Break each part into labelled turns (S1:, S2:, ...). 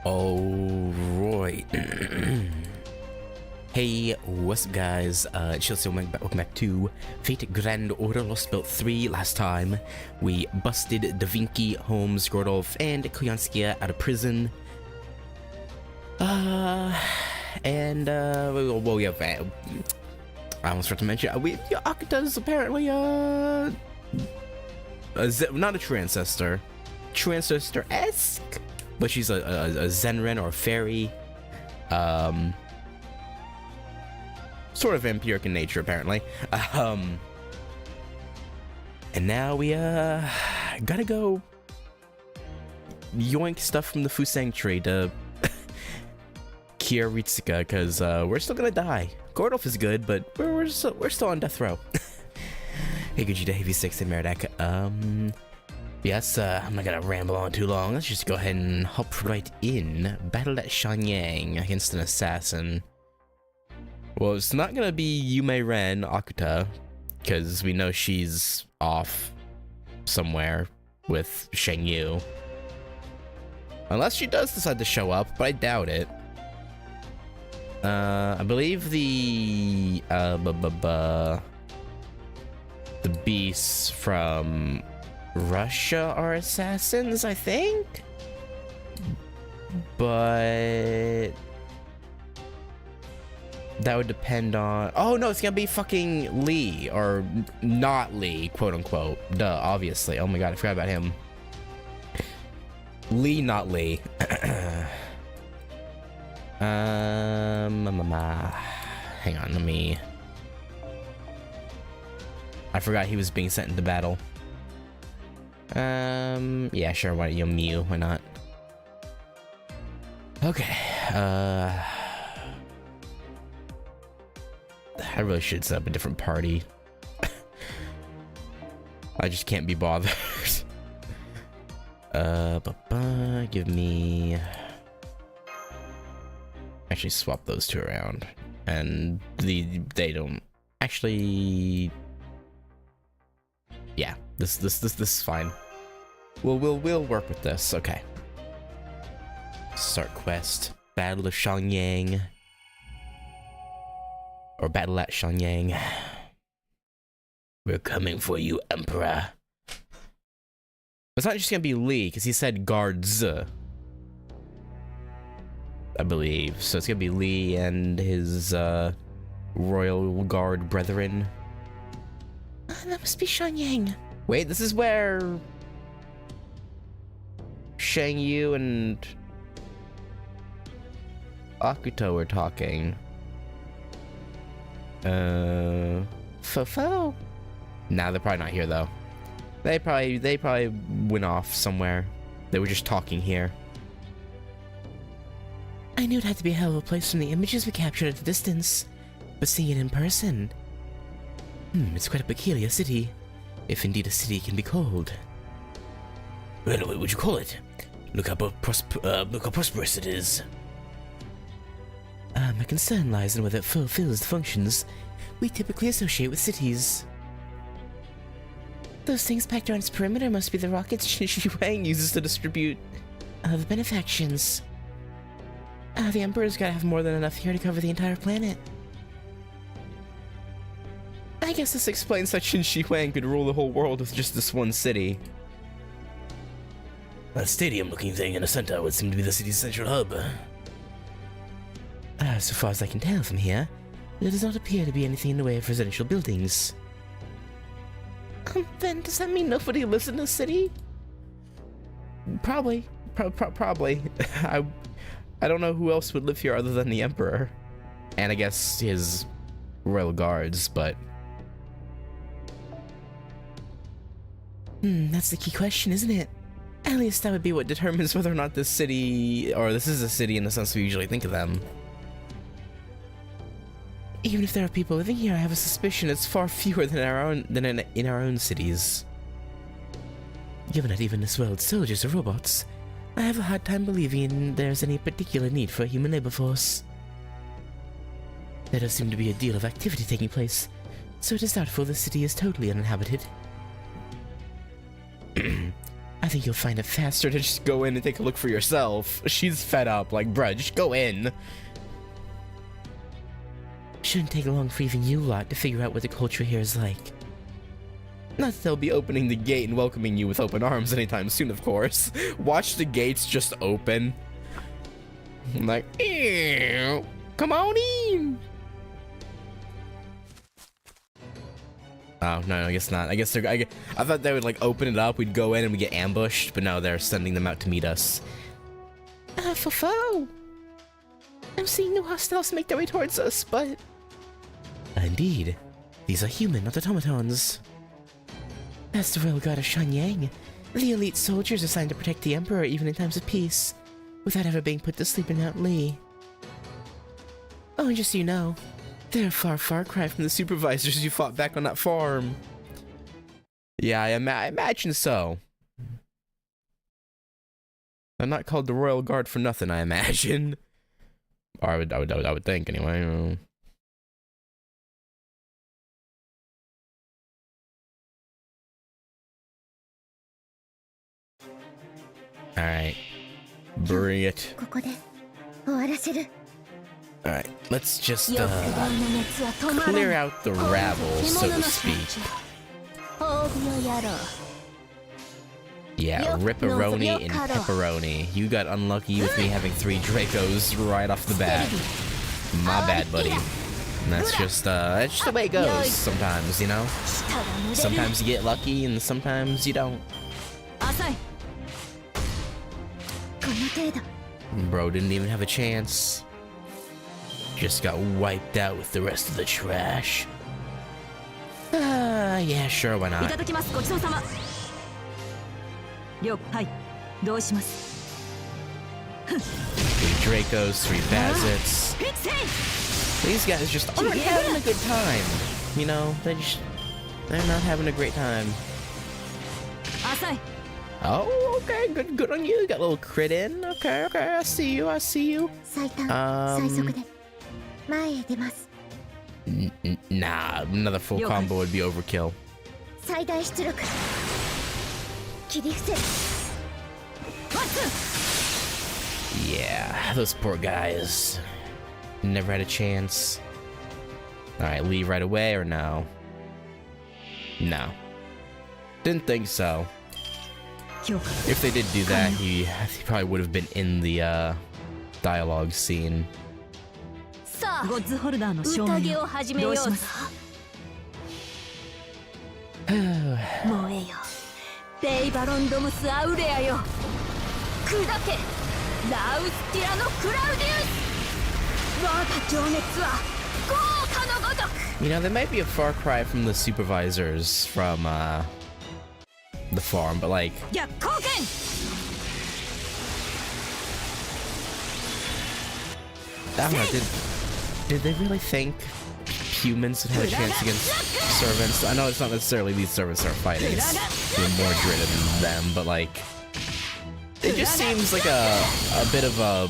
S1: Alright. Hey, what's up guys? Chelsea, welcome back to Fate Grand Order Lost Belt 3. Last time, we busted Da Vinci, Holmes, Gordolf, and Koyanskia out of prison. Well, yeah, I almost forgot to mention, Akuta's apparently, not a true ancestor. True ancestor-esque? But she's a Zenren or a fairy. Sort of vampiric in nature, apparently. And now we, gotta go yoink stuff from the Fu Sanctuary to Kieritsuka, because, we're still gonna die. Gordolf is good, but we're still on death row. Hey, Gujita, Heavy 6, and Merodach. Yes, I'm not gonna ramble on too long. Let's just go ahead and hop right in. Battle at Shanyang against an assassin. Well, it's not gonna be Yume Ren Akuta, because we know she's off somewhere with Shang Yu. Unless she does decide to show up, but I doubt it. I believe the beasts from Russia are assassins, I think? But that would depend on... Oh, no, it's gonna be fucking Lee, or not Lee, quote-unquote. Duh, obviously. Oh my god, I forgot about him. Lee, not Lee. Hang on, let me... I forgot he was being sent into battle. Yeah, sure, why don't you Mew, why not? Okay, I really should set up a different party. I just can't be bothered. Give me... Actually, swap those two around. And they don't... Actually... Yeah, this is fine. We'll work with this. Okay. Start quest. Battle of Shanyang. Or battle at Shanyang. We're coming for you, Emperor. It's not just gonna be Lee, because he said guards. I believe. So it's gonna be Lee and his royal guard brethren. That must be Shanyang. Wait, this is where Shang Yu and Akuto were talking. Fofo? Nah, they're probably not here though. They probably went off somewhere. They were just talking here. I knew it had to be a hell of a place from the images we captured at a distance, but seeing it in person. It's quite a peculiar city, if indeed a city can be called. Well, what would you call it? Look how prosperous it is. My concern lies in whether it fulfills the functions we typically associate with cities. Those things packed around its perimeter must be the rockets Shi Wang uses to distribute the benefactions. The Emperor's gotta have more than enough here to cover the entire planet. I guess this explains that Qin Shi Huang could rule the whole world with just this one city. That stadium-looking thing in the center would seem to be the city's central hub. So far as I can tell from here, there does not appear to be anything in the way of residential buildings. Then does that mean nobody lives in the city? Probably. Probably. I don't know who else would live here other than the Emperor. And I guess his royal guards, but... That's the key question, isn't it? At least that would be what determines whether or not this city, or this is a city in the sense we usually think of them. Even if there are people living here, I have a suspicion it's far fewer than in our own cities. Given that even this world's soldiers are robots, I have a hard time believing there's any particular need for a human labor force. There does seem to be a deal of activity taking place, so it is doubtful the city is totally uninhabited. I think you'll find it faster to just go in and take a look for yourself. She's fed up, like, bruh, just go in. Shouldn't take long for even you lot to figure out what the culture here is like. Not that they'll be opening the gate and welcoming you with open arms anytime soon, of course. Watch the gates just open. I'm like, ew, come on in. Oh, no, I guess not. I guess I thought they would, like, open it up, we'd go in and we'd get ambushed, but no, they're sending them out to meet us. Fo-fo! I'm seeing new hostiles make their way towards us, but... Indeed. These are human, not automatons. That's the royal guard of Shanyang. The elite soldiers assigned to protect the Emperor even in times of peace, without ever being put to sleep in Mount Li. Oh, and just so you know, they're a far cry from the supervisors you fought back on that farm. Yeah, I imagine so. They're not called the Royal Guard for nothing, I imagine. Or I would think, anyway. Alright. Bring it. Alright, let's just, clear out the rabble, so to speak. Yeah, ripperoni and pepperoni. You got unlucky with me having 3 Dracos right off the bat. My bad, buddy. And that's just the way it goes sometimes, you know? Sometimes you get lucky and sometimes you don't. Bro didn't even have a chance. Just got wiped out with the rest of the trash. Yeah, sure, why not? 3 Dracos, 3 Bazits. These guys just aren't having a good time. You know, they're not having a great time. Oh, okay, good on you. Got a little crit in. Okay, I see you. Nah, another full combo would be overkill. Yeah, those poor guys. Never had a chance. Alright, leave right away or no? No. Didn't think so. If they did do that, he probably would have been in the dialogue scene. You know, they might be a far cry from the supervisors from the farm, but like, I don't know, did they really think humans would have a chance against servants? I know it's not necessarily these servants are fighting, it's more dreaded than them, but like, it just seems like a bit of a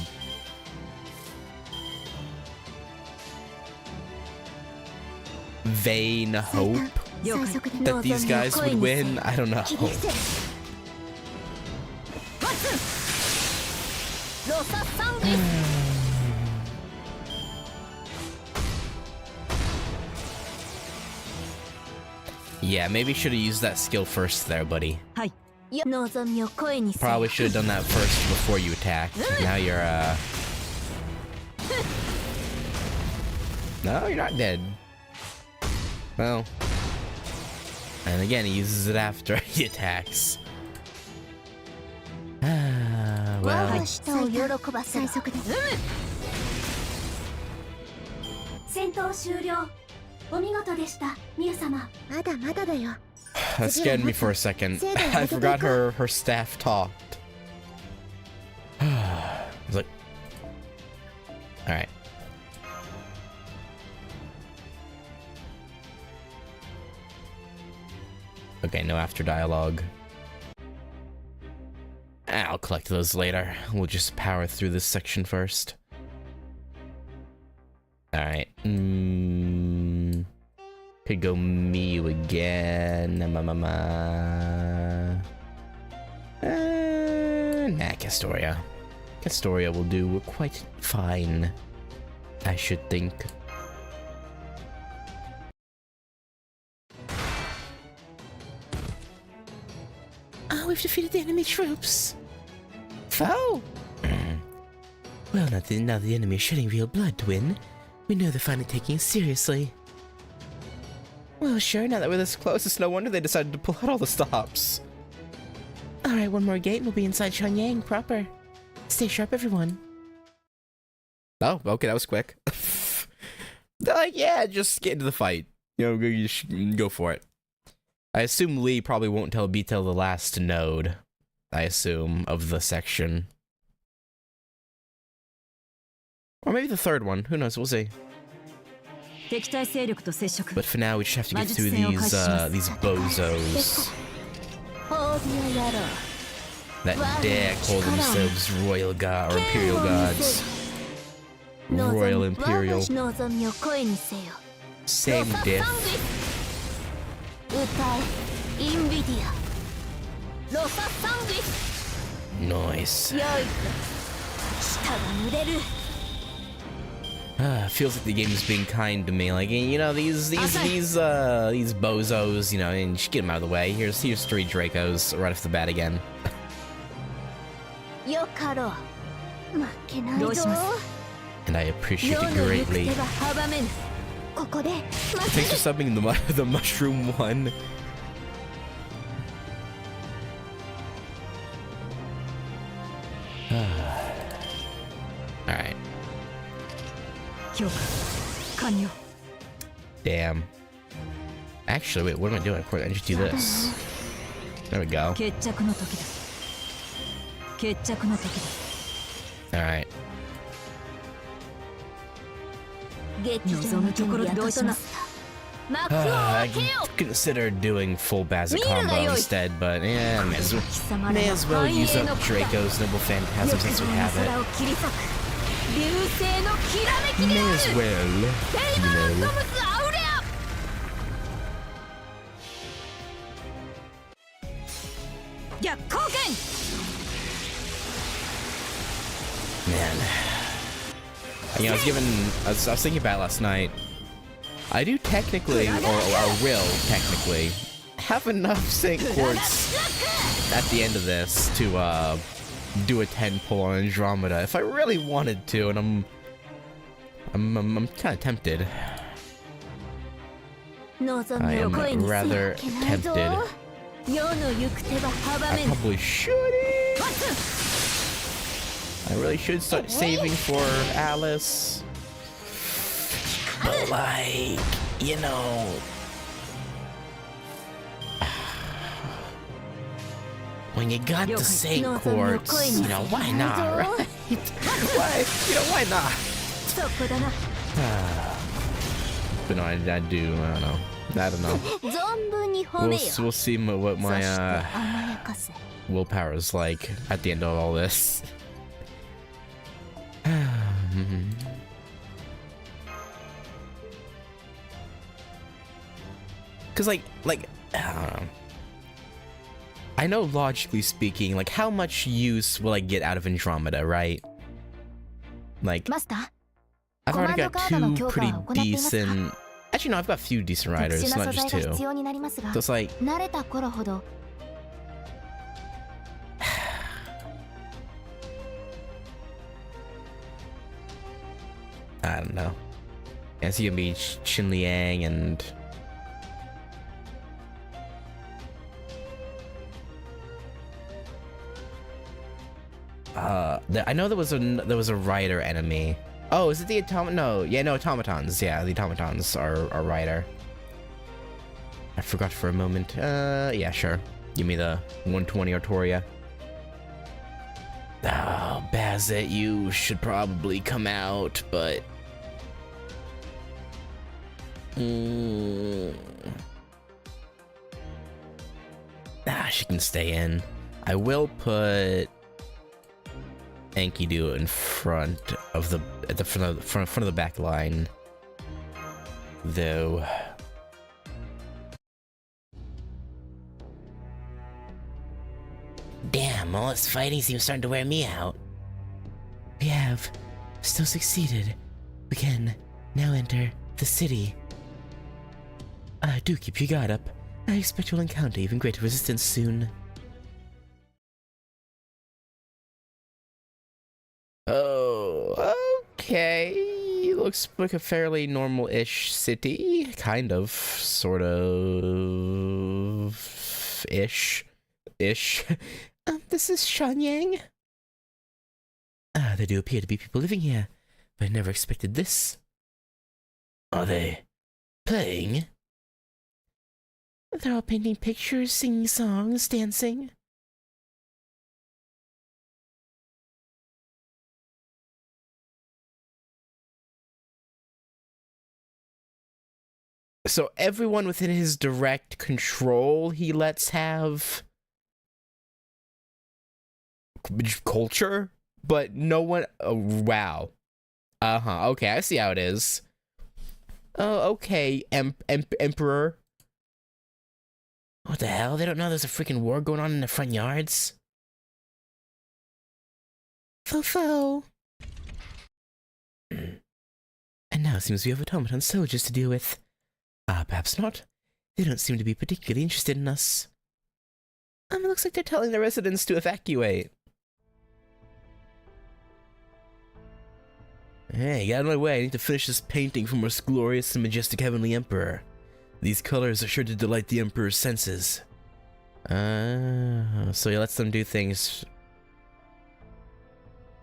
S1: vain hope that these guys would win. I don't know. Yeah, maybe should have used that skill first there, buddy. Probably should have done that first before you attacked. Now you're, No, you're not dead. Well. And again, he uses it after he attacks. Well. That scared me for a second. I forgot her staff talked. I was like, alright. Okay, no after dialogue. I'll collect those later. We'll just power through this section first. Alright. Could go Miyu again. Nah, Castoria. Castoria will do quite fine, I should think. Oh, we've defeated the enemy troops. Foe! Well, now the enemy is shedding real blood, Twin. We know they're finally taking us seriously. Well, sure, now that we're this close, it's no wonder they decided to pull out all the stops. Alright, one more gate and we'll be inside Shenyang proper. Stay sharp, everyone. Oh, okay, that was quick. They're like, yeah, just get into the fight. You know, you should go for it. I assume Lee probably won't tell B till the last node, I assume, of the section. Or maybe the third one, who knows, we'll see. But for now, we just have to get through these bozos that dare call themselves Royal God or Imperial Gods. Royal Imperial. Same diff. Nice. Feels like the game is being kind to me. Like, you know, these bozos, you know, and just get them out of the way. Here's 3 Dracos right off the bat again. And I appreciate it greatly. Thanks for subbing the mushroom one. Alright. Damn. Actually, wait, what am I doing? Of course, I just do this. There we go. Alright. I considered doing full Bazzic combo instead, but yeah, may as well use up Draco's Noble Phantasm since we have it. May as well, you know. Man. You know, I was thinking about it last night. I do technically, or will technically, have enough Saint Quartz at the end of this to do a 10 pull on Andromeda if I really wanted to, and I'm kind of tempted. I am rather tempted. I probably shouldn't. I really should start saving for Alice. But like, you know, when you got the Saint Quartz, you know, why not, right? Why not? But no, I don't know. We'll see what my willpower is like at the end of all this. Cause like, I don't know. I know logically speaking, like how much use will I get out of Andromeda, right? Like, I've already got 2 pretty decent... Actually, no, I've got a few decent riders, not just 2. So it's like... I don't know. Yeah, it's gonna be Qin Liang and... I know there was a rider enemy. Oh, is it the automatons. Yeah, the automatons are rider. I forgot for a moment. Yeah, sure. Give me the 120 Artoria. Oh, Bazet, you should probably come out, but... she can stay in. I will put Enkidu in front of the front of the back line, though. Damn, all this fighting seems starting to wear me out.
S2: We have still succeeded. We can now enter the city. Do keep your guard up. I expect we'll encounter even greater resistance soon.
S1: Oh, okay. Looks like a fairly normal-ish city. Kind of. Sort of. Ish.
S2: This is Shanyang. There do appear to be people living here, but I never expected this.
S1: Are they playing?
S2: They're all painting pictures, singing songs, dancing.
S1: So everyone within his direct control he lets have culture, but no one... Oh, wow. Okay, I see how it is. Oh, okay, Emperor.
S2: What the hell? They don't know there's a freaking war going on in the front yards? Fo-fo. And now it seems we have automaton soldiers to deal with. Perhaps not. They don't seem to be particularly interested in us.
S1: It looks like they're telling the residents to evacuate. Hey, get out of my way. I need to finish this painting from our glorious and majestic heavenly emperor. These colors are sure to delight the emperor's senses. So he lets them do things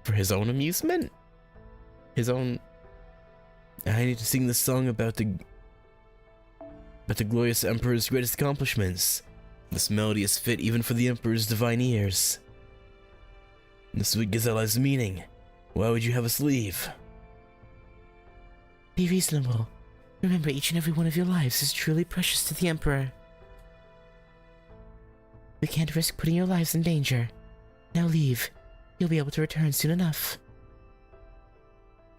S1: for his own amusement? His own... I need to sing this song about the glorious emperor's greatest accomplishments. This melody is fit even for the emperor's divine ears. This is what gives our lives meaning. Why would you have us leave?
S2: Be reasonable. Remember, each and every one of your lives is truly precious to the Emperor. We can't risk putting your lives in danger. Now leave. You'll be able to return soon enough.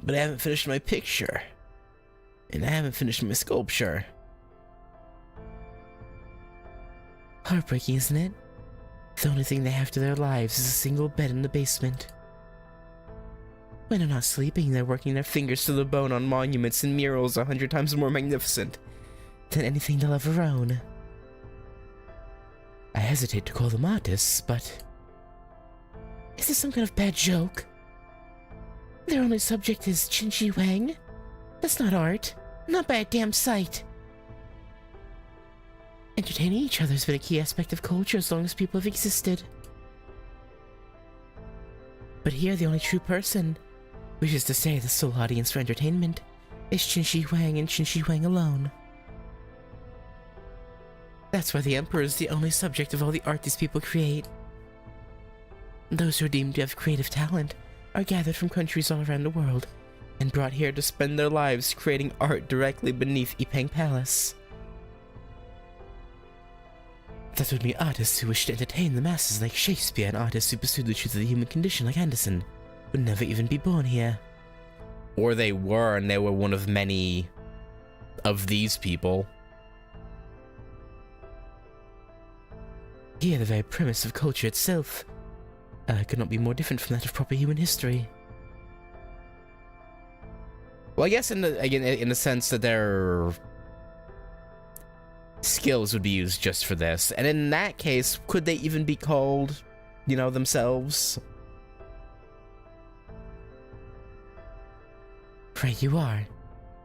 S1: But I haven't finished my picture. And I haven't finished my sculpture.
S2: Heartbreaking, isn't it? The only thing they have to their lives is a single bed in the basement. When they're not sleeping, they're working their fingers to the bone on monuments and murals 100 times more magnificent than anything they'll ever own. I hesitate to call them artists, but... Is this some kind of bad joke? Their only subject is Qin Wang? That's not art. Not by a damn sight. Entertaining each other has been a key aspect of culture as long as people have existed. But here, the only true person, which is to say the sole audience for entertainment, is Qin Wang and Qin Wang alone. That's why the Emperor is the only subject of all the art these people create. Those who are deemed to have creative talent are gathered from countries all around the world and brought here to spend their lives creating art directly beneath Yipeng Palace. That would be artists who wish to entertain the masses like Shakespeare, and artists who pursue the truth of the human condition like Anderson would never even be born here.
S1: Or they were, and they were one of many of these people.
S2: Here, the very premise of culture itself could not be more different from that of proper human history.
S1: Well, I guess in the sense that their skills would be used just for this, and in that case, could they even be called, you know, themselves?
S2: Right you are.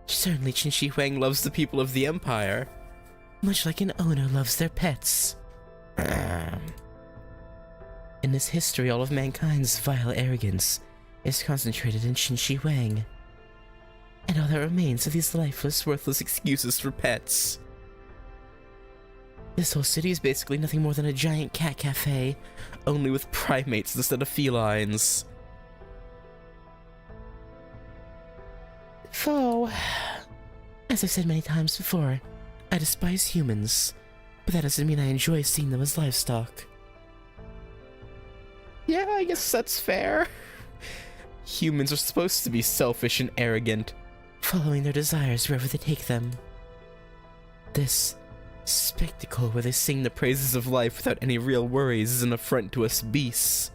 S2: Certainly Qin
S1: Huang loves the people of the Empire.
S2: Much like an owner loves their pets. In this history, all of mankind's vile arrogance is concentrated in Qin Wang. And all that remains are these lifeless, worthless excuses for pets. This whole city is basically nothing more than a giant cat cafe,
S1: only with primates instead of felines.
S2: As I've said many times before, I despise humans, but that doesn't mean I enjoy seeing them as livestock.
S1: Yeah, I guess that's fair. Humans are supposed to be selfish and arrogant,
S2: following their desires wherever they take them. This
S1: Spectacle where they sing the praises of life without any real worries is an affront to us beasts.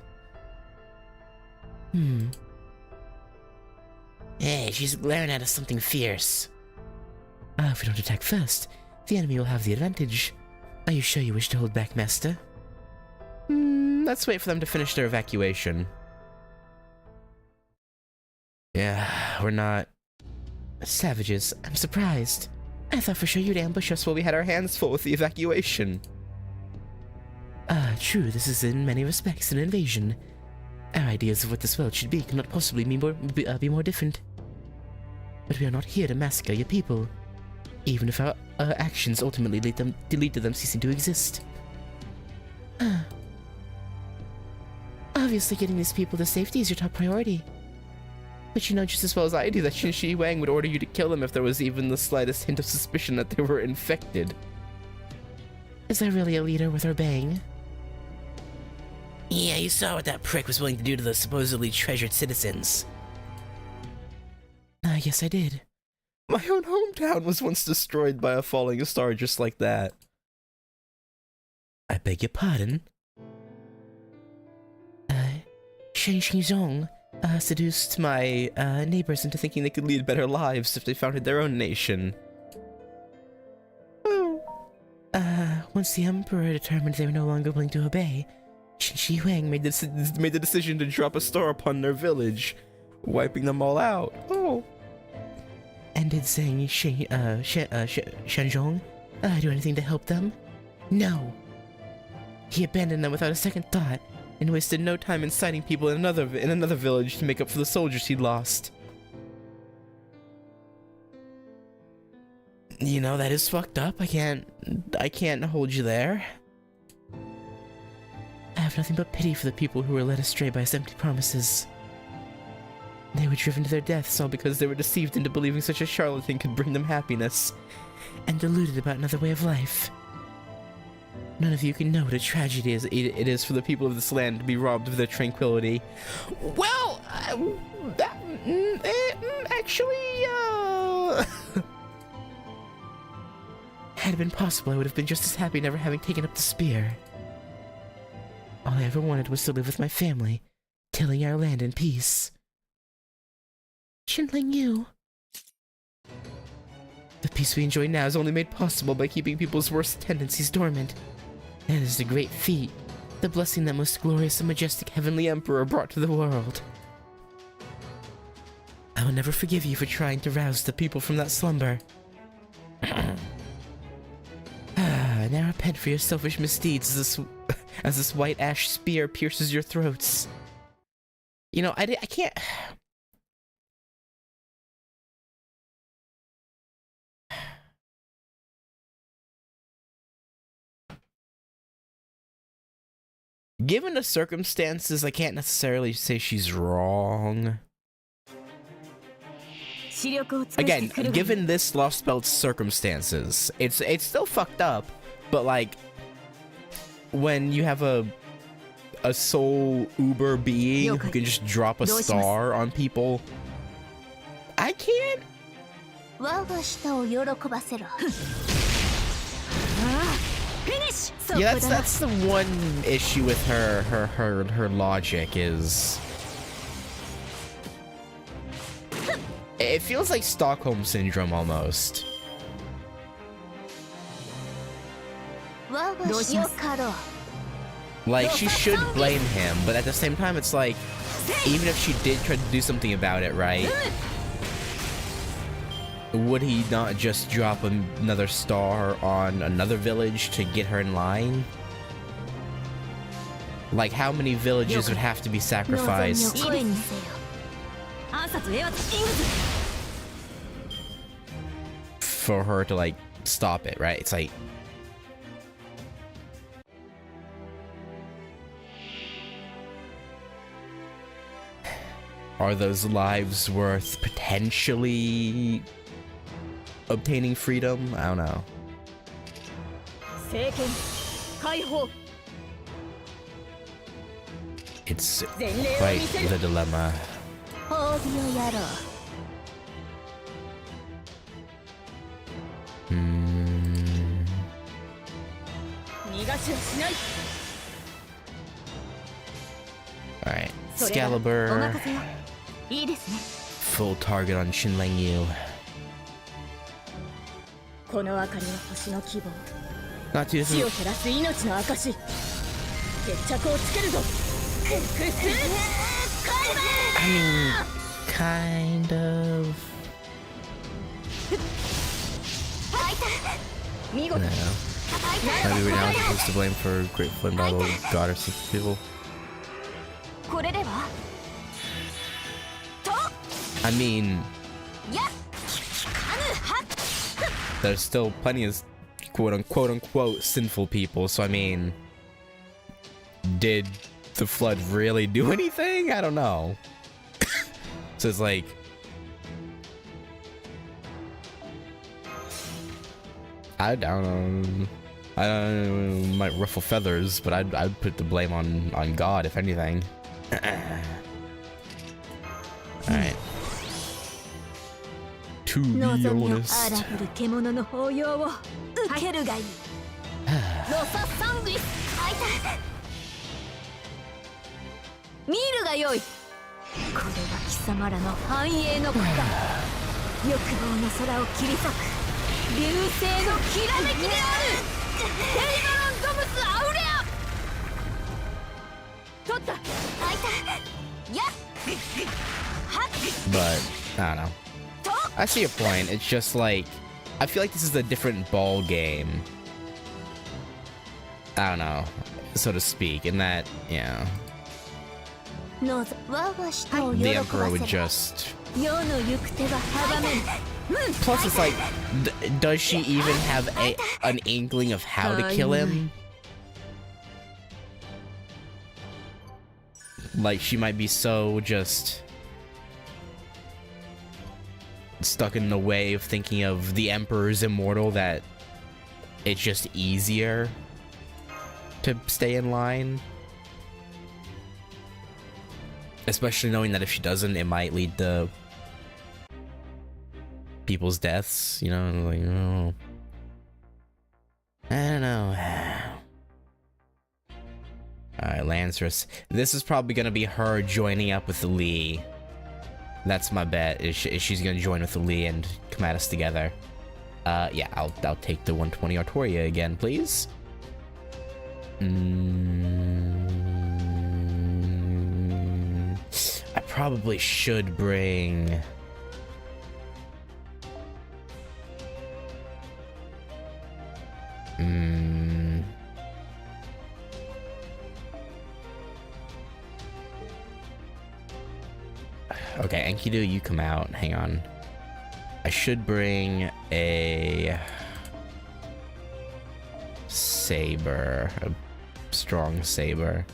S2: Hey, she's glaring at us something fierce. If we don't attack first, the enemy will have the advantage. Are you sure you wish to hold back, Master?
S1: Let's wait for them to finish their evacuation. Yeah, we're not
S2: Savages, I'm surprised. I thought for sure you'd ambush us
S1: just while we had our hands full with the evacuation.
S2: True, this is in many respects an invasion. Our ideas of what this world should be cannot possibly be more different. But we are not here to massacre your people, even if our actions ultimately lead to them ceasing to exist. Obviously getting these people to safety is your top priority.
S1: But you know just as well as I do that Shi Wang would order you to kill them if there was even the slightest hint of suspicion that they were infected.
S2: Is there really a leader worth obeying?
S3: Yeah, you saw what that prick was willing to do to the supposedly treasured citizens.
S2: Yes, I did.
S1: My own hometown was once destroyed by a falling star just like that.
S2: I beg your pardon? Shen Xizong
S1: seduced my neighbors into thinking they could lead better lives if they founded their own nation.
S2: Once the Emperor determined they were no longer willing to obey, Shi Huang
S1: made the decision to drop a star upon their village, wiping them all out.
S2: And did Shenzhong do anything to help them? No. He abandoned them without a second thought,
S1: and wasted no time inciting people in another village to make up for the soldiers he'd lost. You know, that is fucked up. I can't hold you there.
S2: I have nothing but pity for the people who were led astray by his empty promises. They were driven to their deaths all because they were deceived into believing such a charlatan could bring them happiness, and deluded about another way of life. None of you can know what a tragedy it is for the people of this land to be robbed of their tranquility.
S1: Well, actually,
S2: Had it been possible, I would have been just as happy never having taken up the spear. All I ever wanted was to live with my family, tilling our land in peace. Shinling Yu.
S1: The peace we enjoy now is only made possible by keeping people's worst tendencies dormant.
S2: That is the great feat, the blessing that most glorious and majestic heavenly emperor brought to the world. I will never forgive you for trying to rouse the people from that slumber. Now repent for your selfish misdeeds as this white ash spear pierces your throats.
S1: You know, I can't... Given the circumstances, I can't necessarily say she's wrong. Again, given this Lost Belt's circumstances, it's still fucked up, but like, when you have a soul uber being who can just drop a star on people, I can't. Yeah, that's the one issue with her logic is it feels like Stockholm Syndrome almost. Like, she should blame him, but at the same time it's like, even if she did try to do something about it, right? Would he not just drop another star on another village to get her in line? Like, how many villages would have to be sacrificed for her to, like, stop it, right? It's like... Are those lives worth potentially obtaining freedom? I don't know. It's quite the dilemma. Alright, Excalibur. Full target on Shinlang Yu. Not too different. I mean, kind of. No. Maybe we're now supposed to blame for Great Flame Battle God or some people. I mean, there's still plenty of quote unquote sinful people, so I mean, did the flood really do anything? I don't know. So it's like, I don't know. I don't know, might ruffle feathers, but I'd put the blame on God if anything. Alright. To be honest. But I don't know. I see a point. It's just like, I feel like this is a different ball game. I don't know, so to speak, in that, you know, the Emperor would just. Plus, it's like, does she even have an inkling of how to kill him? Like, she might be so just stuck in the way of thinking of the Emperor's immortal that it's just easier to stay in line. Especially knowing that if she doesn't, it might lead to people's deaths, you know? Like, oh. I don't know. Alright, Lanceress. This is probably gonna be her joining up with Lee. That's my bet, is she's gonna join with Lee and come at us together. Yeah, I'll take the 120 Artoria again, please. I probably should bring... Okay, Enkidu, you come out. Hang on. I should bring a saber, a strong saber.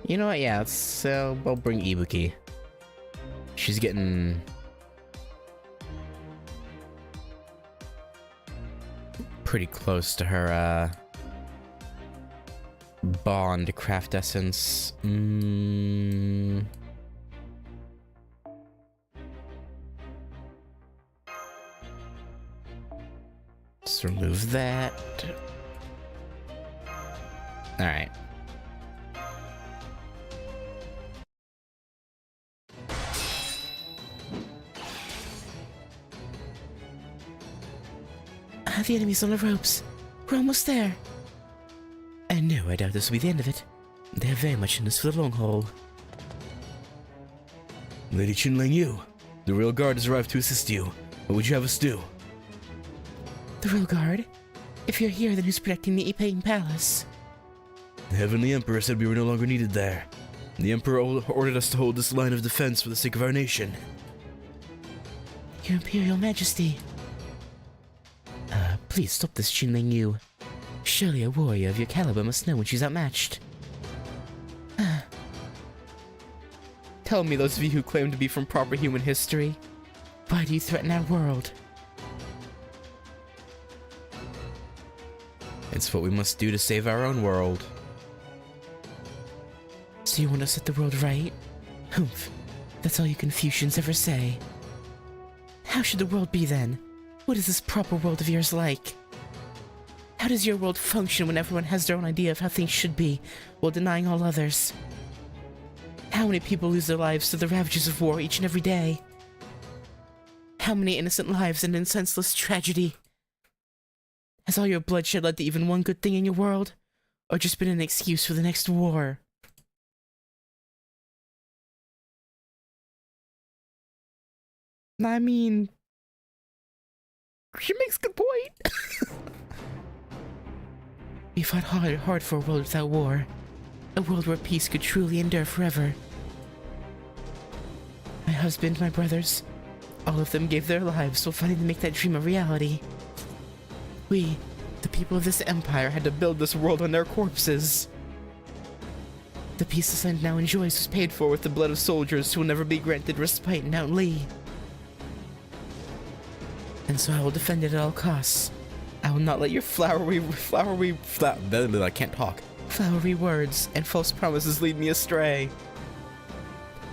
S1: You know what? Yeah, I'll bring Ibuki. She's getting pretty close to her bond craft essence. Let's remove that. All right.
S2: The enemy's on the ropes. We're almost there. And no, I doubt this will be the end of it. They're very much in this for the long haul.
S1: Lady Shinlang Yu, the real guard has arrived to assist you. What would you have us do?
S2: The real guard? If you're here, then who's protecting the Ipain Palace?
S1: The Heavenly Emperor said we were no longer needed there. The Emperor ordered us to hold this line of defense for the sake of our nation.
S2: Your Imperial Majesty. Please stop this, Shinlang Yu. Surely a warrior of your caliber must know when she's outmatched.
S1: Tell me, those of you who claim to be from proper human history,
S2: why do you threaten our world?
S1: It's what we must do to save our own world.
S2: So you want to set the world right? Humph. That's all you Confucians ever say. How should the world be then? What is this proper world of yours like? How does your world function when everyone has their own idea of how things should be, while denying all others? How many people lose their lives to the ravages of war each and every day? How many innocent lives end in senseless tragedy? Has all your bloodshed led to even one good thing in your world? Or just been an excuse for the next war? I mean, she makes a good point. We fought hard for a world without war. A world where peace could truly endure forever. My husband, my brothers, all of them gave their lives while fighting to make that dream a reality. We, the people of this empire, had to build this world on their corpses. The peace this land now enjoys was paid for with the blood of soldiers who will never be granted respite in Mount Lee. And so I will defend it at all costs. I will not let your flowery words and false promises lead me astray.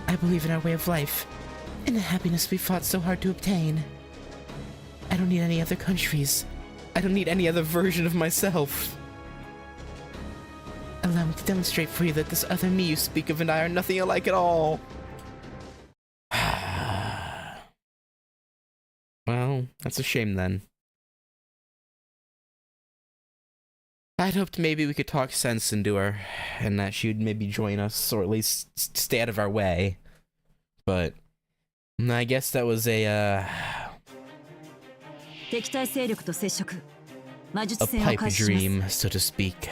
S2: I believe in our way of life, in the happiness we fought so hard to obtain. I don't need any other countries. I don't need any other version of myself. Allow me to demonstrate for you that this other me you speak of and I are nothing alike at all. Well, that's a shame then. I'd hoped maybe we could talk sense into her, and that she'd maybe join us, or at least stay out of our way. But I guess that was a pipe dream, so to speak.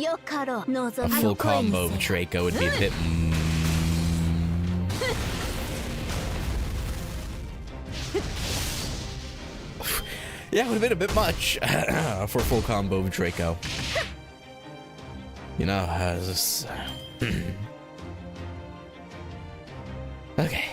S2: A full combo of Draco would be a bit. Yeah, it would have been a bit much for a full combo of Draco. You know, this. Okay.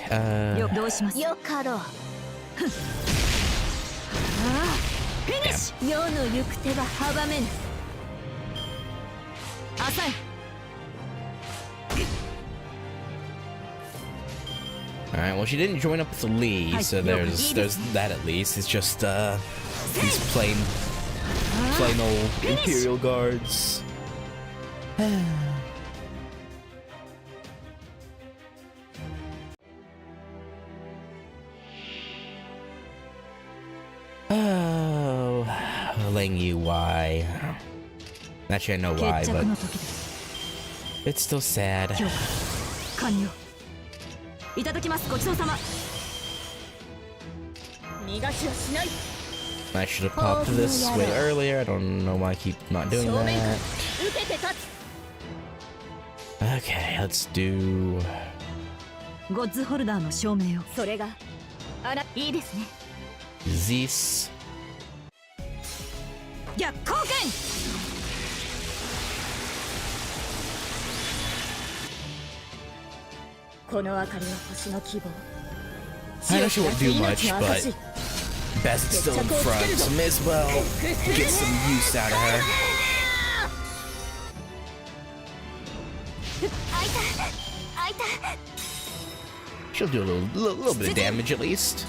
S2: Alright, well she didn't join up with Lee, so there's that at least. It's just these plain old Imperial Guards. Oh, Ling Yu, why? Actually, I know why, but it's still sad. I should have popped this way earlier. I don't know why I keep not doing that. Okay, let's do this. I know she won't do much, but Bassett's still in front, so may as well get some use out of her. She'll do a little bit of damage at least.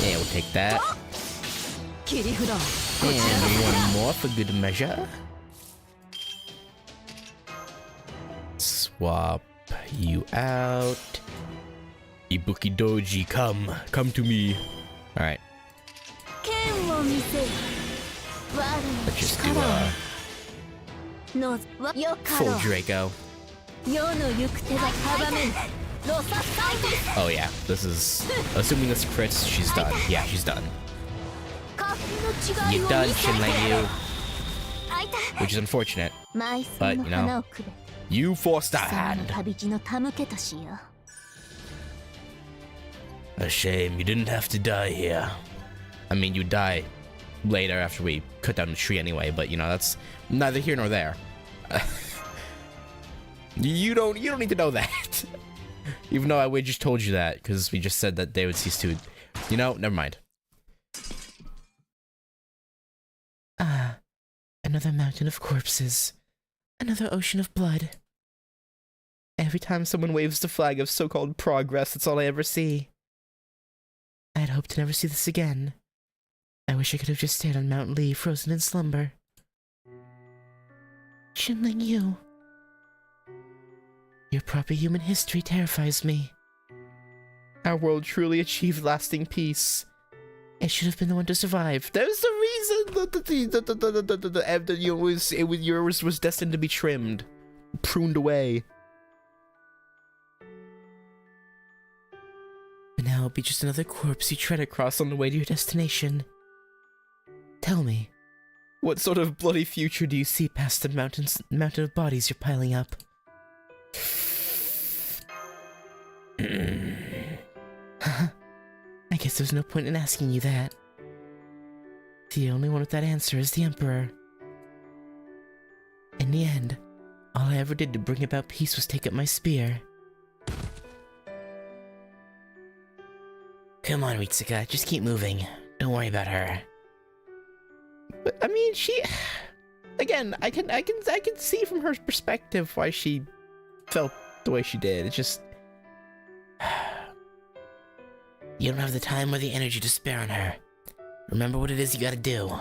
S2: Yeah, we'll take that. And one more for good measure. Swap you out. Ibuki Doji, come to me. Alright. Let's just do full Draco. Oh yeah, this is, assuming this crits, she's done. Yeah, she's done. You're done, Shinlei Yu. Which is unfortunate, but you know, you forced our hand. A shame, you didn't have to die here. I mean, you die later after we cut down the tree anyway, but you know, that's neither here nor there. You don't need to know that. Even though we just told you that, because we just said that they would cease to... You know, never mind. Another mountain of corpses. Another ocean of blood. Every time someone waves the flag of so-called progress, that's all I ever see. I had hoped to never see this again. I wish I could have just stayed on Mount Lee, frozen in slumber. Xinling Yu. Your proper human history terrifies me. Our world truly achieved lasting peace. It should have been the one to survive. There's the reason that yours was destined to be trimmed, pruned away. And now it'll be just another corpse you tread across on the way to your destination. Tell me, what sort of bloody future do you see past the mountain of bodies you're piling up? I guess there's no point in asking you that. The only one with that answer is the Emperor. In the end, all I ever did to bring about peace was take up my spear.
S3: Come on, Ritsuka, just keep moving. Don't worry about her.
S2: But I mean, she... Again, I can see from her perspective why she felt the way she did. It's just...
S3: You don't have the time or the energy to spare on her. Remember what it is you gotta do.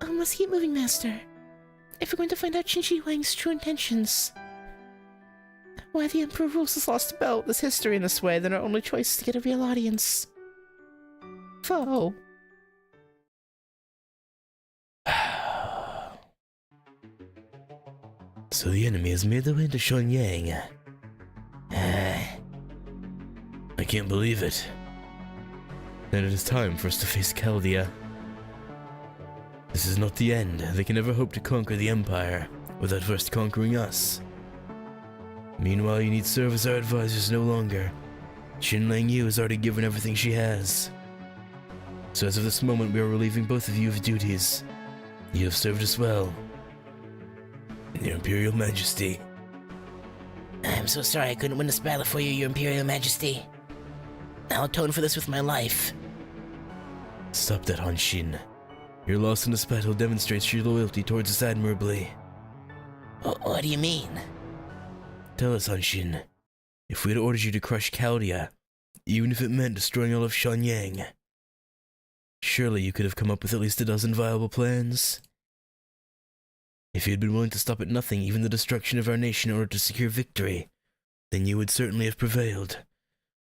S2: Let's keep moving, Master. If we're going to find out Qin Wang's true intentions, why the Emperor rules this lost belt, this history in this way, then our only choice is to get a real audience. Foe.
S1: So the enemy has made their way into Shenyang. I can't believe it. Then it is time for us to face Chaldea. This is not the end. They can never hope to conquer the Empire without first conquering us. Meanwhile, you need serve as our advisors no longer. Xinling Yu has already given everything she has. So as of this moment, we are relieving both of you of duties. You have served us well. Your Imperial Majesty.
S3: I'm so sorry I couldn't win this battle for you, Your Imperial Majesty. I'll atone for this with my life.
S1: Stop that, Hanshin. Your loss in this battle demonstrates your loyalty towards us admirably.
S3: What do you mean?
S1: Tell us, Hanshin, if we had ordered you to crush Chaldea, even if it meant destroying all of Shenyang, surely you could have come up with at least a dozen viable plans. If you had been willing to stop at nothing, even the destruction of our nation in order to secure victory, then you would certainly have prevailed.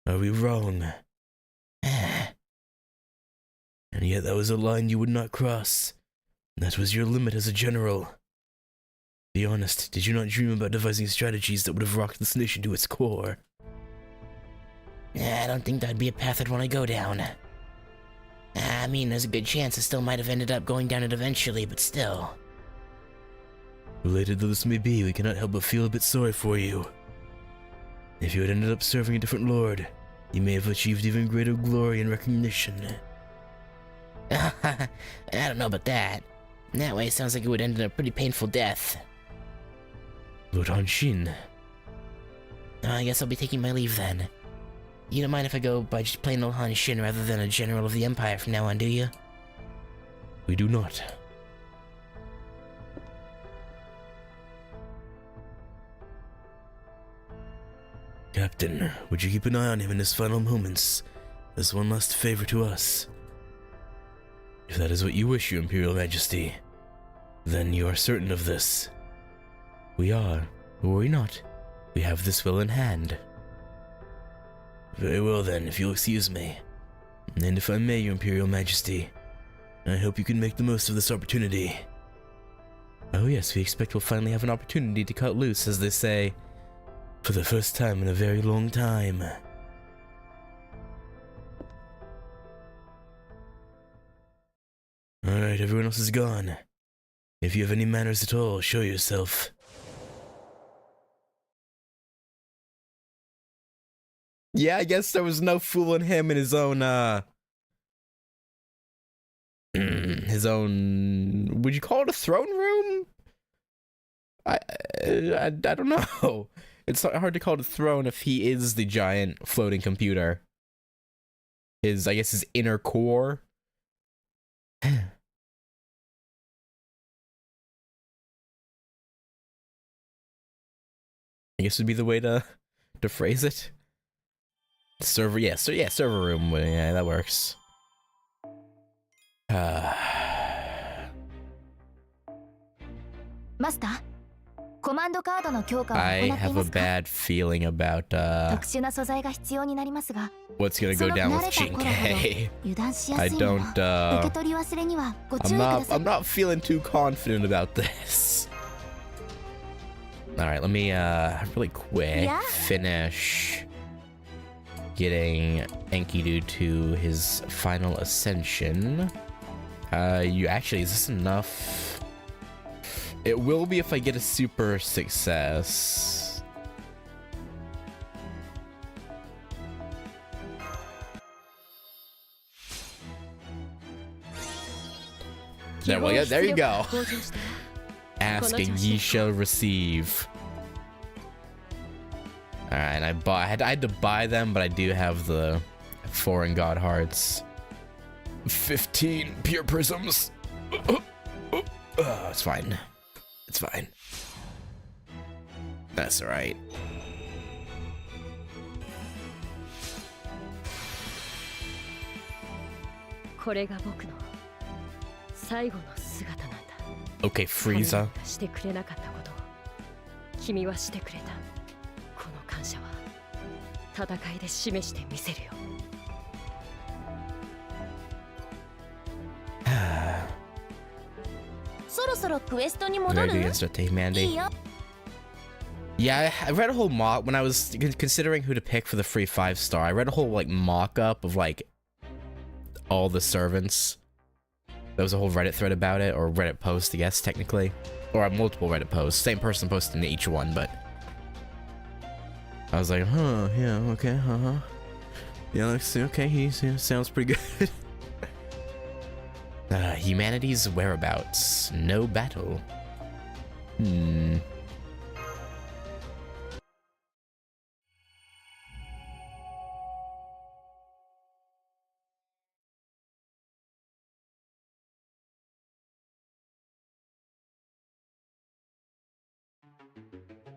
S1: Are we wrong? And yet that was a line you would not cross. That was your limit as a general. Be honest, did you not dream about devising strategies that would have rocked this nation to its core?
S3: I don't think that'd be a path I'd want to go down. I mean, there's a good chance it still might have ended up going down it eventually, but still.
S1: Related though this may be, we cannot help but feel a bit sorry for you. If you had ended up serving a different lord, you may have achieved even greater glory and recognition.
S3: I don't know about that. That way it sounds like it would end in a pretty painful death.
S1: Lord Hanshin.
S3: I guess I'll be taking my leave then. You don't mind if I go by just plain old Hanshin rather than a general of the Empire from now on, do you?
S1: We do not. Captain, would you keep an eye on him in his final moments, as one last favor to us? If that is what you wish, Your Imperial Majesty, then you are certain of this. We are, or are we not? We have this will in hand. Very well then, if you'll excuse me. And if I may, Your Imperial Majesty, I hope you can make the most of this opportunity.
S2: Oh yes, we expect we'll finally have an opportunity to cut loose, as they say.
S1: For the first time in a very long time. Alright, everyone else is gone. If you have any manners at all, show yourself.
S2: Yeah, I guess there was no fooling him in his own, would you call it a throne room? I don't know. It's hard to call it a throne if he is the giant floating computer. I guess his inner core.
S1: guess would be the way to phrase it. Server, yeah, so yeah, server room, yeah, that works.
S4: Master, command card の強化を行ってい
S1: I
S4: ますか?
S1: have a bad feeling about
S4: 特殊な素材が必要になりますが、
S1: what's gonna go down with
S4: その慣れた頃ほど
S1: Shinkai.
S4: 油断しや
S1: I
S4: すいの
S1: don't
S4: で、受け取り忘れにはご注意
S1: I'm
S4: くだ
S1: not
S4: さい。
S1: I'm not feeling too confident about this. Alright, let me really quick
S4: Yeah.
S1: finish getting Enkidu to his final ascension. You actually, is this enough? It will be if I get a super success. There, well, yeah, there you go. Ask and ye shall receive. Alright, I had to buy them, but I do have the foreign god hearts. 15 pure prisms. It's fine. It's fine. That's alright. Okay, Frieza.
S5: してくれなかったことを君はしてくれた。この感謝は戦いで示してみせるよ。
S4: そろそろクエストに戻
S1: Ready
S4: る?
S1: against a Tay Mandy.
S4: いいよ。
S1: Yeah, I read a whole mock when I was considering who to pick for the free 5-star. I read a whole like mock-up of like all the servants. There was a whole Reddit thread about it, or Reddit post, I guess, technically. Or multiple Reddit posts. Same person posting each one, but I was like, huh, yeah, okay, uh-huh. Yeah, looks okay, he sounds pretty good. Humanity's whereabouts. No battle.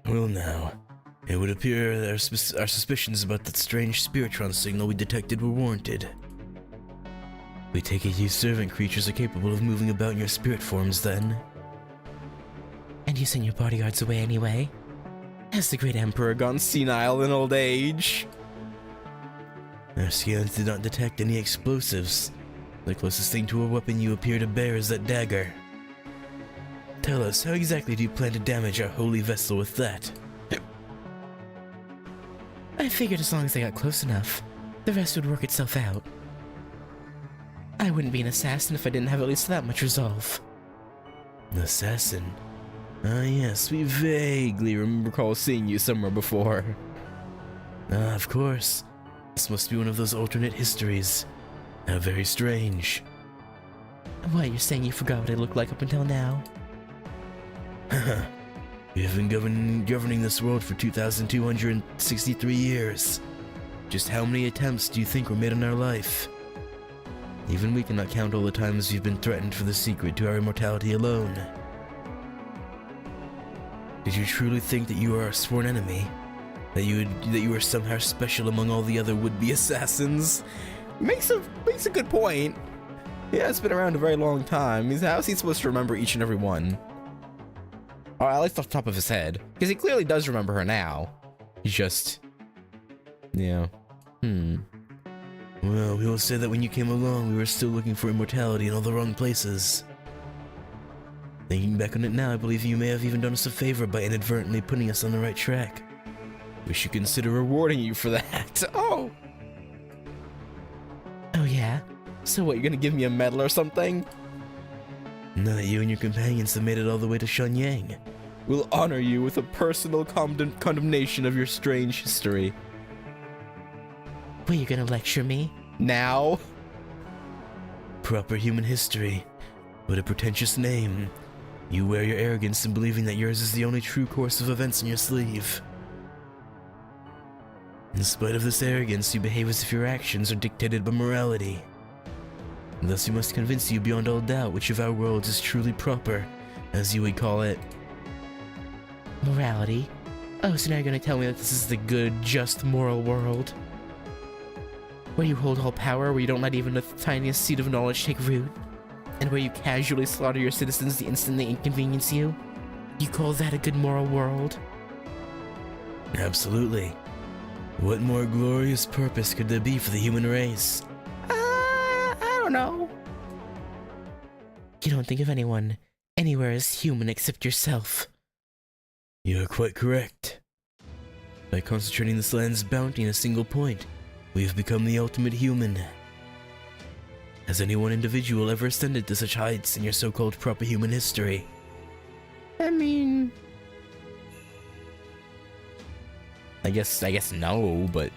S1: Well now, it would appear that our suspicions about that strange Spiritron signal we detected were warranted. We take it you servant creatures are capable of moving about in your spirit forms then.
S2: And you send your bodyguards away anyway?
S1: Has the great Emperor gone senile in old age? Our scans did not detect any explosives. The closest thing to a weapon you appear to bear is that dagger. Tell us, how exactly do you plan to damage our holy vessel with that?
S2: I figured as long as I got close enough, the rest would work itself out. I wouldn't be an assassin if I didn't have at least that much resolve.
S1: An assassin? Ah yes, we vaguely recall seeing you somewhere before. Ah, of course. This must be one of those alternate histories. How very strange.
S2: What, you're saying you forgot what I looked like up until now?
S1: Haha. You have been governing this world for 2,263 years. Just how many attempts do you think were made on our life? Even we cannot count all the times we've been threatened for the secret to our immortality alone. Did you truly think that you are our sworn enemy? That you are somehow special among all the other would-be assassins? Makes a good point. Yeah, it's been around a very long time. How is he supposed to remember each and every one? Or at least off the top of his head. Because he clearly does remember her now. He's just... yeah. Well, we will say that when you came along, we were still looking for immortality in all the wrong places. Thinking back on it now, I believe you may have even done us a favor by inadvertently putting us on the right track. We should consider rewarding you for that. Oh!
S2: Oh yeah?
S1: So what, you're gonna give me a medal or something? Now that you and your companions have made it all the way to Shenyang, we'll honor you with a personal condemnation of your strange history.
S2: Were you gonna lecture me?
S1: Now? Proper human history. What a pretentious name. You wear your arrogance in believing that yours is the only true course of events in your sleeve. In spite of this arrogance, you behave as if your actions are dictated by morality. Thus we must convince you beyond all doubt which of our worlds is truly proper, as you would call it.
S2: Morality? Oh, so now you're gonna tell me that this is the good, just, moral world? Where you hold all power, where you don't let even the tiniest seed of knowledge take root? And where you casually slaughter your citizens the instant they inconvenience you? You call that a good moral world?
S1: Absolutely. What more glorious purpose could there be for the human race?
S2: I don't know. You don't think of anyone anywhere as human except yourself.
S1: You are quite correct. By concentrating this land's bounty in a single point, we have become the ultimate human. Has any one individual ever ascended to such heights in your so-called proper human history?
S2: I mean...
S1: I guess no, but...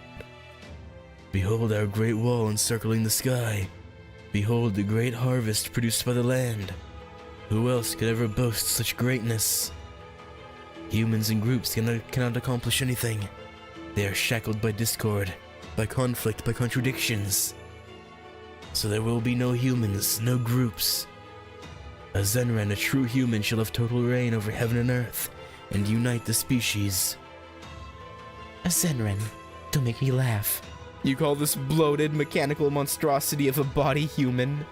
S1: Behold our great wall encircling the sky. Behold the great harvest produced by the land. Who else could ever boast such greatness? Humans in groups cannot accomplish anything. They are shackled by discord, by conflict, by contradictions. So there will be no humans, no groups. A Zenren, a true human, shall have total reign over heaven and earth, and unite the species.
S2: A Zenren? Don't make me laugh. You call this bloated, mechanical monstrosity of a body human?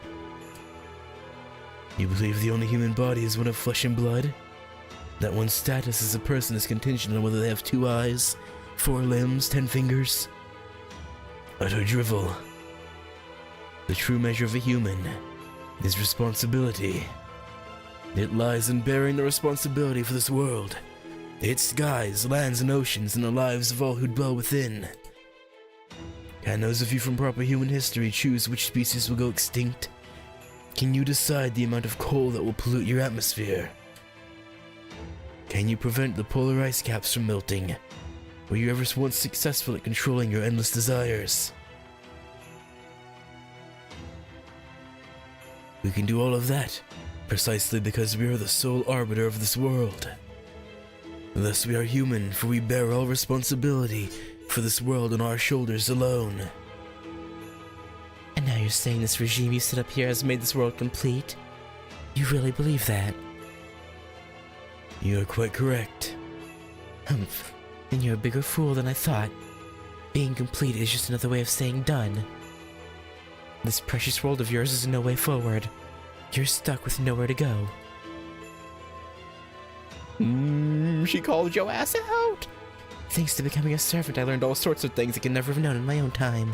S1: You believe the only human body is one of flesh and blood? That one's status as a person is contingent on whether they have 2 eyes, 4 limbs, 10 fingers? Utter drivel. The true measure of a human is responsibility. It lies in bearing the responsibility for this world, its skies, lands, and oceans, and the lives of all who dwell within. Can those of you from proper human history choose which species will go extinct? Can you decide the amount of coal that will pollute your atmosphere? Can you prevent the polar ice caps from melting? Were you ever once successful at controlling your endless desires? We can do all of that, precisely because we are the sole arbiter of this world. Thus we are human, for we bear all responsibility for this world on our shoulders alone.
S2: And now you're saying this regime you set up here has made this world complete? You really believe that?
S1: You are quite correct.
S2: Humph. Then you're a bigger fool than I thought. Being complete is just another way of saying done. This precious world of yours is no way forward. You're stuck with nowhere to go. She called your ass out! Thanks to becoming a servant, I learned all sorts of things I could never have known in my own time.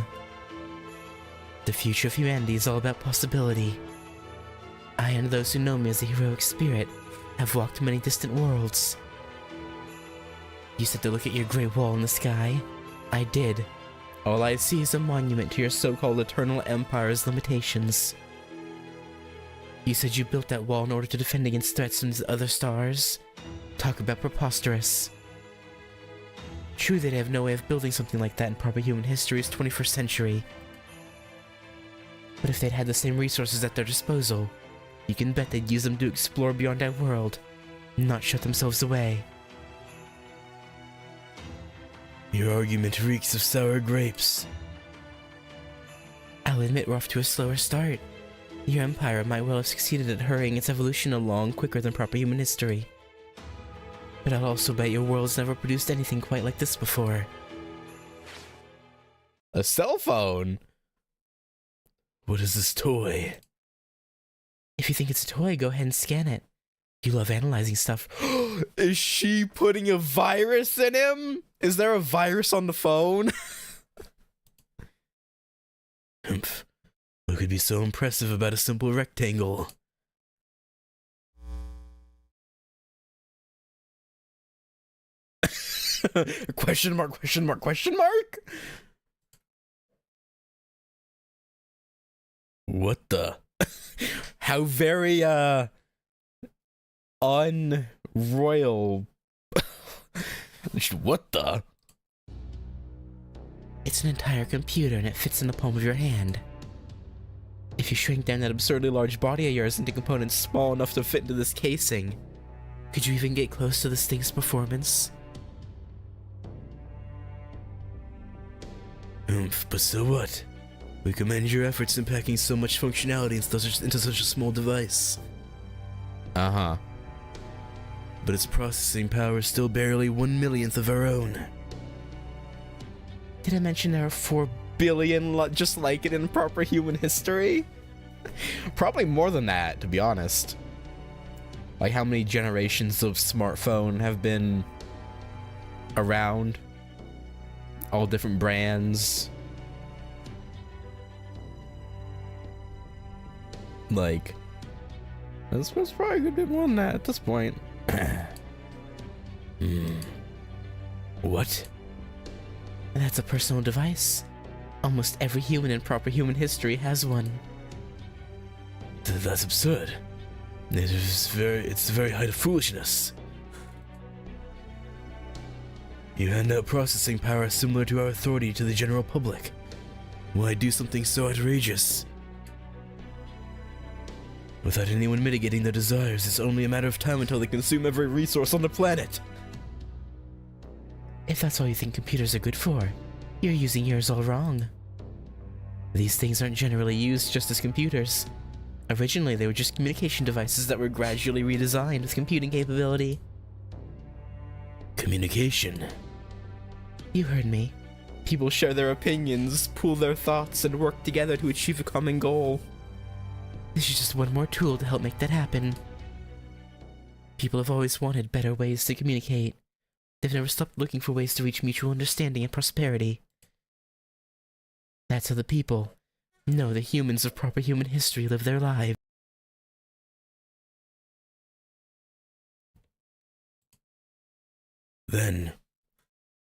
S2: The future of humanity is all about possibility. I and those who know me as a heroic spirit have walked many distant worlds. You said to look at your great wall in the sky. I did. All I see is a monument to your so-called eternal empire's limitations. You said you built that wall in order to defend against threats from the other stars. Talk about preposterous. True, they'd have no way of building something like that in proper human history's 21st century. But if they'd had the same resources at their disposal, you can bet they'd use them to explore beyond our world, not shut themselves away.
S1: Your argument reeks of sour grapes.
S2: I'll admit we're off to a slower start. Your empire might well have succeeded at hurrying its evolution along quicker than proper human history. But I'll also bet your world's never produced anything quite like this before.
S1: A cell phone? What is this toy?
S2: If you think it's a toy, go ahead and scan it. You love analyzing stuff.
S1: Is she putting a virus in him? Is there a virus on the phone? Humph. What could be so impressive about a simple rectangle? Question mark, question mark, question mark? What the? How very, unroyal. What the?
S2: It's an entire computer and it fits in the palm of your hand. If you shrink down that absurdly large body of yours into components small enough to fit into this casing, could you even get close to this thing's performance?
S1: But so what? We commend your efforts in packing so much functionality into such a small device.
S2: Uh-huh.
S1: but its processing power is still barely 1/millionth of our own.
S2: Did I mention there are 4 billion just like it in proper human history? Probably more than that, to be honest. Like, how many generations of smartphone have been around? All different brands. Like, this was probably a good bit more than that at this point.
S1: What?
S2: That's a personal device. Almost every human in proper human history has one.
S1: That's absurd. It's the very height of foolishness. You hand out processing power similar to our authority to the general public. Why do something so outrageous? Without anyone mitigating their desires, it's only a matter of time until they consume every resource on the planet.
S2: If that's all you think computers are good for, you're using yours all wrong. These things aren't generally used just as computers. Originally, they were just communication devices that were gradually redesigned with computing capability.
S1: Communication.
S2: You heard me. People share their opinions, pool their thoughts, and work together to achieve a common goal. This is just one more tool to help make that happen. People have always wanted better ways to communicate. They've never stopped looking for ways to reach mutual understanding and prosperity. That's how the people know the humans of proper human history live their lives.
S1: Then,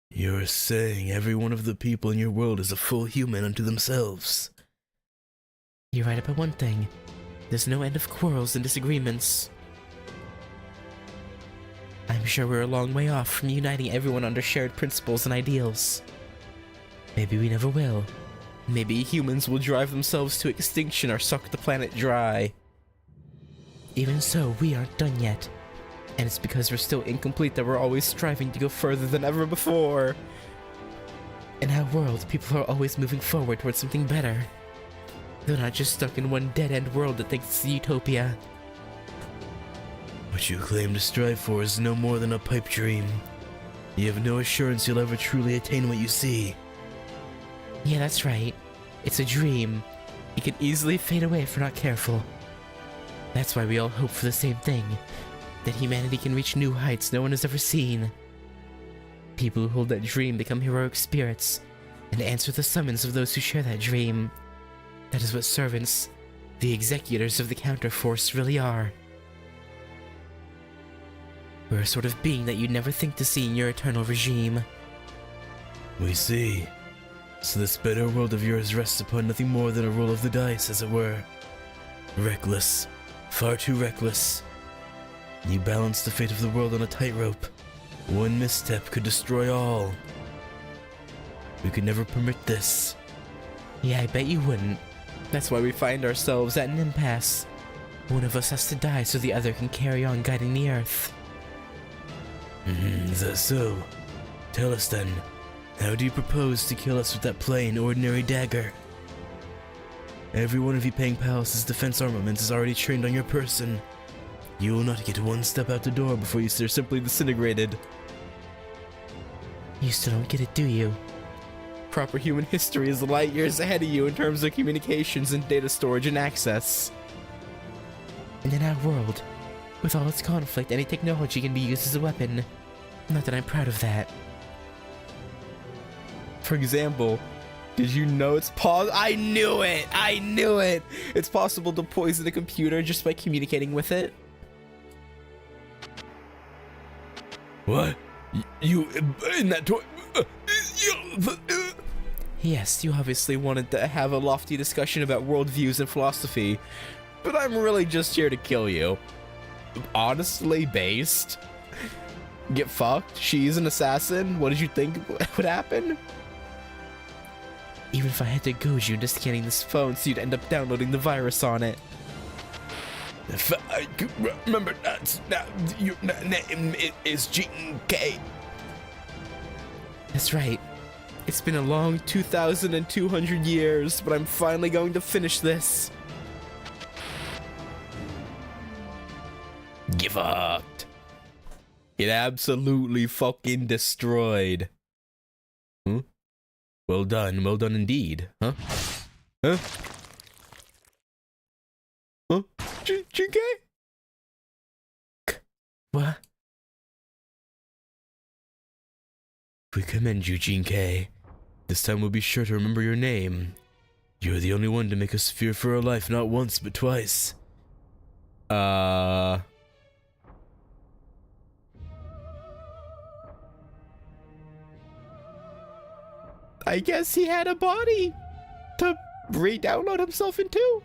S1: you're saying every one of the people in your world is a full human unto themselves.
S2: You're right about one thing. There's no end of quarrels and disagreements. I'm sure we're a long way off from uniting everyone under shared principles and ideals. Maybe we never will. Maybe humans will drive themselves to extinction or suck the planet dry. Even so, we aren't done yet. And it's because we're still incomplete that we're always striving to go further than ever before. In our world, people are always moving forward towards something better. They're not just stuck in one dead-end world that thinks it's a utopia.
S1: What you claim to strive for is no more than a pipe dream. You have no assurance you'll ever truly attain what you see.
S2: Yeah, that's right. It's a dream. It can easily fade away if we're not careful. That's why we all hope for the same thing. That humanity can reach new heights no one has ever seen. People who hold that dream become heroic spirits and answer the summons of those who share that dream. That is what servants, the executors of the counterforce, really are. We're a sort of being that you'd never think to see in your eternal regime.
S1: We see. So this better world of yours rests upon nothing more than a roll of the dice, as it were. Reckless. Far too reckless. You balance the fate of the world on a tightrope. One misstep could destroy all. We could never permit this.
S2: Yeah, I bet you wouldn't. That's why we find ourselves at an impasse. One of us has to die so the other can carry on guiding the Earth.
S1: Is that so? Tell us then, how do you propose to kill us with that plain, ordinary dagger? Every one of you paying Palace's defense armaments is already trained on your person. You will not get one step out the door before you are simply disintegrated.
S2: You still don't get it, do you? Proper human history is light years ahead of you in terms of communications and data storage and access. And in our world, with all its conflict, any technology can be used as a weapon. Not that I'm proud of that. For example, did you know it's I knew it! I knew it! It's possible to poison a computer just by communicating with it.
S1: What? You in that toy?
S2: Yes, you obviously wanted to have a lofty discussion about worldviews and philosophy, but I'm really just here to kill you. Honestly based. Get fucked? She's an assassin? What did you think would happen? Even if I had to goad you into scanning this phone so you'd end up downloading the virus on it.
S1: If I could remember that, your name is G.K.
S2: That's right. It's been a long 2,200 years, but I'm finally going to finish this.
S1: Get fucked. Get absolutely fucking destroyed. Hmm? Well done indeed. Huh? Huh? Huh? GK?
S2: What?
S1: We commend you, GK. This time we'll be sure to remember your name. You're the only one to make us fear for our life not once but twice. I guess he had a body to re-download himself into.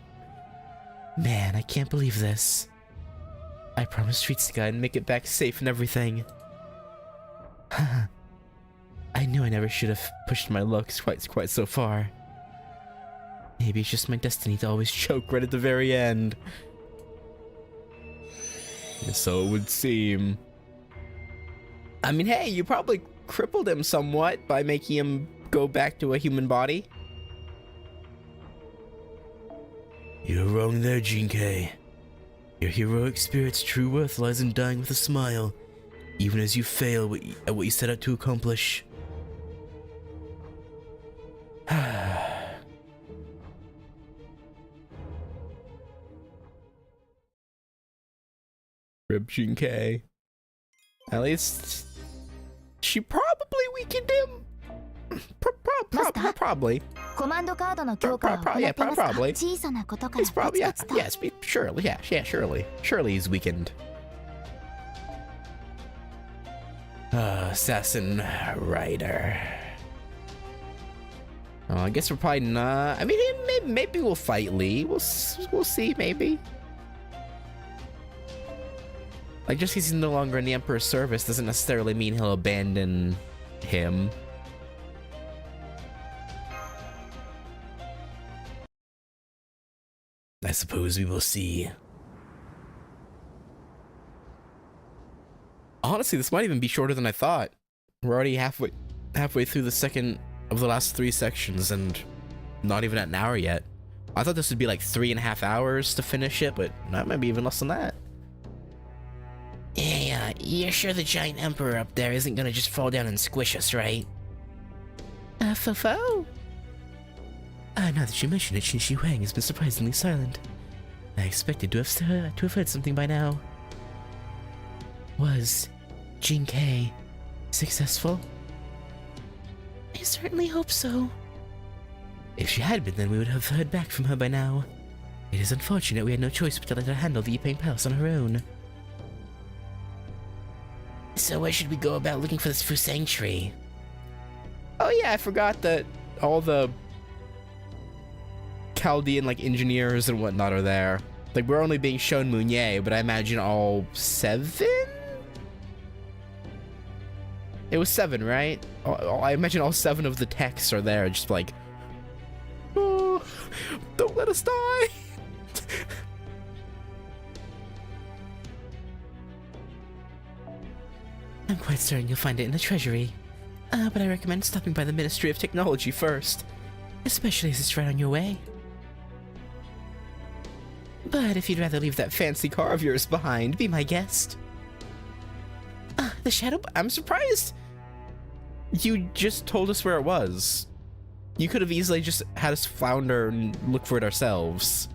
S2: Man, I can't believe this. I promised treats to God and make it back safe and everything. I knew I never should have pushed my luck quite so far. Maybe it's just my destiny to always choke right at the very end.
S1: So it would seem. I mean, hey, you probably crippled him somewhat by making him go back to a human body. You're wrong there, GK. Your heroic spirit's true worth lies in dying with a smile, even as you fail at what you set out to accomplish. Rip GK. At least she probably weakened him. Probably.
S4: コマンドカードの強化を行っていますが、
S1: probably.
S4: 小さなことから
S1: It's
S4: コ
S1: probably
S4: ツコツと
S1: surely. Surely he's weakened. Assassin Rider. Oh, I guess we're probably not. I mean, maybe we'll fight Lee. We'll see. Maybe. Like, just because he's no longer in the Emperor's service doesn't necessarily mean he'll abandon him. I suppose we will see. Honestly, this might even be shorter than I thought. We're already halfway through the second of the last 3 sections and not even at an hour yet. I thought this would be like 3.5 hours to finish it, but that might be even less than that.
S3: Yeah, you're sure the giant emperor up there isn't gonna just fall down and squish us, right?
S2: Fofo? Now that you mention it, Qin Huang has been surprisingly silent. I expected to have heard something by now. Was GK successful? I certainly hope so. If she had been, then we would have heard back from her by now. It is unfortunate we had no choice but to let her handle the Yipeng Palace on her own.
S3: So where should we go about looking for this Fusang tree?
S1: Oh yeah, I forgot that all the Chaldean like engineers and whatnot are there. Like, we're only being shown Mounier, but I imagine all 7? It was 7, right? I imagine all 7 of the techs are there, just like, oh, don't let us die.
S2: I'm quite certain you'll find it in the treasury. But I recommend stopping by the Ministry of Technology first, especially as it's right on your way. But if you'd rather leave that fancy car of yours behind, be my guest. The Shadow...
S1: I'm surprised you just told us where it was. You could have easily just had us flounder and look for it ourselves.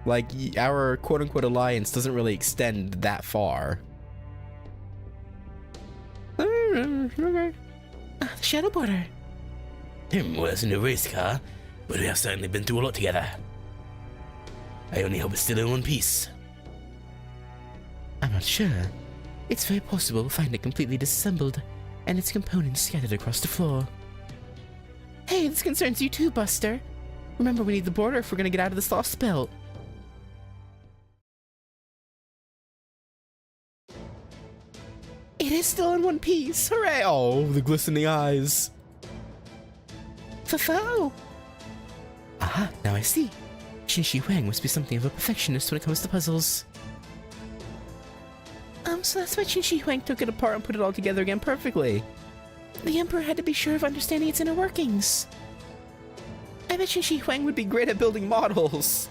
S1: Like, our quote-unquote alliance doesn't really extend that far.
S2: Okay. The Shadow Border.
S3: Well, it's no race car, but we have certainly been through a lot together. I only hope it's still in one piece.
S2: I'm not sure. It's very possible we'll find it completely disassembled, and its components scattered across the floor. Hey, this concerns you too, Buster. Remember, we need the border if we're gonna get out of this lost belt. It is still in one piece!
S1: Hooray! Oh, the glistening eyes.
S2: Fofo! Aha, now I see. Qin Huang must be something of a perfectionist when it comes to puzzles. So that's why Qin Huang took it apart and put it all together again perfectly. The Emperor had to be sure of understanding its inner workings. I bet Qin Huang would be great at building models.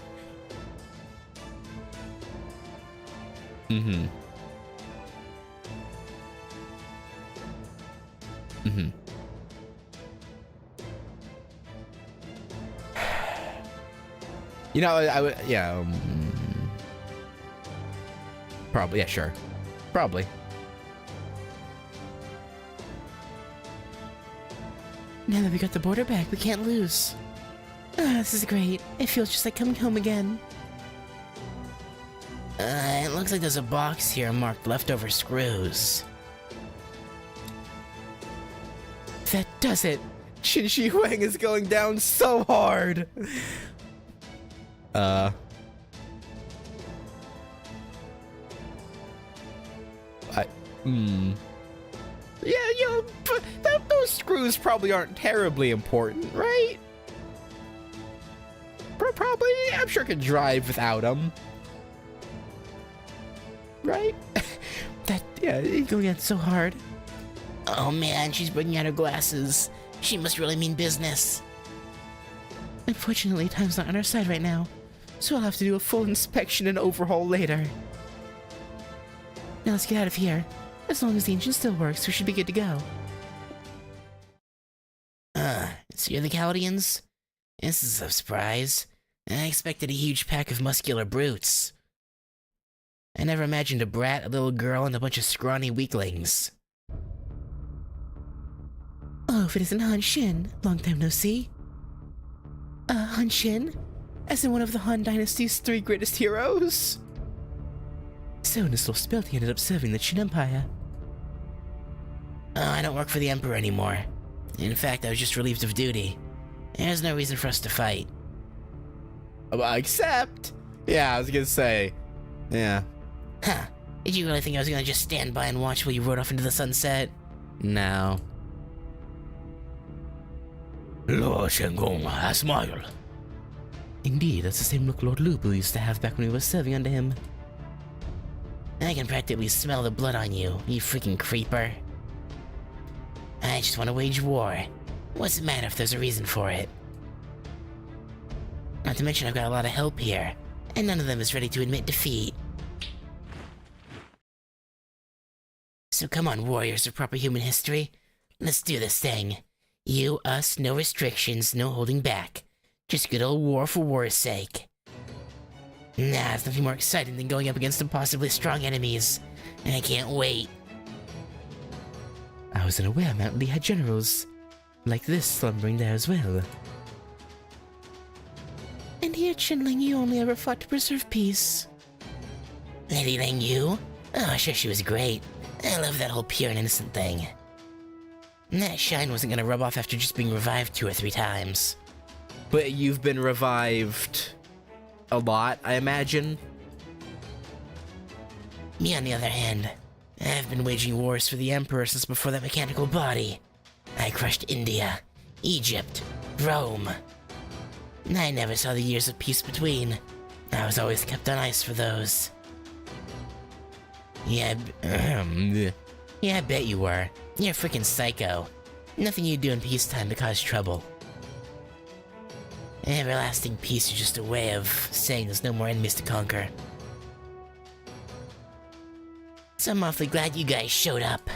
S1: Mm-hmm. You know, I would, yeah, probably, yeah, sure. Probably.
S2: Now that we got the border back, we can't lose. Ah, this is great. It feels just like coming home again.
S3: It looks like there's a box here marked leftover screws.
S2: That does it.
S1: Qin Shi Huang is going down so hard. Yeah, you know, those screws probably aren't terribly important, right? Probably, I'm sure I could drive without them. Right?
S2: Yeah, it's going down so hard.
S3: Oh man, she's bringing out her glasses. She must really mean business.
S2: Unfortunately, time's not on our side right now, so I'll have to do a full inspection and overhaul later. Now let's get out of here. As long as the engine still works, we should be good to go.
S3: So you're the Chaldeans? This is a surprise. I expected a huge pack of muscular brutes. I never imagined a brat, a little girl, and a bunch of scrawny weaklings.
S2: Oh, if it isn't Han Xin. Long time no see. Han Xin? As in one of the Han Dynasty's 3 greatest heroes? So in his little spell, he ended up serving the Qin Empire.
S3: Oh, I don't work for the Emperor anymore. In fact, I was just relieved of duty. There's no reason for us to fight.
S1: Except... Yeah, I was gonna say... Yeah.
S3: Huh. Did you really think I was gonna just stand by and watch while you rode off into the sunset?
S1: No.
S3: Lord Shenggong, I smile.
S2: Indeed, that's the same look Lord Lu Bu used to have back when we were serving under him.
S3: I can practically smell the blood on you, you freaking creeper. I just want to wage war. What's the matter if there's a reason for it? Not to mention I've got a lot of help here, and none of them is ready to admit defeat. So come on, warriors of proper human history. Let's do this thing. You, us, no restrictions, no holding back. Just good old war for war's sake. Nah, there's nothing more exciting than going up against impossibly strong enemies. And I can't wait.
S2: I was unaware Mount Li had generals like this slumbering there as well. And here, Qinling, you only ever fought to preserve peace.
S3: Lady Ling Yu? Oh, sure, she was great. I love that whole pure and innocent thing. And that shine wasn't gonna rub off after just being revived 2 or 3 times.
S1: But you've been revived a lot, I imagine.
S3: Me, on the other hand, I've been waging wars for the Emperor since before that mechanical body. I crushed India, Egypt, Rome. I never saw the years of peace between. I was always kept on ice for those. Yeah, I bet you were. You're a freaking psycho. Nothing you do in peacetime to cause trouble. Everlasting peace is just a way of saying there's no more enemies to conquer. So I'm awfully glad you guys showed up.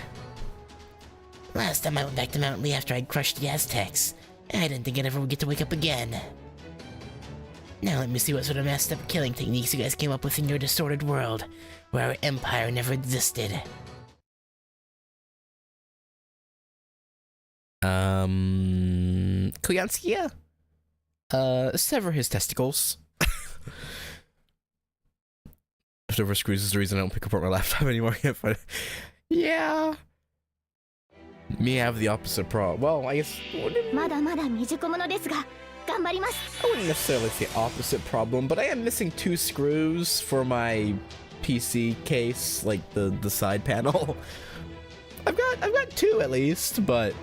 S3: Last time I went back to Mount Li after I'd crushed the Aztecs, I didn't think I'd ever get to wake up again. Now let me see what sort of messed up killing techniques you guys came up with in your disordered world, where our empire never existed.
S1: Koyanskia? Sever his testicles. Leftover screws is the reason I don't pick apart my laptop anymore. Yeah. Me have the opposite problem. Well, I guess...
S4: まだまだ未熟者ですが頑張ります
S1: I wouldn't necessarily say opposite problem, but I am missing 2 screws for my PC case, like the side panel. I've got 2 at least, but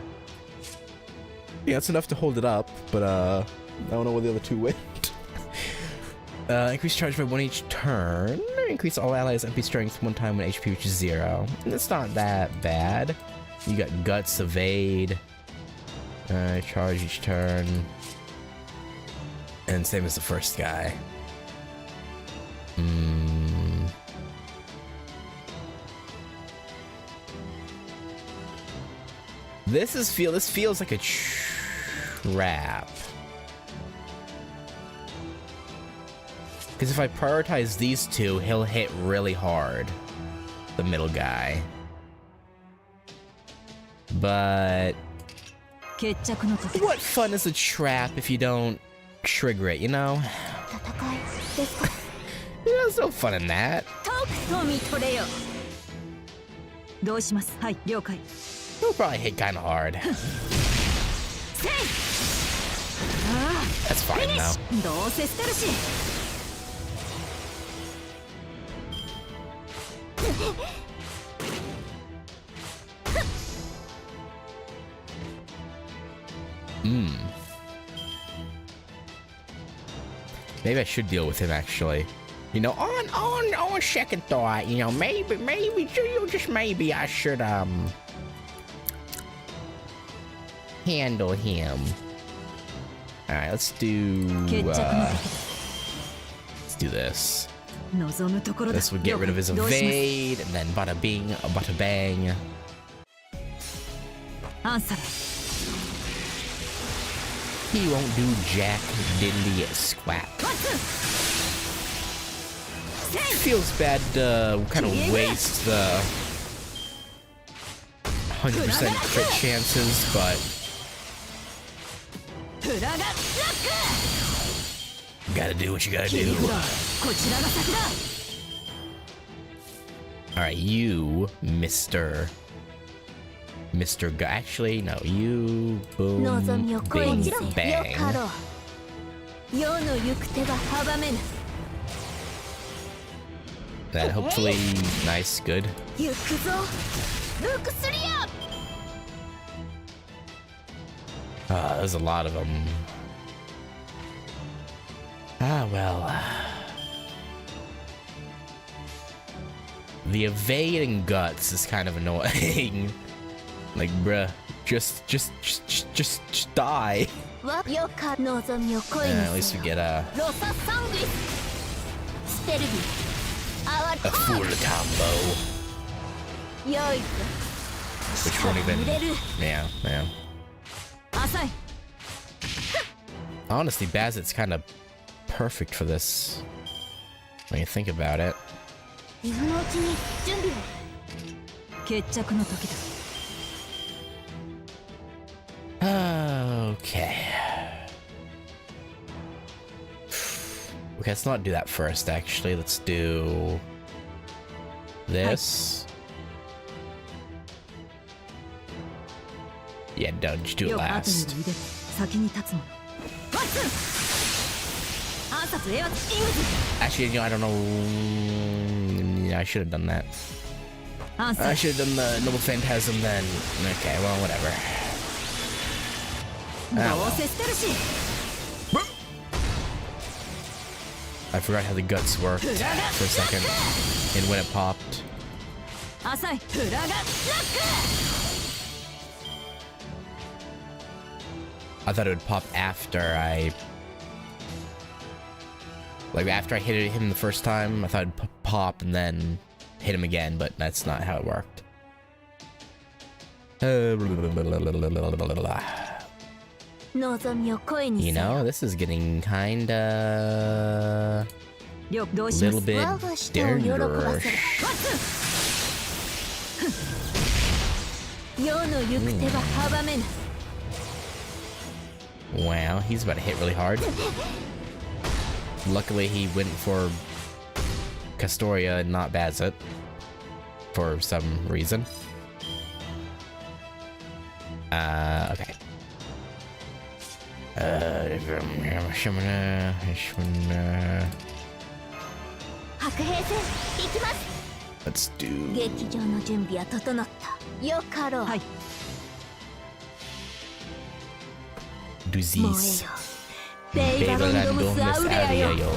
S1: yeah, it's enough to hold it up. But I don't know where the other 2 went. Increase charge by 1 each turn. Increase all allies' MP strength 1 time when HP reaches 0. It's not that bad. You got guts, evade. Charge each turn. And same as the first guy. This feels like a trap. Because if I prioritize these two, he'll hit really hard. The middle guy. But what fun is a trap if you don't trigger it, you know? There's no fun in that. He'll probably hit kind of hard. That's fine though. Maybe I should deal with him actually. You know, on second thought, you know, maybe, just maybe I should handle him. All right, let's do this. This would get rid of his evade, and then bada bing, bada bang. He won't do jack diddly squat. Feels bad to kind of waste the 100% crit chances, but gotta do what you gotta do. Alright, you, Mr. Actually, no, you, boom, bing, bang. That hopefully, nice, good. There's a lot of them. Ah, well. The evading guts is kind of annoying. Like, bruh, just die. At least we get a full combo. Which won't even... Yeah. Honestly, Bazzet's kind of perfect for this. When you think about it. Okay. Okay, let's not do that first, actually. Let's do this. Yeah, don't just do it last. Actually, you know, I don't know. Yeah, I should have done that. I should have done the Noble Phantasm then. Okay, well, whatever. I forgot how the guts worked for a second, and when it popped. I thought it would pop after after I hit him the first time. I thought it'd pop and then hit him again, but that's not how it worked. You know, this is getting kinda little bit dangerous. Wow, he's about to hit really hard. Luckily, he went for Castoria and not Bazzet for some reason. Okay. Let's do Duzis. Bebelandomus Ariayo.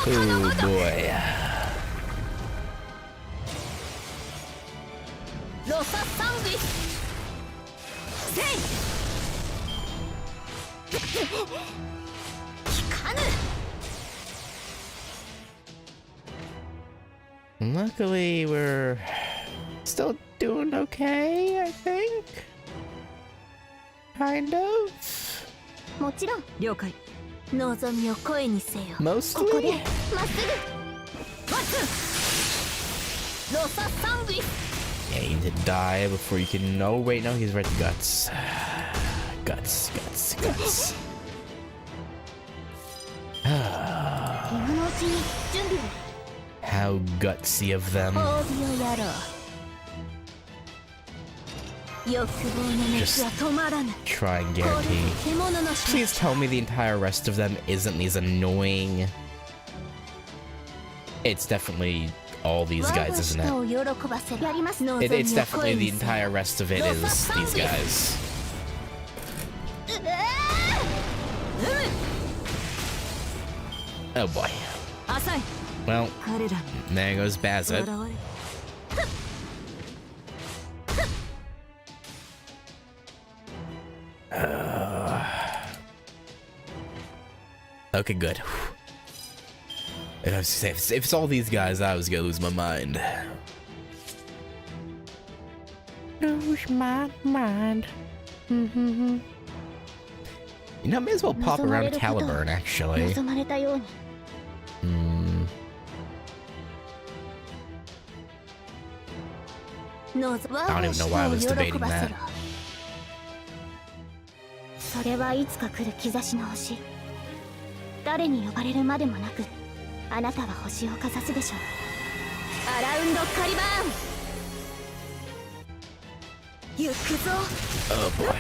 S1: Oh boy. Luckily, we're still doing okay, I think. Kind of.
S4: もちろん
S5: 了解。
S4: 望みを声にせよ。ここで
S1: Mostly.
S4: まっすぐワッツロササングイス
S1: Yeah, you need to die before you can. No, wait, no, he's right to guts. Guts.
S4: 今のうちに準備を
S1: How gutsy of them.
S4: 褒美をやろう欲望の熱は止まらぬ
S1: Try and guarantee.
S4: 獣の死
S1: Please tell me the entire rest of them isn't these annoying. It's definitely all these guys, isn't it?
S4: 我が舌を喜ばせろやります
S1: It's definitely the entire rest of it is these guys. Oh boy.
S5: 浅い。
S1: Well,
S5: 彼らに
S1: there goes Bazet.
S5: 現れ。
S1: Okay, good. If it's all these guys, I was gonna lose my mind. Lose my mind. You know, I may as well pop around Caliburn, actually.
S4: 望まれたように
S1: I don't even know why I was debating that.
S4: それはいつか来る兆しの星誰に呼ばれるまでもなくあなたは星をかざすでしょうアラウンドカリバーン行くぞ
S1: Oh boy.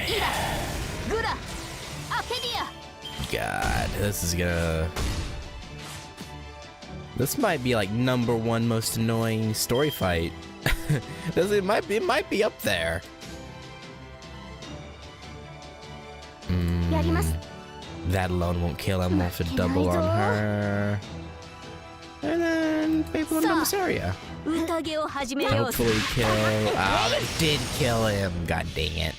S4: グラアケディア
S1: God, this is gonna... This might be like #1 most annoying story fight. It might be up there.
S4: やります
S1: That alone won't kill him. We'll have to double on her. And then people in this area.
S5: 宴を始めよう。
S1: Hopefully kill... Ah, that did kill him. God dang it.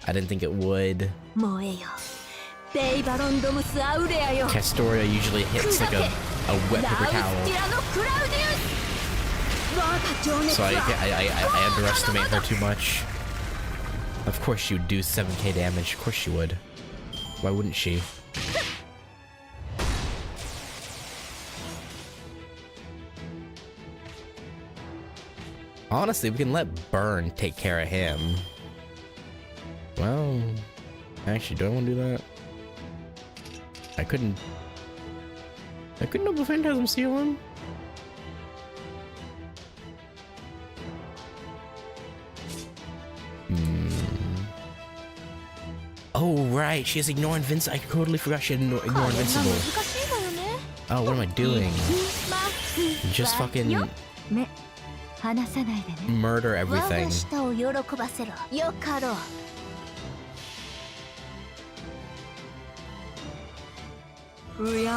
S1: I didn't think it would.
S5: 燃えよ。ベイバロンドムスアウレアよ。
S1: Castoria usually hits like a wet
S5: ラウ
S1: paper
S5: スティ
S1: towel.
S5: ラノクラウディウス。我が情熱
S1: So
S5: は
S1: I underestimate her too much. Of course she would do 7k damage. Of course she would. Why wouldn't she? Honestly, we can let Burn take care of him. Well, actually, do I want to do that? I couldn't Noble Phantasm seal him? Oh, right, she has Ignore Invincible. I totally forgot she had Ignore Invincible.
S4: 難しいのよね
S1: Oh, what am I doing?
S4: まっすぐ
S1: Just fucking
S4: ね離さないでね
S1: murder
S4: 我が
S1: everything.
S4: 舌を喜ばせろよかろう
S5: 敬え。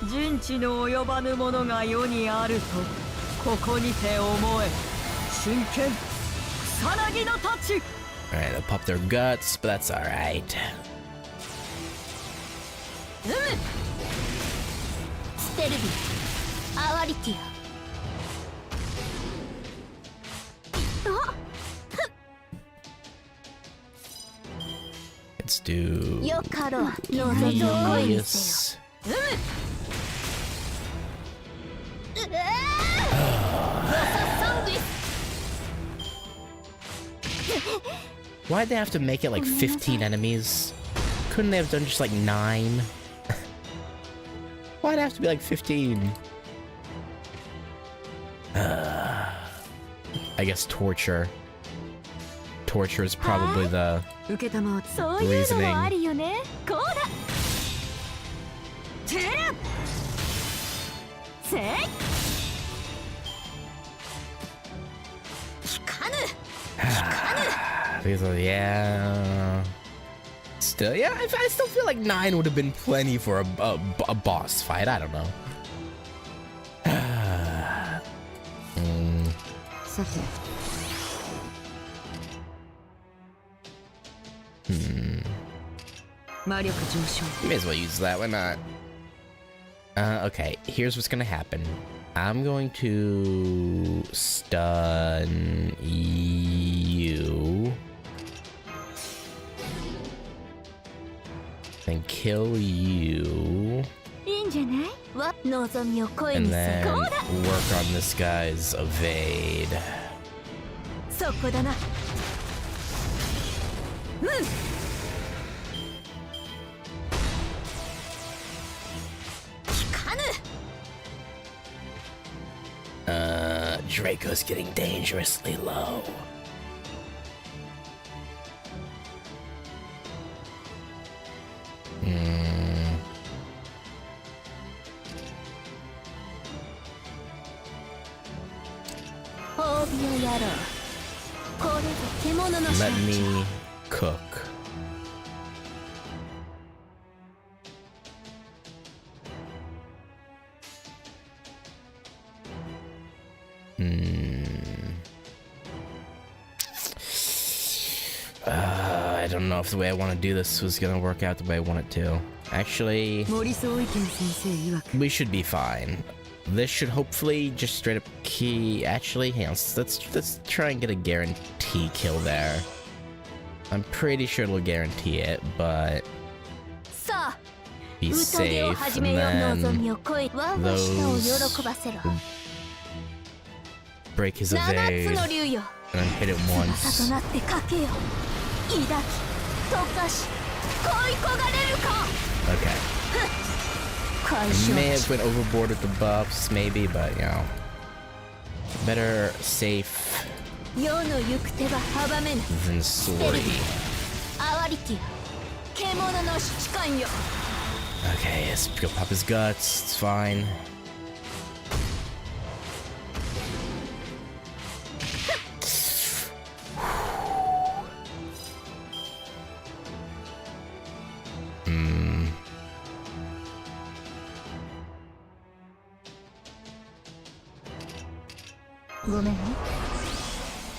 S5: 人知の及ばぬものが世にあるとここにて思え。真剣草薙の太刀。
S1: Alright, they'll pop their guts, but that's alright.
S4: ステルビアワリティア
S1: Let's do
S4: よかろう望みを声にせ
S1: Yes.
S4: よ
S1: Why'd they have to make it like 15 enemies? Couldn't they have done just like 9? Why'd it have to be like 15? I guess torture. Torture is probably the
S5: 受けたまわつ。
S4: そういうのもありよねこうだ
S5: てれ。
S4: せい聞かぬ
S1: because yeah. Still, yeah, I still feel like 9 would have been plenty for a boss fight. I don't know.
S5: さて。 魔力上昇。
S1: May as well use that. Why not? Okay, here's what's gonna happen. I'm going to stun you. Then kill you.
S4: いいんじゃないわ望みを声
S1: And
S4: にす
S1: then
S4: るこうだ
S1: work on this guy's evade.
S4: そこだなうん
S1: Draco's getting dangerously low. Let me cook. I don't know if the way I want to do this was gonna work out the way I want it to. Actually,
S5: 森総意見先生曰く
S1: we should be fine. This should hopefully just straight up key. Actually, hang on. Let's try and get a guarantee kill there. I'm pretty sure it'll guarantee it, but
S4: さあ
S1: be
S4: 宴を
S1: safe.
S4: 始
S1: And
S4: めよ
S1: then
S4: 望みを声我が舌を喜ばせろ
S1: break his
S4: 七
S1: evade
S4: つの竜よ
S1: and then hit it
S4: 翼
S1: once.
S4: となってかけよ抱き溶かし恋焦がれるか
S1: Okay.
S4: 解
S1: I
S4: 消
S1: may have went overboard with the buffs, maybe, but you know, better safe
S4: 世の行く手は阻めぬ
S1: than sorry.
S4: アワリティア獣の七冠よ
S1: Okay, let's go pop his guts. It's fine.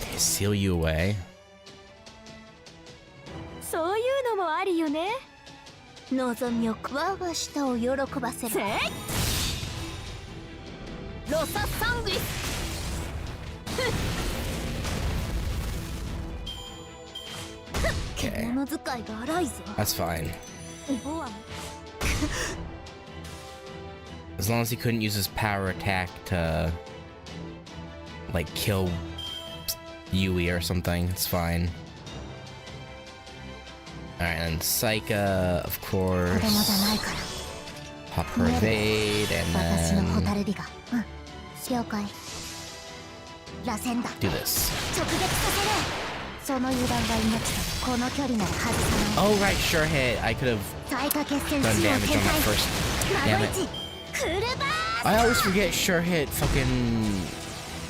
S1: Okay, seal you away.
S4: そういうのもありよね望みを我が舌を喜ばせろロササングリス
S1: Okay,
S4: 物使いが荒いぞ
S1: that's fine.
S4: ボア
S1: As long as he couldn't use his power attack to, like, kill Yui or something, it's fine. Alright, and Saika, of
S4: 子供じゃない
S1: course.
S4: から
S1: Pop her evade,
S4: 私の
S1: and
S4: ホタ
S1: then
S4: ルビが了解螺旋だ
S1: do this.
S4: 直撃させるその油断が命とこの距離なら外さない
S1: Oh, right, sure hit. I could have
S4: 最下決戦
S1: done
S4: 仕様
S1: damage
S4: 展
S1: on that
S4: 開
S1: first. Damn
S4: 孫
S1: it.
S4: 一クルバー
S1: I always forget sure hit fucking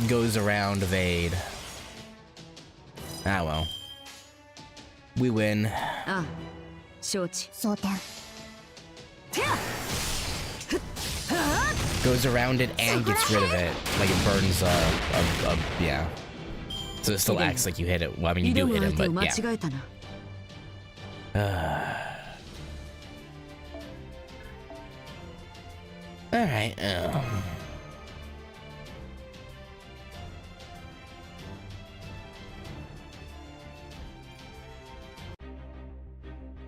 S1: goes around evade. Ah, well. We win.
S5: ああ承知
S4: 装填
S1: Goes around it and gets rid of it. Like it burns, yeah. So it still acts like you hit it. Well, I mean, you
S5: 挑
S1: do
S5: む
S1: hit
S5: 相
S1: him,
S5: 手を
S1: but
S5: 間
S1: yeah.
S5: 違えたな
S1: Alright,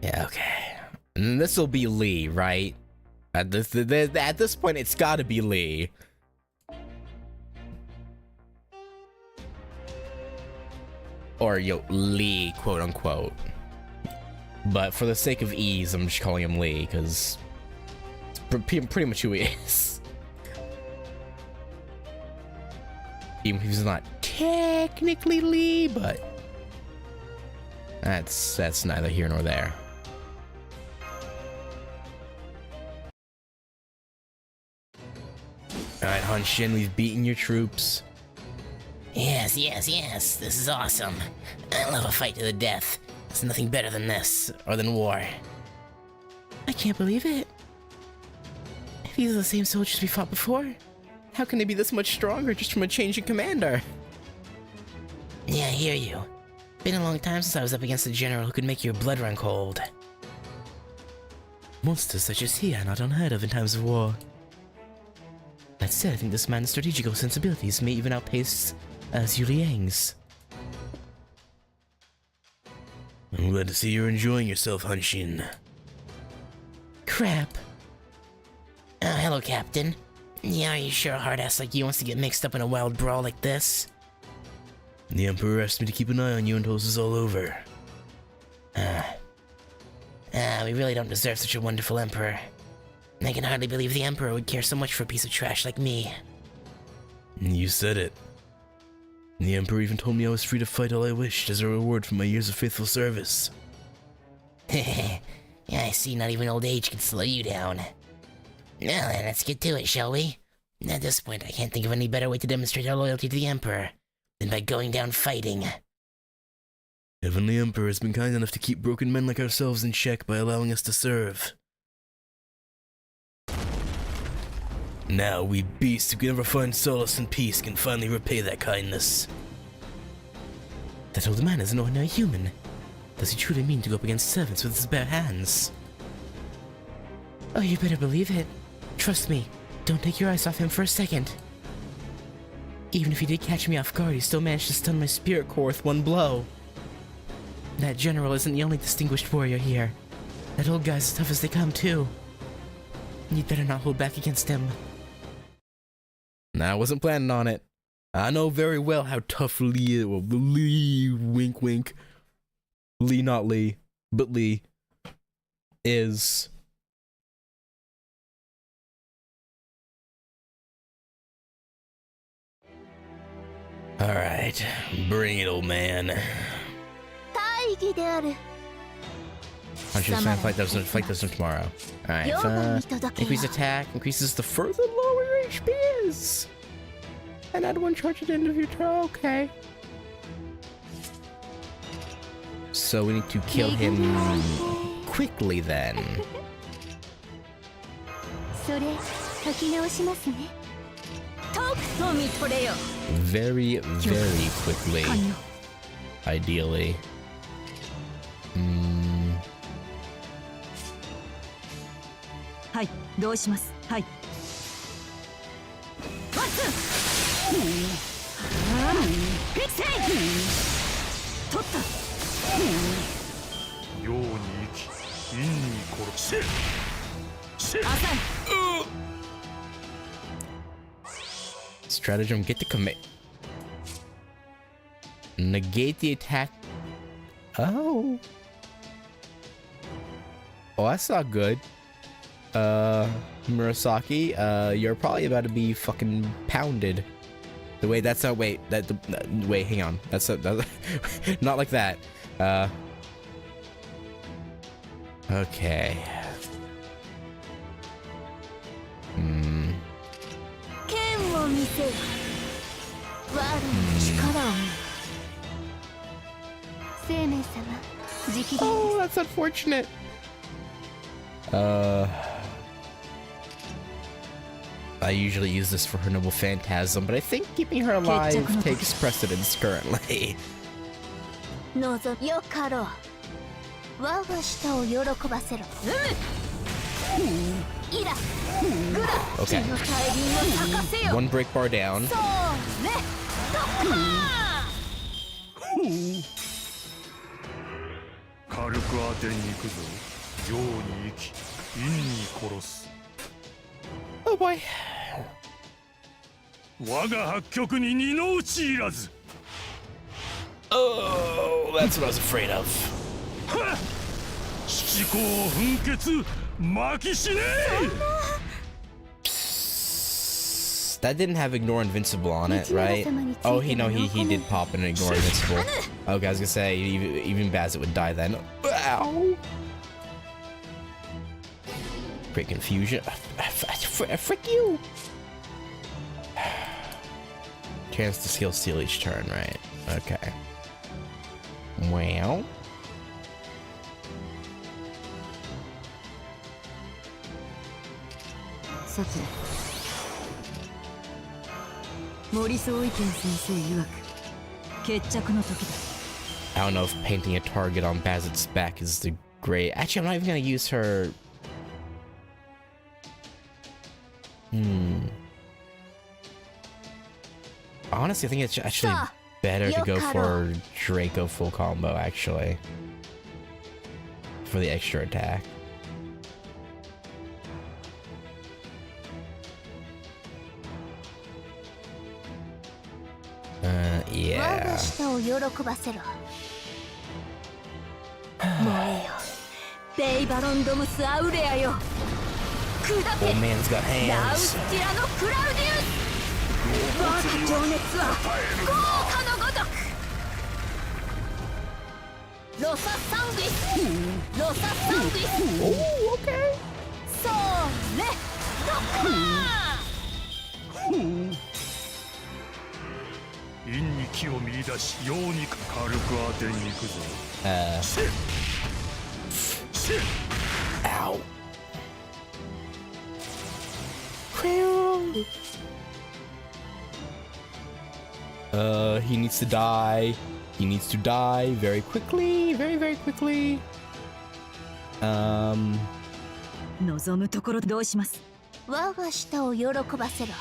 S1: yeah, okay. And this will be Lee, right? At this point, it's gotta be Lee. Or, Lee, quote unquote. But for the sake of ease, I'm just calling him Lee, because it's pretty much who he is. Even if he's not technically Lee, but that's neither here nor there. Alright, Hanshin, we've beaten your troops.
S3: Yes, yes, yes. This is awesome. I love a fight to the death. There's nothing better than this, or than war.
S2: I can't believe it. If these are the same soldiers we fought before, how can they be this much stronger just from a change in commander?
S3: Yeah, I hear you. Been a long time since I was up against a general who could make your blood run cold.
S2: Monsters such as he are not unheard of in times of war. That said, I think this man's strategical sensibilities may even outpace Zhu Liang's.
S1: I'm glad to see you're enjoying yourself, Hanshin.
S2: Crap.
S3: Hello, Captain. Yeah, are you sure a hard-ass like you wants to get mixed up in a wild brawl like this?
S1: The Emperor asked me to keep an eye on you until this is all over.
S3: We really don't deserve such a wonderful Emperor. I can hardly believe the Emperor would care so much for a piece of trash like me.
S1: You said it. The Emperor even told me I was free to fight all I wished as a reward for my years of faithful service.
S3: Yeah, I see not even old age can slow you down. Now then, let's get to it, shall we? At this point, I can't think of any better way to demonstrate our loyalty to the Emperor than by going down fighting.
S1: Heavenly Emperor has been kind enough to keep broken men like ourselves in check by allowing us to serve. Now we beasts who can never find solace and peace can finally repay that kindness.
S2: That old man is an ordinary human. Does he truly mean to go up against servants with his bare hands? Oh, you better believe it. Trust me, don't take your eyes off him for a second. Even if he did catch me off guard, he still managed to stun my spirit core with one blow. That general isn't the only distinguished warrior here. That old guy's as tough as they come, too. You'd better not hold back against him.
S1: Nah, I wasn't planning on it. I know very well how tough Lee is. Well, Lee, wink wink. Lee, not Lee, but Lee is. Alright, bring it, old man.
S2: Punches fan fight doesn't tomorrow. Alright, increase attack, increases the further lower your HP is. And add one charge at the end of your turn. Okay. So we need to kill him quickly then. Very, very quickly. Ideally. Stratagem, get the commit. Negate the attack. Oh. Oh, that's not good. Murasaki, you're probably about to be fucking pounded. The way that's not, wait, wait, hang on. That's not like that. Okay. Oh, that's unfortunate. I usually use this for her noble phantasm, but I think keeping her alive takes precedence currently. Okay. One break bar down. Oh boy. Oh, that's what I was afraid of. That didn't have Ignore Invincible on it, right? Oh, he did pop an Ignore Invincible. Okay, I was gonna say, even Bazit would die then. Ow! Great confusion. Frick you! Chance to skill steal each turn, right? Okay. Well. I don't know if painting a target on Bazit's back is the great. Actually, I'm not even gonna use her.
S1: Honestly, I think it's actually better to go for Draco full combo, actually. For the extra attack. Yeah. Old man's got hands.
S4: 我が情熱は豪華のごとくロササングィスロササングィスおお、オッケーそれドッカー
S6: 陰に気を見出し陽に軽く当てに行くぞ
S1: Ow. He needs to die. He needs to die very quickly, very quickly.
S5: 望むところどうします。
S4: 我が舌を喜ばせろ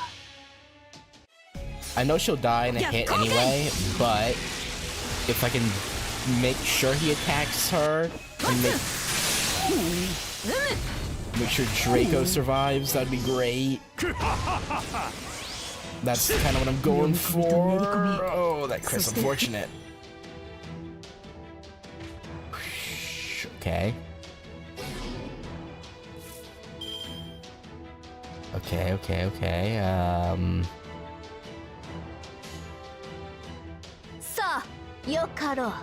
S1: I know she'll die in a hit anyway, but if I can make sure he attacks her and make sure Draco survives, that'd be great. That's kind of what I'm going for. Oh, that crit's unfortunate. Okay. Okay.
S4: さあよかろ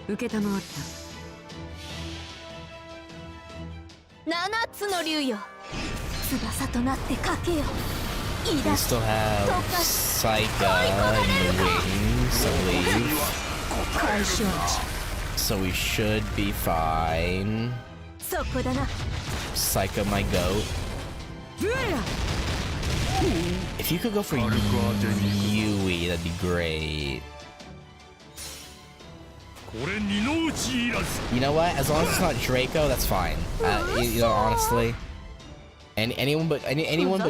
S4: う
S5: 受けたまわった。
S4: 七つの竜よ翼となってかけよ
S1: We still have Saika in the wings, I believe. So we should be fine.
S4: そこだな
S1: Saika, my goat. If you could go for Yui, that'd be great. You know what? As long as it's not Draco, that's fine. You know, honestly. And anyone but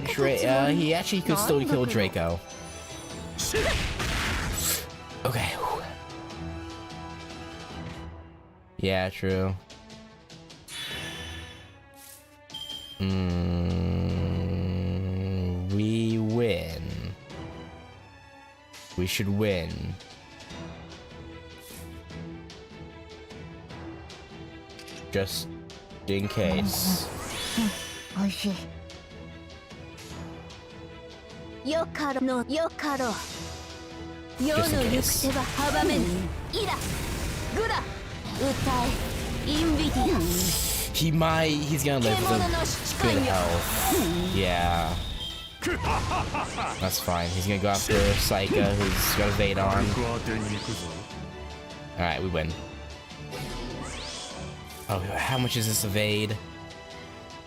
S1: Draco, he actually could still kill Draco. Okay. Yeah, true. We win. We should win. Just in case.
S4: おいしいよかろのよかろう世の行く手は阻めぬイラグラ歌えインビディア
S1: He's gonna live with good health. Yeah. That's fine. He's gonna go after Saika, who's got evade on. Alright, we win. Oh, how much is this evade?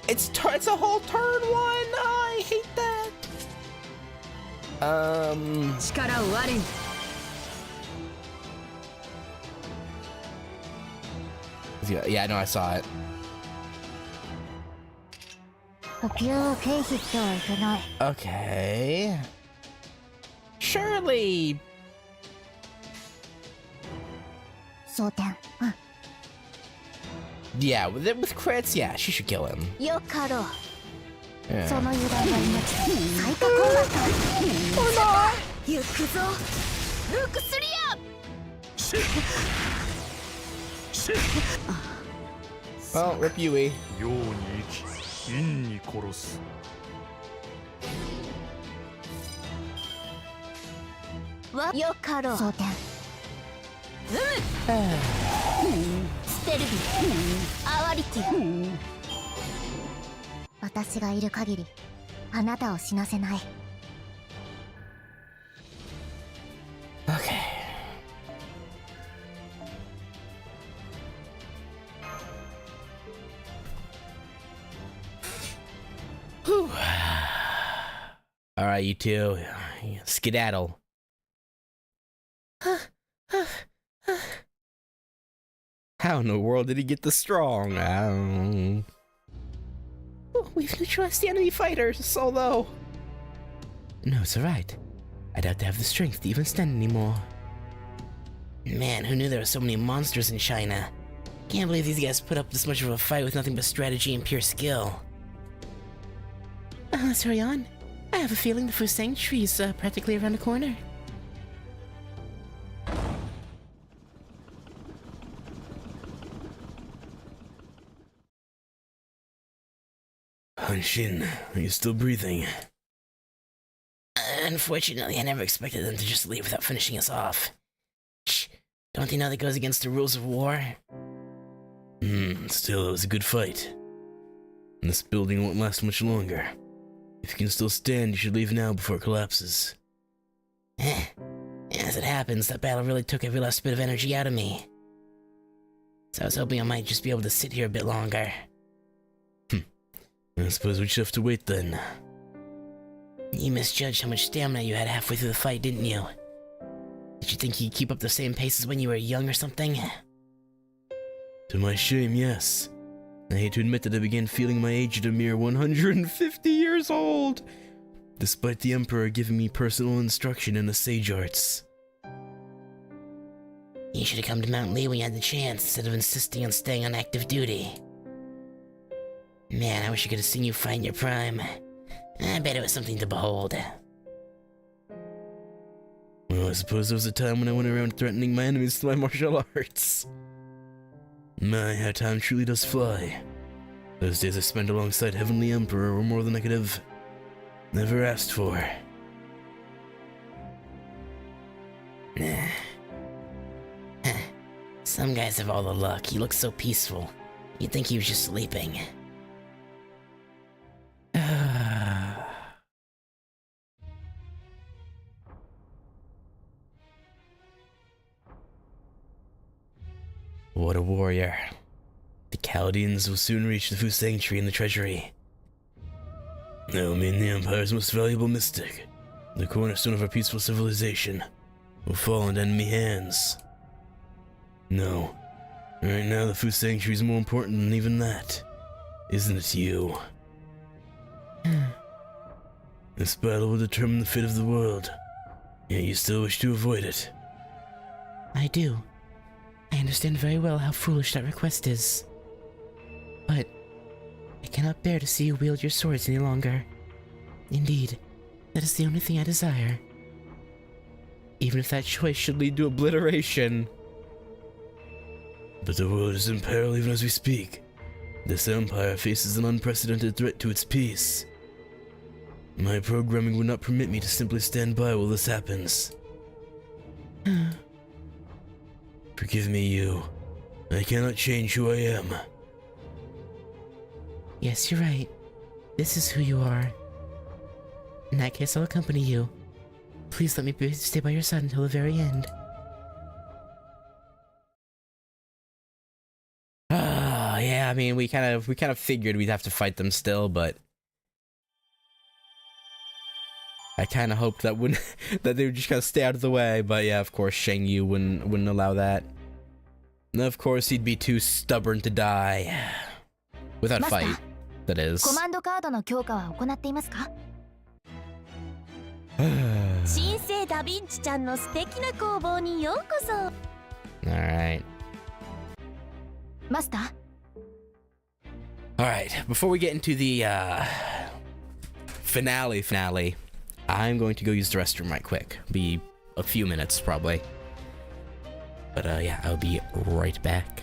S1: It's a whole turn one! Oh, I hate that! Yeah, no, I saw it.
S4: 補給を経費してはいけない
S1: Okay. Surely!
S4: 蒼天
S1: Yeah, with crits, yeah, she should kill him.
S4: よかろう
S1: Yeah.
S4: その油断が命最下コンバット行くぞルクスリア
S1: Well, rip Yui.
S6: 陽に生き陰に殺す
S4: わよかろう蒼天ステルビアワリティ私がいる限りあなたを死なせない
S1: Okay. Whew. All right, you two, skedaddle. How in the world did he get this strong? I don't know. Oh, we've neutralized the enemy fighters, although... No, it's alright.
S2: I doubt they have the strength to even stand anymore.
S3: Man, who knew there were so many monsters in China? Can't believe these guys put up this much of a fight with nothing but strategy and pure skill.
S2: Let's hurry on. I have a feeling the Fusang tree is practically around the corner.
S1: Hanshin, are you still breathing?
S3: Unfortunately, I never expected them to just leave without finishing us off. Shh, don't they know that goes against the rules of war?
S1: Still, it was a good fight. And this building won't last much longer. If you can still stand, you should leave now before it collapses.
S3: As it happens, that battle really took every last bit of energy out of me. So I was hoping I might just be able to sit here a bit longer.
S1: I suppose we should have to wait then.
S3: You misjudged how much stamina you had halfway through the fight, didn't you? Did you think you'd keep up the same pace as when you were young or something?
S1: To my shame, yes. I hate to admit that I began feeling my age at a mere 150 years old, despite the Emperor giving me personal instruction in the sage arts.
S3: You should have come to Mount Lee when you had the chance, instead of insisting on staying on active duty. Man, I wish I could have seen you fight in your prime. I bet it was something to behold.
S1: Well, I suppose there was a time when I went around threatening my enemies with my martial arts. My, how time truly does fly. Those days I spent alongside Heavenly Emperor were more than I could have never asked for.
S3: Some guys have all the luck. He looks so peaceful. You'd think he was just sleeping.
S1: What a warrior. The Chaldeans will soon reach the Fusang tree in the treasury. That will mean the Empire's most valuable mystic, the cornerstone of our peaceful civilization, will fall into enemy hands. No. Right now the Fusang tree is more important than even that. Isn't it to you? This battle will determine the fate of the world, yet you still wish to avoid it.
S2: I do. I understand very well how foolish that request is. But I cannot bear to see you wield your swords any longer. Indeed, that is the only thing I desire. Even if that choice should lead to obliteration.
S1: But the world is in peril even as we speak. This empire faces an unprecedented threat to its peace. My programming would not permit me to simply stand by while this happens. Forgive me, you. I cannot change who I am.
S2: Yes, you're right. This is who you are. In that case, I'll accompany you. Please let me stay by your side until the very end.
S1: Yeah, I mean, we kind of figured we'd have to fight them still, but I kind of hoped that that they would just kind of stay out of the way. But yeah, of course, Shang Yu wouldn't allow that. And of course, he'd be too stubborn to die without fight. That is.
S4: コマンドカードの強化は行っていますか？新生ダヴィンチちゃんの素敵な工房にようこそ。
S1: All right.
S4: マスター。
S1: All right. Before we get into the finale, I'm going to go use the restroom right quick. Be a few minutes probably. But yeah, I'll be right back.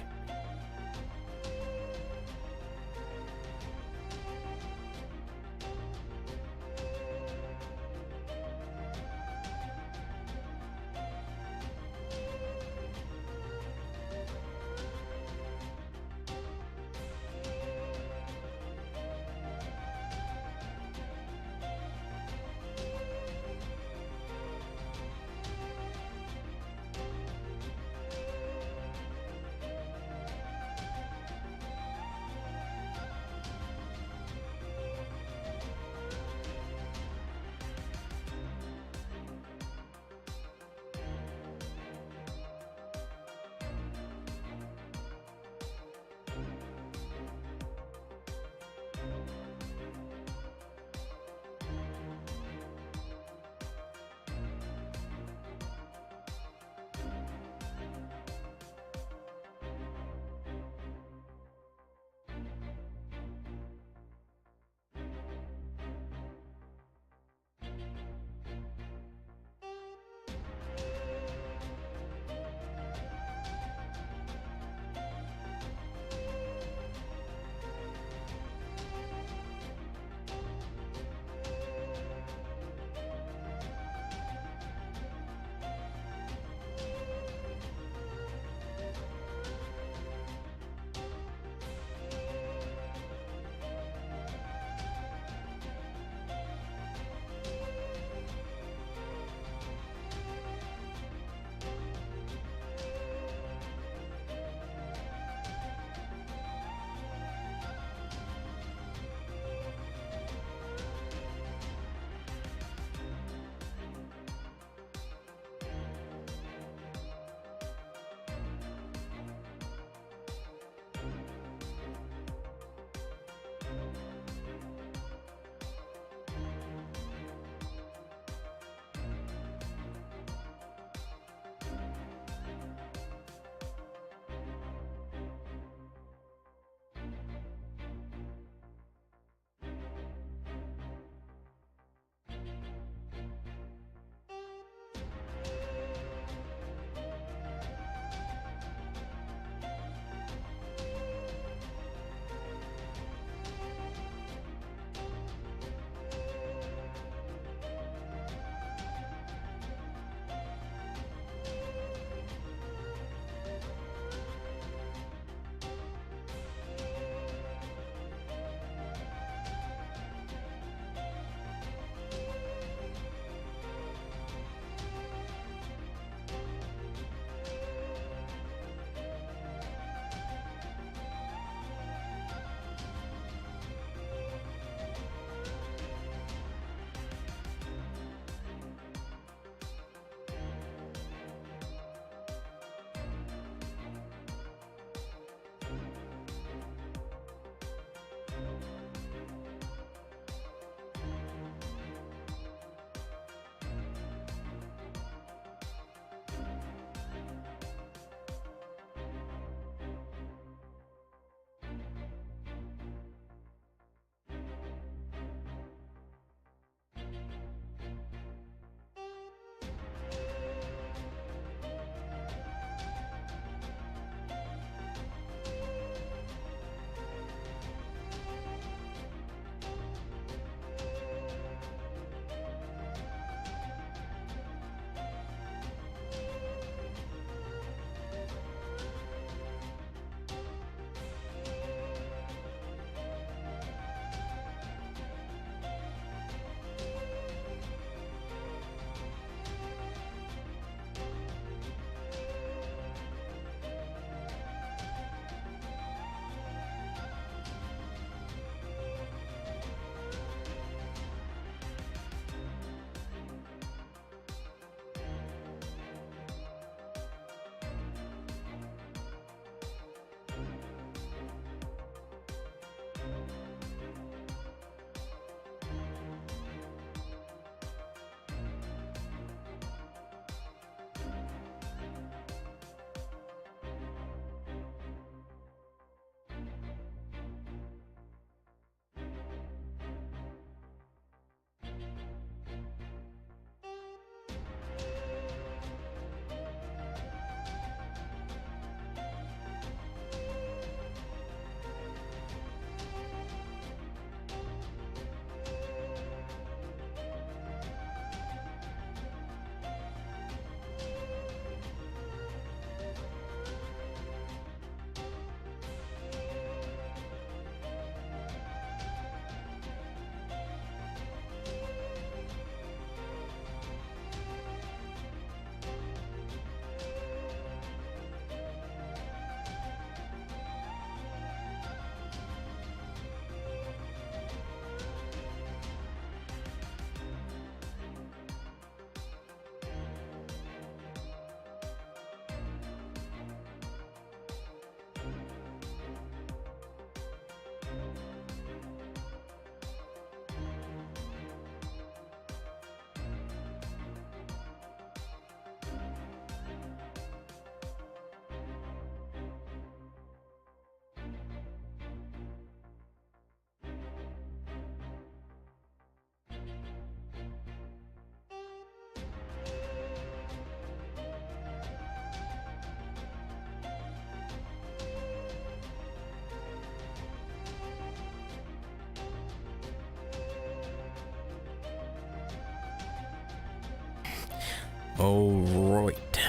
S1: Alright.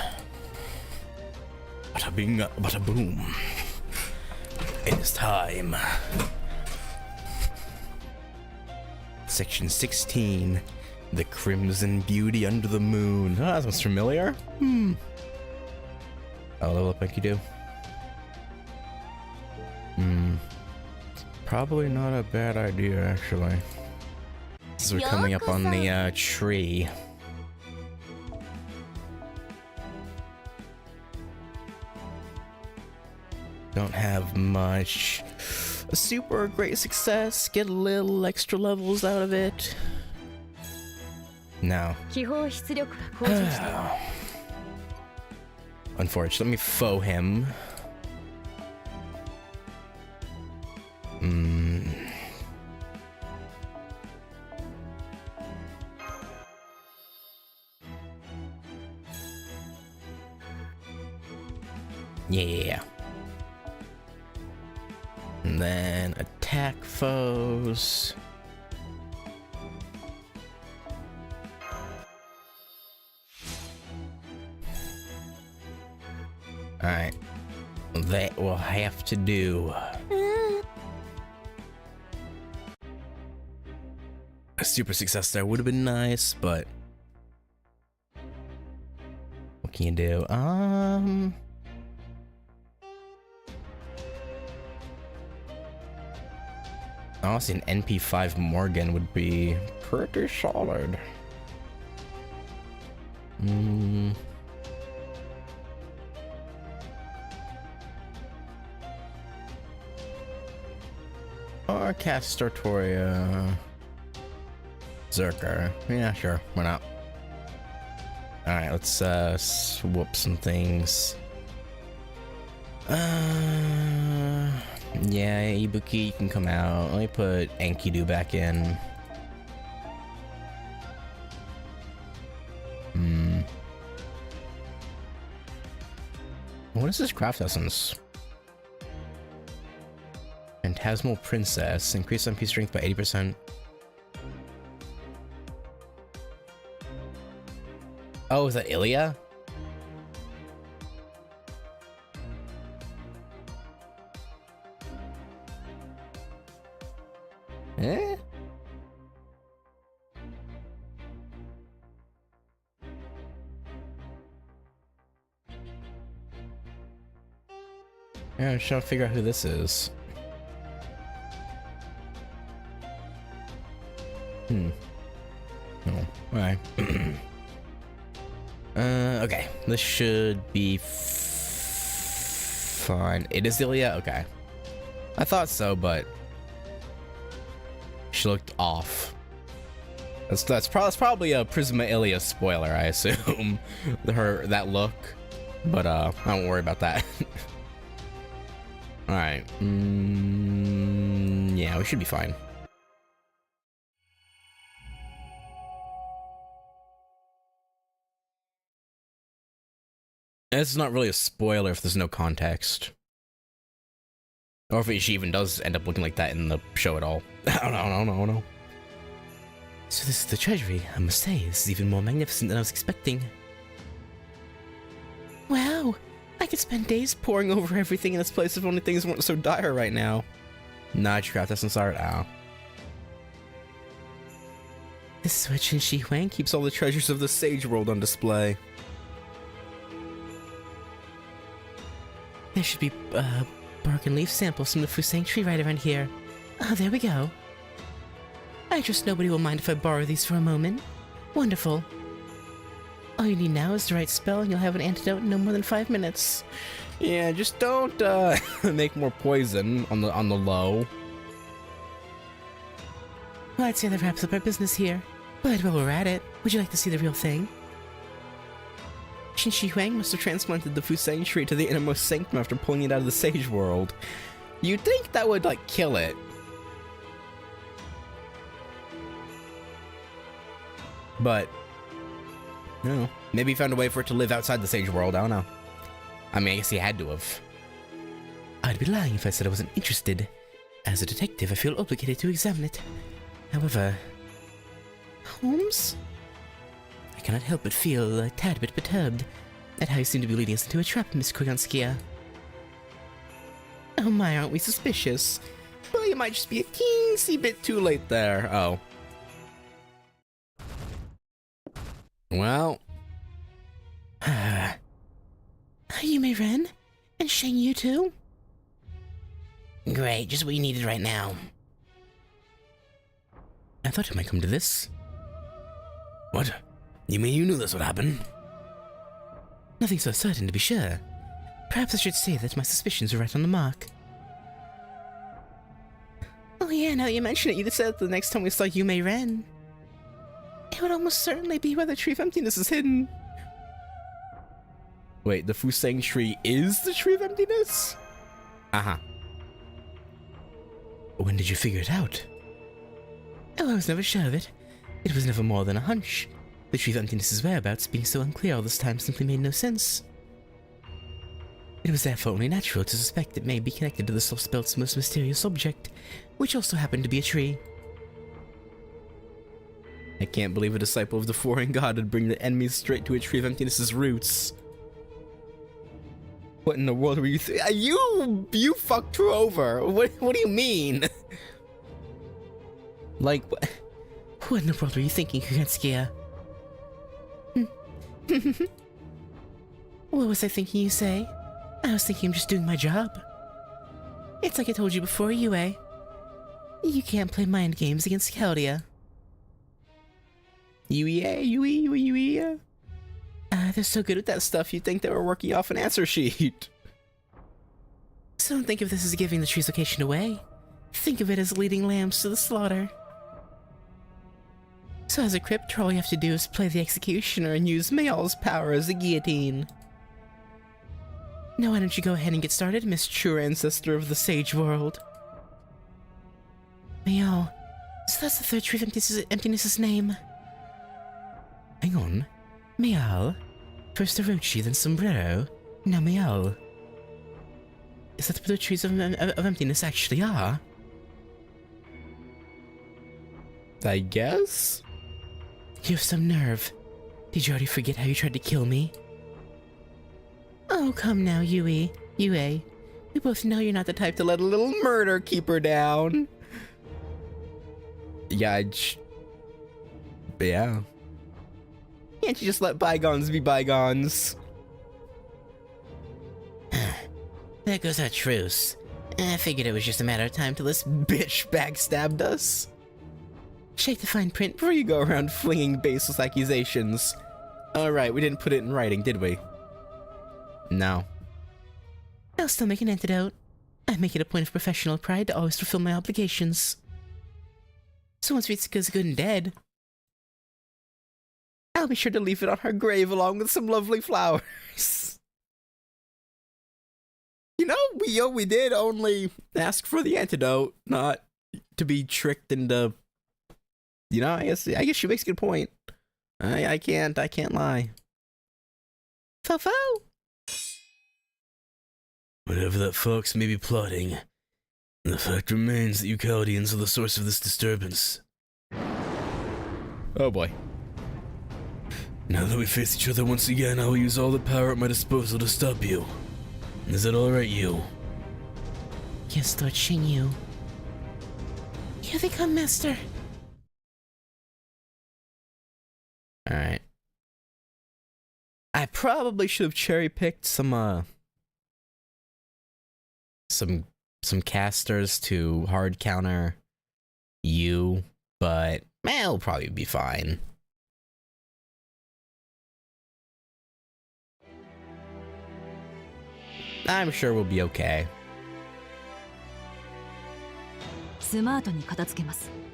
S1: Bada bing, bada boom. It is time. Section 16. The Crimson Beauty Under the Moon. Ah, that sounds familiar. I'll level up like you do. Probably not a bad idea, actually. Since we're coming up on the tree. Don't have much. A super great success. Get a little extra levels out of it. No. Unfortunately, let me faux him. Yeah. And then attack foes. Alright. That will have to do. A super success there would have been nice, but what can you do? Honestly, an NP5 Morgan would be pretty solid. Or cast Stortoria. Zerker. Yeah, sure. Why not? Alright, let's whoop some things. Yeah, Ibuki, you can come out. Let me put Enkidu back in. What is this craft essence? Phantasmal Princess. Increase MP strength by 80%. Oh, is that Ilya? Eh? Yeah, I'm just trying to figure out who this is. Oh, alright. Okay. This should be fine. It is Ilya? Okay. I thought so, but she looked off. That's probably a Prisma Ilya spoiler, I assume. That look. But I won't worry about that. Alright. Yeah, we should be fine. This is not really a spoiler if there's no context. Or if she even does end up looking like that in the show at all. I don't know. So this is the treasury. I must say, this is even more magnificent than I was expecting. Wow! I could spend days poring over everything in this place if only things weren't so dire right now. Nah, crap, that's inside out. This is where Qin Shi Huang keeps all the treasures of the Sage World on display. There should be, bark and leaf samples from the Fusang tree right around here. Oh, there we go. I trust nobody will mind if I borrow these for a moment. Wonderful. All you need now is the right spell and you'll have an antidote in no more than 5 minutes. Yeah, just don't, make more poison on the low. Well, I'd say that wraps up our business here. But while we're at it, would you like to see the real thing? Qin Shi Huang must have transplanted the Fusang tree to the innermost sanctum after pulling it out of the Sage World. You'd think that would, like, kill it. But, I don't know. Maybe he found a way for it to live outside the Sage World, I don't know. I mean, I guess he had to have. I'd be lying if I said I wasn't interested. As a detective, I feel obligated to examine it. However... Holmes? I
S2: cannot help but feel a tad bit perturbed at how you seem to be leading us into a trap, Miss Koganskia.
S1: Oh my, aren't we suspicious? Well, you might just be a teensy bit too late there. Oh. Well.
S2: Yume Ren? And Shang Yu too?
S3: Great, just what you needed right now.
S1: I thought it might come to this. What? You mean you knew this would happen?
S2: Nothing so certain, to be sure. Perhaps I should say that my suspicions were right on the mark. Oh yeah, now that you mention it, you said that the next time we saw Yume Ren, it would almost certainly be where the Tree of Emptiness is hidden.
S1: Wait, the Fusang tree is the Tree of Emptiness? Uh-huh.
S2: When did you figure it out? Oh, I was never sure of it. It was never more than a hunch. The Tree of Emptiness's whereabouts being so unclear all this time simply made no sense. It was therefore only natural to suspect it may be connected to the Soul Belt's most mysterious object, which also happened to be a tree.
S1: I can't believe a disciple of the foreign god would bring the enemies straight to a Tree of Emptiness's roots. What in the world were you you fucked her over. What do you mean? Like,
S2: what in the world were you thinking, Koganskia? What was I thinking, you say? I was thinking I'm just doing my job. It's like I told you before, Yue. You can't play mind games against Caldia.
S1: Yue.
S2: They're so good at that stuff,
S1: You'd think they were working off an answer sheet.
S2: So don't think of this as giving the tree's location away. Think of it as leading lambs to the slaughter. So as a crypt, all you have to do is play the executioner and use Mayal's power as a guillotine. Now why don't you go ahead and get started, Miss True Ancestor of the Sage World? Mayal, so that's the third Tree of Emptiness's name.
S1: Hang on.
S2: Mayal. First Orochi, then Sombrero, now Mayal. Is that what the Trees of Emptiness actually are?
S1: I guess?
S2: You have some nerve. Did you already forget how you tried to kill me? Oh, come now, Yue. We both know you're not the type
S1: To let a little murder keep her down. Yeah, yeah. Can't you just let bygones be bygones?
S3: There goes our truce. I figured it was just a matter of time till this
S1: Bitch backstabbed us.
S2: Shake the fine print.
S1: Before you go around flinging baseless accusations. Alright, we didn't put it in writing, did we? No.
S2: I'll still make an antidote. I make it a point of professional pride to always fulfill my obligations. So once Ritsuka's good and dead,
S1: I'll be sure to leave it on her grave along with some lovely flowers. You know, we did only ask for the antidote, not to be tricked into. You know, I guess she makes a good point. I can't lie.
S2: Fo-fo!
S7: Whatever that fox may be plotting, the fact remains that you Chaldeans are the source of this disturbance.
S1: Oh boy.
S7: Now that we face each other once again, I will use all the power at my disposal to stop you. Is that alright, you?
S2: Yes, Lord Shinyu. Here they come, Master.
S1: Alright. I probably should have cherry-picked some casters to hard counter you, but it'll probably be fine. I'm sure we'll be okay.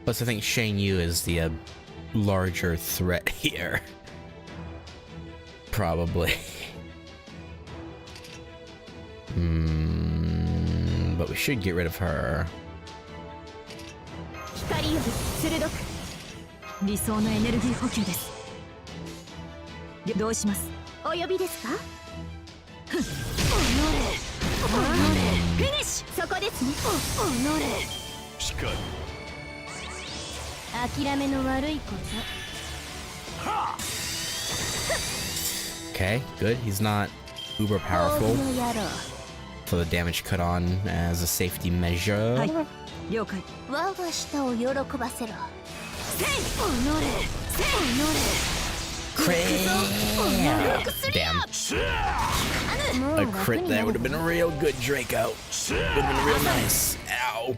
S1: Plus, I think Shang Yu is the larger threat here. Probably. But we should get rid of her.
S4: 光より鋭く理想のエネルギー補給です。どうします？お呼びですか？おのれ、フィニッシュ。そこですね。おのれ。
S6: しかり。
S4: 諦めの悪いこと。
S1: Okay, good. He's not uber powerful.
S4: の野郎
S1: So the damage cut on as a safety measure.
S5: はい了解
S4: 我が舌を喜ばせろせいおのれせいおのれ
S1: Damn.
S4: もう
S1: A
S4: 楽
S1: crit
S4: に
S1: there
S4: な
S1: would
S4: る
S1: have been real good, Draco. Would have been real nice. Ow.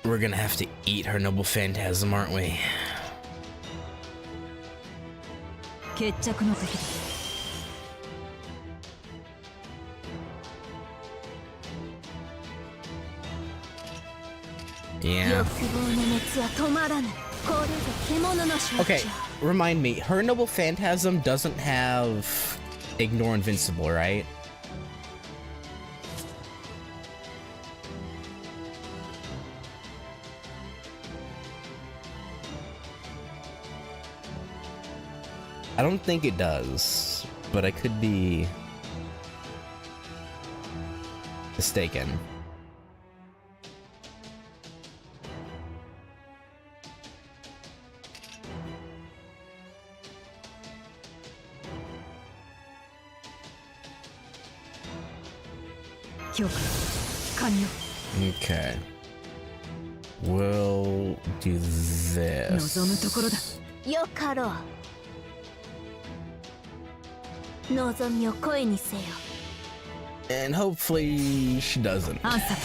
S1: We're gonna have to eat her noble phantasm, aren't we?
S5: 決着の時だ
S1: Yeah.
S4: 欲望の熱は止まらぬこれぞ獣の象徴
S1: Okay, remind me, her noble phantasm doesn't have ignore invincible, right? I don't think it does, but I could be mistaken. Okay. We'll do this.
S5: 望むところだ
S4: よかろう望みを声にせよ
S1: And hopefully she doesn't.
S5: アンサー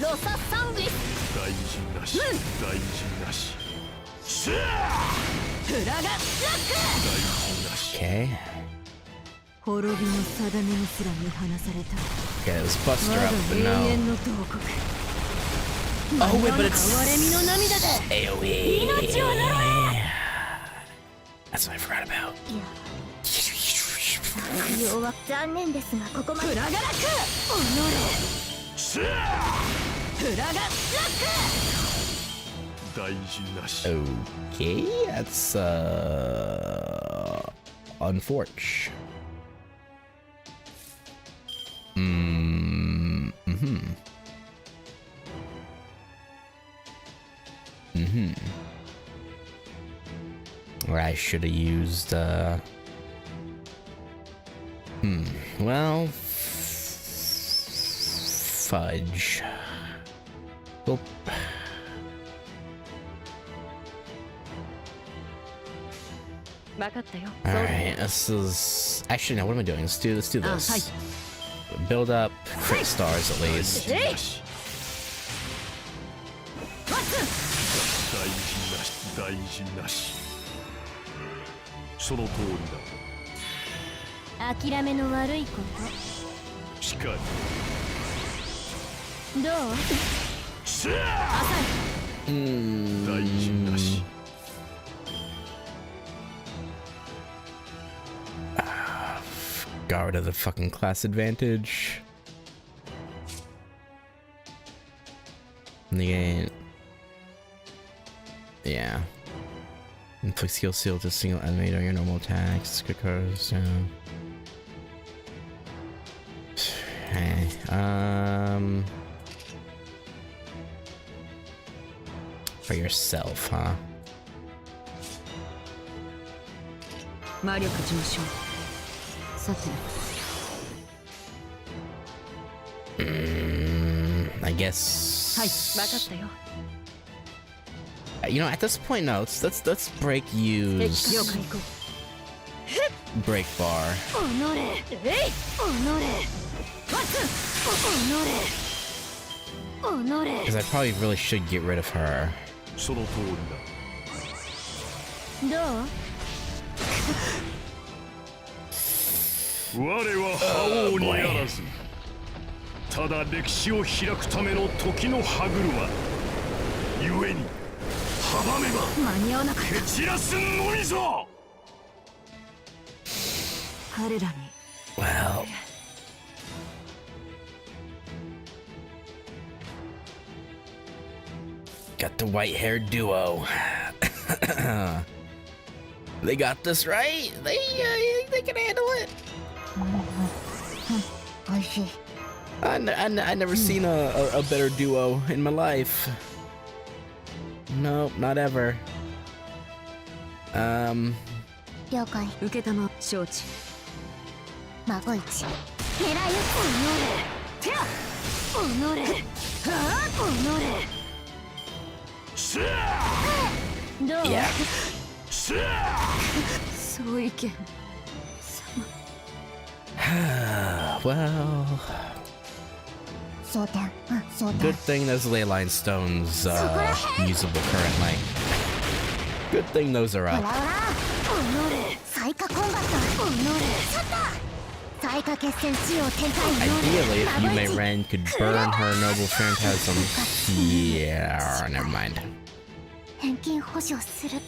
S4: ロササングリス
S6: 大事なし大事なし
S5: フラガラック
S1: Okay.
S5: 滅びの定めにすら見放された
S1: Okay, let's bust
S5: 我
S1: her
S5: が
S1: up, but
S5: 永
S1: no.
S5: 遠の洞窟
S1: Oh, wait, but
S5: 哀れみの
S1: it's
S5: 涙で
S1: AoE.
S5: 命を狙え
S1: That's what I forgot about.
S4: いや内容は残念ですがここまで
S5: フラガラックおのれフラガラッ
S6: 大事なし
S1: Okay, that's unfortunate. Or I should have used well, fudge. Oop. Alright, this is actually no, what am I doing? Let's do this. Build up crit stars at least.
S6: 大事なし大事なしその通りだ
S4: 諦めの悪いこ
S6: しかり
S4: とどう
S6: 大事なし
S1: Got rid of the fucking class advantage. Negate. Yeah. Inflict skill seal to single enemy on your normal attacks. Good cards. Yeah. Okay. For yourself, huh?
S5: 魔力上昇さて
S1: I guess.
S5: はい分かったよ
S1: You know, at this point, no. Let's break use
S5: 了解
S1: break bar.
S4: おのれえいおのれおのれ
S1: Because I probably really should get rid of her.
S6: その通りだ
S4: どう
S6: 我は覇王にあらずただ歴史を開くための時の歯車ゆえに阻めば
S5: 間に合わなかった
S6: 蹴散らすのみぞ
S5: 彼らに
S1: Well. Got the white-haired duo. They got this right. They can handle it.
S4: おいしい。
S1: I never seen a better duo in my life. Nope, not ever.
S4: 了解。
S5: 受けたま承知。
S4: 孫一。狙い撃つ。てや。おのれ。はあ、おのれ。どう？
S1: Yeah.
S5: そういけん。
S1: Well,
S4: 蒼天。蒼
S1: good
S4: 天。
S1: thing those leyline stones usable currently. Good thing those are
S4: ほら
S1: up.
S4: ほら。おのれ。最下コンバット。おのれ。ちょっと。最下決戦仕様展開。
S1: Ideally, if Yume Ren could burn her noble phantasm. Yeah, never mind.
S4: 返金保証する。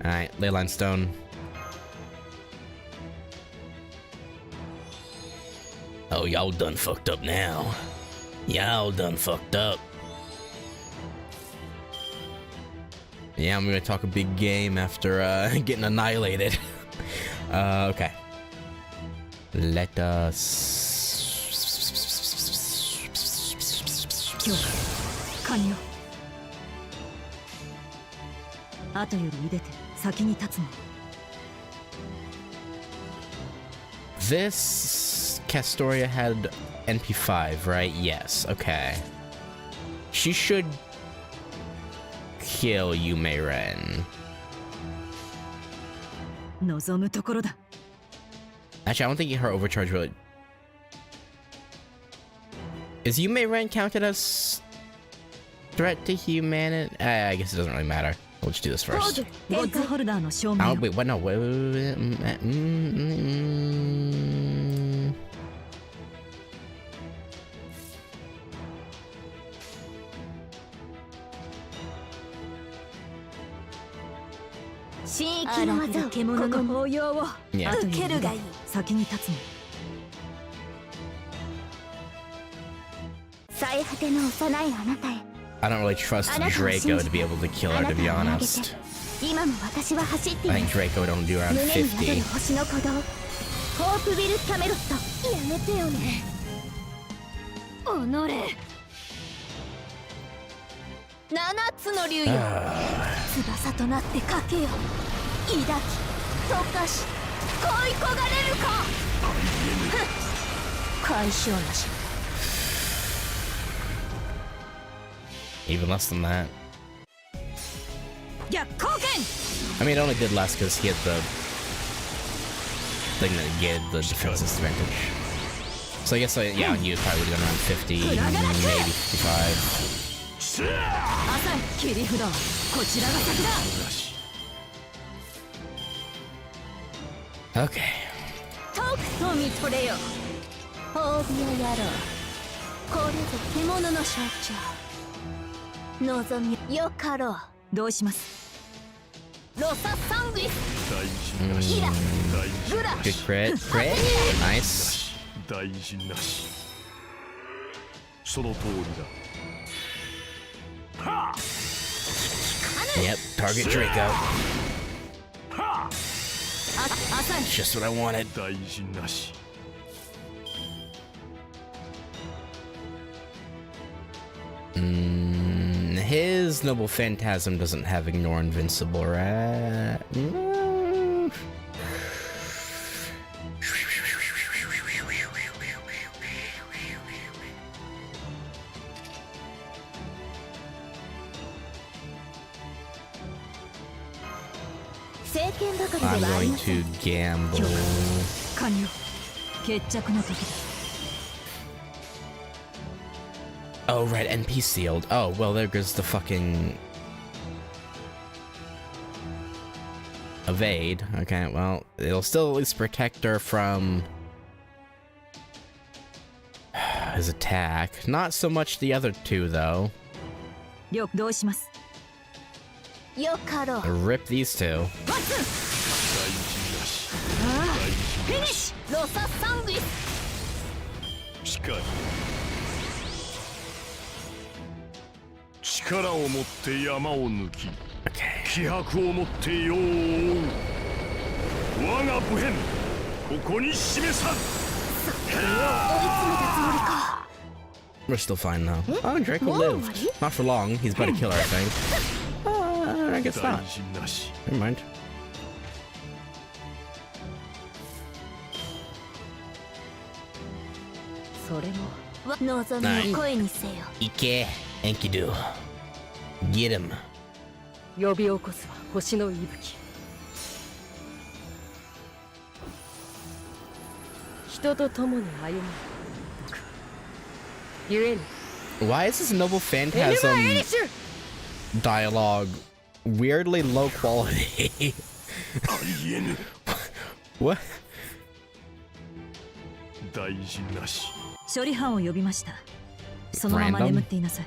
S1: Alright, leyline stone. Oh, y'all done fucked up now. Y'all done fucked up. Yeah, I'm gonna talk a big game after getting annihilated. Okay. Let us.
S5: 今日完了。後より茹でて先に立つの。
S1: This Castoria had NP5, right? Yes, okay. She should kill Yume Ren.
S5: 望むところだ。
S1: Actually, I don't think her overcharge really. Is Yume Ren counted as threat to humanity? I guess it doesn't really matter. We'll just do this first.
S5: ゴッズホルダーの証明
S1: Oh,
S5: を。
S1: wait, what? No, wait.
S4: 新域の技を
S5: 獣の抱擁を。
S1: Yeah.
S5: 後より茹でて先に立つの。
S4: 最果ての幼いあなたへ。
S1: I don't really trust Draco to be able to kill her, to be honest.
S4: 今も私は走ってい
S1: I
S4: る。
S1: think Draco would only do around
S4: 胸に宿る
S1: 50.
S4: 星の鼓動。ホープビル・キャメロット。やめてよね。おのれ。七つの竜よ。翼となってかけよ。抱き、溶かし、恋焦がれるか。解消なし。
S1: Even less than that.
S5: 逆光剣。
S1: I mean, it only did less because he had the thing that gave the defense disadvantage. So I guess, yeah, on you it probably would have been around 50, maybe 55.
S5: 朝切り札はこちらが先だ。
S1: Okay.
S4: とくと見とれよ。褒美をやろう。これぞ獣の象徴。望みよかろう。
S5: どうします。
S4: ロササングリス。
S6: 大事なし。大
S4: グラ。
S1: Good crit. Crit. Nice.
S6: 大事なし。その通りだ。
S1: Yep. Target Draco.
S5: 朝
S1: Just what I wanted.
S6: 大事なし。
S1: His Noble Phantasm doesn't have Ignore Invincible, right? I'm going to gamble.
S5: 完了。決着の時だ。
S1: Oh, right, NP sealed. Oh, well, there goes the fucking... evade. Okay, well, it'll still at least protect her from... his attack. Not so much the other two, though.
S5: どうします。
S4: よかろう。
S1: Rip these two.
S4: ワッツン。フィニッシュ。ロササングリス。
S6: しかり。力を持って山を抜き、気迫をもって世を追う。我が武変、ここに示さん。
S1: We're still fine though. Oh, Draco lived. Not for long. He's about to kill her, I think. I guess
S6: 大
S1: not.
S6: 事なし。
S1: Never mind.
S5: それも
S4: 望みを声にせよ。
S3: Ike, Enkidu. Get him.
S5: 呼び起こすは星の息吹。人と共に歩む。ゆえに
S1: Why is this noble phantasm dialogue weirdly low quality?
S6: ありえぬ。
S1: What?
S6: 大事なし。
S8: 処理班を呼びました。そのまま
S1: Random?
S8: 眠っていなさい。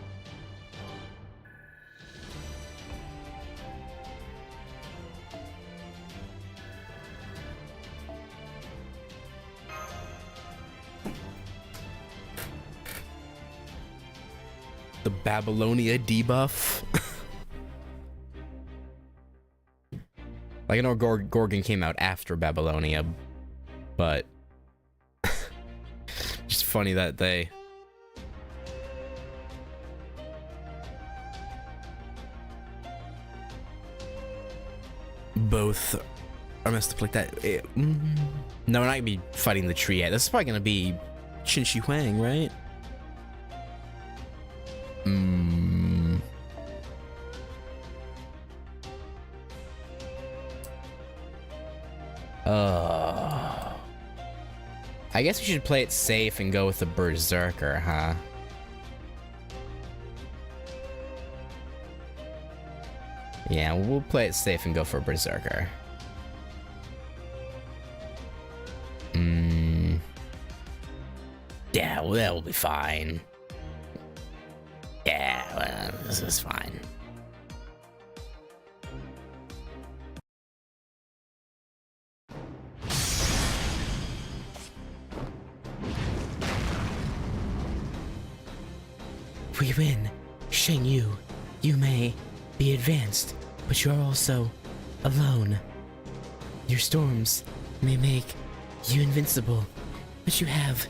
S1: The Babylonia debuff? Like, I know Gorgon came out after Babylonia, but just funny that they both are messed up like that. No, we're not gonna be fighting the tree yet. This is probably gonna be Qin Shi Huang, right? I guess we should play it safe and go with the Berserker, huh? Yeah, we'll play it safe and go for Berserker. Yeah, well, that will be fine. Yeah, well, this is fine. We win. Sheng Yu, you may be advanced, but you're also alone. Your storms may make you invincible, but you have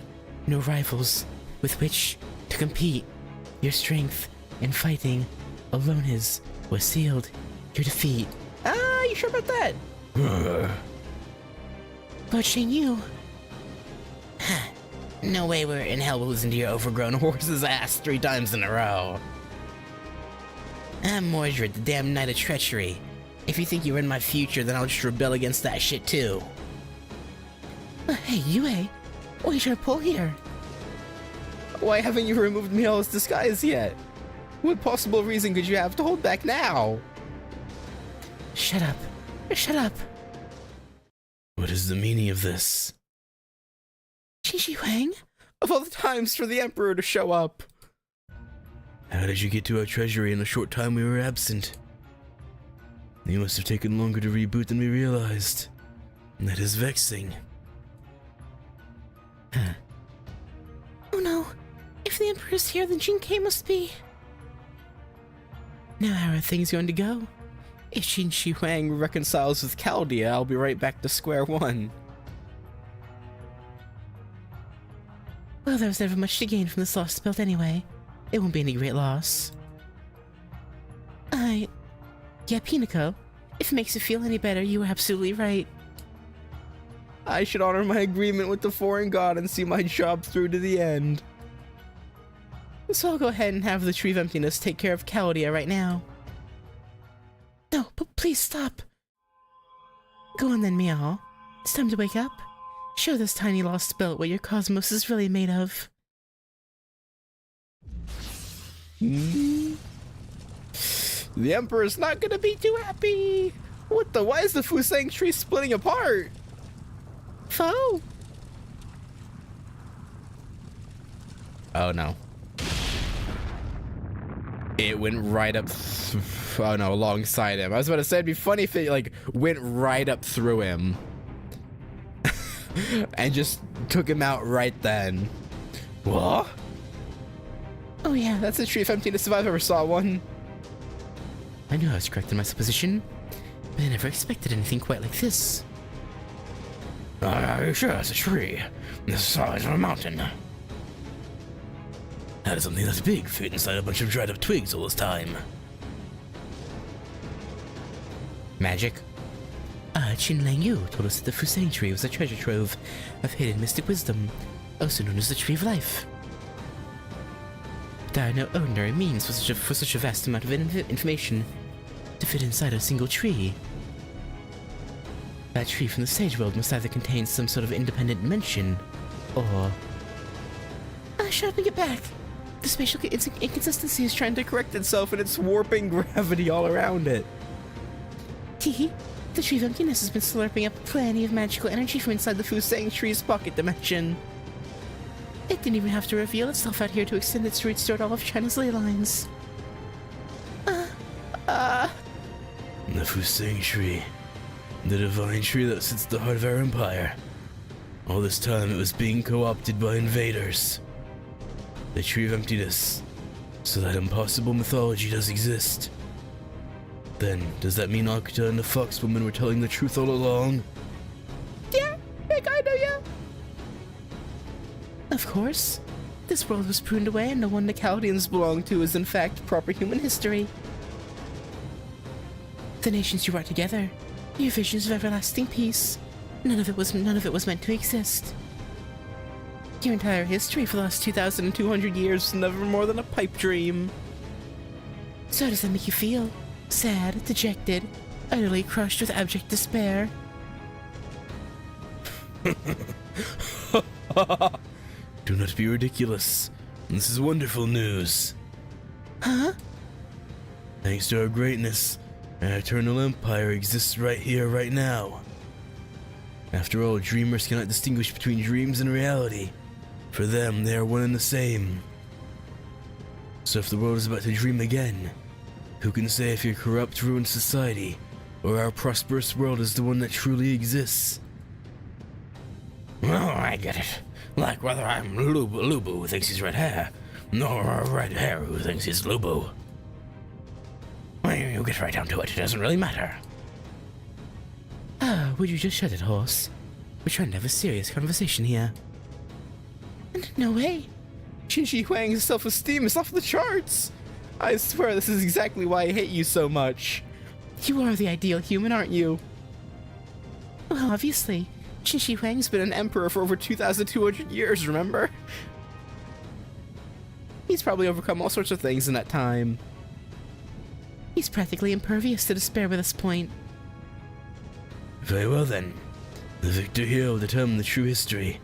S1: no rivals with which to compete. Your strength in fighting alone was sealed. Your defeat. Ah, you sure about that? But Sheng Yu.
S3: No way we're in hell losing to your overgrown horse's ass 3 times in a row. I'm Mordred, the damn Knight of Treachery. If you think you're in my future, then I'll just rebel against that shit too.
S2: Hey, Yue, what are you trying to pull here?
S1: Why haven't you removed Miele's disguise yet? What possible reason could you have to hold back now?
S2: Shut up. Shut up.
S7: What is the meaning of this?
S2: Qin Shi Huang?
S1: Of all the times for the Emperor to show up.
S7: How did you get to our treasury in the short time we were absent? You must have taken longer to reboot than we realized. That is vexing.
S2: Oh no. If the Emperor's here, then Jinkai must be.
S1: Now how are things going to go? If Qin Shi Huang reconciles with Chaldea, I'll be right back to square one.
S2: Well, there was never much to gain from this lost belt anyway. It won't be any great loss. Yeah, Pinako. If it makes you feel any better, you were absolutely right.
S1: I should honor my agreement with the foreign god and see my job through to the end.
S2: So I'll go ahead and have the Tree of Emptiness take care of Chaldea right now. No, but please stop. Go on then, Miao. It's time to wake up. Show this tiny lost belt what your cosmos is really made of.
S1: The Emperor's not gonna be too happy. What the? Why is the Fusang tree splitting apart?
S2: Foe!
S1: Oh no. It went right up. Oh no, alongside him. I was about to say it'd be funny if it like went right up through him and just took him out right then. What?
S2: Oh yeah,
S1: That's a tree of emptiness if I've ever saw one.
S2: I knew I was correct in my supposition, but I never expected anything quite like this.
S7: Are you sure that's a tree? The size of a mountain. How did something that's big fit inside a bunch of dried up twigs all this time?
S2: Magic? Qin Lang Yu told us that the Fusang tree was a treasure trove of hidden mystic wisdom, also known as the Tree of Life. There are no ordinary means for such a vast amount of information to fit inside a single tree. That tree from the Sage World must either contain some sort of independent dimension, or...
S1: Shut up and get back! The spatial inconsistency is trying to correct itself and it's warping gravity all around it.
S2: Teehee, the Tree of Emptiness has been slurping up plenty of magical energy from inside the Fusang tree's pocket dimension. It didn't even have to reveal itself out here to extend its roots toward all of China's ley lines.
S7: The Fusang tree. The divine tree that sits at the heart of our empire. All this time it was being co-opted by invaders. The Tree of Emptiness. So that impossible mythology does exist. Then, does that mean Akuta and the Fox Woman were telling the truth all along?
S1: Yeah, I know, yeah.
S2: Of course. This world was pruned away and the one the Chaldeans belong to is in fact proper human history. The nations you brought together, your visions of everlasting peace, none of it was meant to exist. Your entire history for the last 2,200 years was never more than a pipe dream. So how does that make you feel? Sad, dejected, utterly crushed with abject despair?
S7: Do not be ridiculous. This is wonderful news.
S2: Huh?
S7: Thanks to our greatness, an eternal empire exists right here, right now. After all, dreamers cannot distinguish between dreams and reality. For them, they are one and the same. So if the world is about to dream again, who can say if your corrupt, ruined society, or our prosperous world is the one that truly exists?
S6: Oh, I get it. Like whether I'm Lubu who thinks he's red hair, nor red hair who thinks he's Lubu. Well, you get right down to it. It doesn't really matter.
S2: Would you just shut it, horse? We're trying to have a serious conversation here. No way.
S1: Qin Shi Huang's self-esteem is off the charts. I swear this is exactly why I hate you so much.
S2: You are the ideal human, aren't you? Well, obviously.
S1: Qin Shi Huang's been an emperor for over 2,200 years, remember? He's probably overcome all sorts of things in that time.
S2: He's practically impervious to despair by this point.
S7: Very well then. The victor here will determine the true history.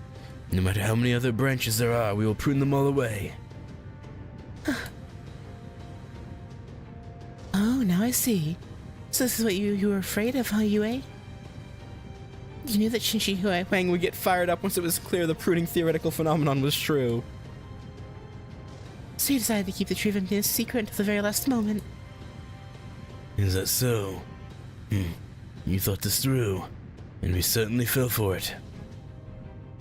S7: No matter how many other branches there are, we will prune them all away.
S2: Oh, now I see. So this is what you were afraid of, huh, Yue?
S1: You knew that Qin Shi Huang would get fired up once it was clear the pruning theoretical phenomenon was true.
S2: So you decided to keep the Tree of Emptiness secret until the very last moment.
S7: Is that so? You thought this through, and we certainly fell for it.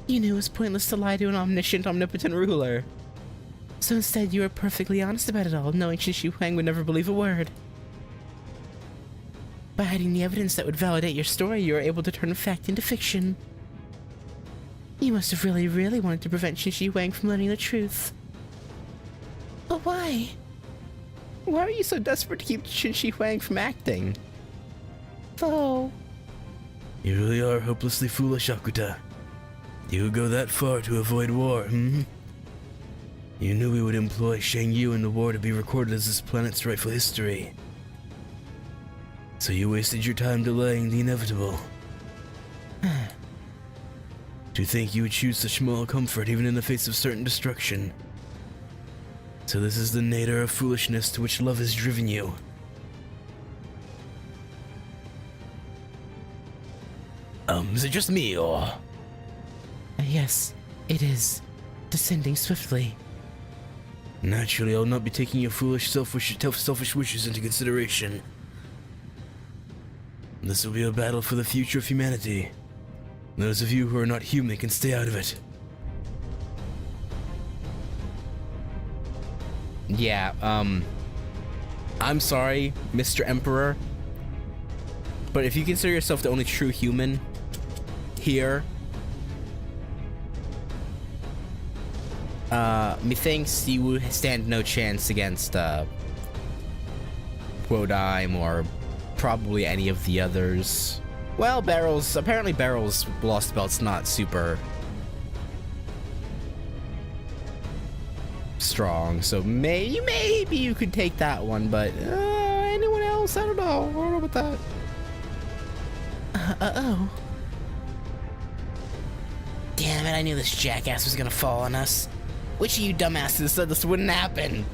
S2: You knew it was pointless to lie to an omniscient, omnipotent ruler. So instead you were perfectly honest about it all, knowing Qin Shi Huang would never believe a word. By hiding the evidence that would validate your story, you were able to turn fact into fiction. You must have really, really wanted to prevent Qin Shi Huang from learning the truth. But why?
S1: Why are you so desperate to keep Qin Shi Huang from acting?
S2: Oh.
S7: You really are hopelessly foolish, Akuta. You would go that far to avoid war, You knew we would employ Shang Yu in the war to be recorded as this planet's rightful history. So you wasted your time delaying the inevitable. To think you would choose such small comfort even in the face of certain destruction. So this is the nadir of foolishness to which love has driven you.
S6: Is it just me, or...?
S2: Yes, it is. Descending swiftly.
S7: Naturally, I'll not be taking your foolish, selfish wishes into consideration. This will be a battle for the future of humanity. Those of you who are not human can stay out of it.
S1: Yeah, I'm sorry, Mr. Emperor, but if you consider yourself the only true human here, methinks you would stand no chance against Quodime or probably any of the others. Well, apparently Barrel's Lost Belt's not super strong, so maybe you could take that one, but anyone else? I don't know about that.
S2: Uh-oh.
S3: Damn it, I knew this jackass was gonna fall on us. Which of you dumbasses said this wouldn't happen?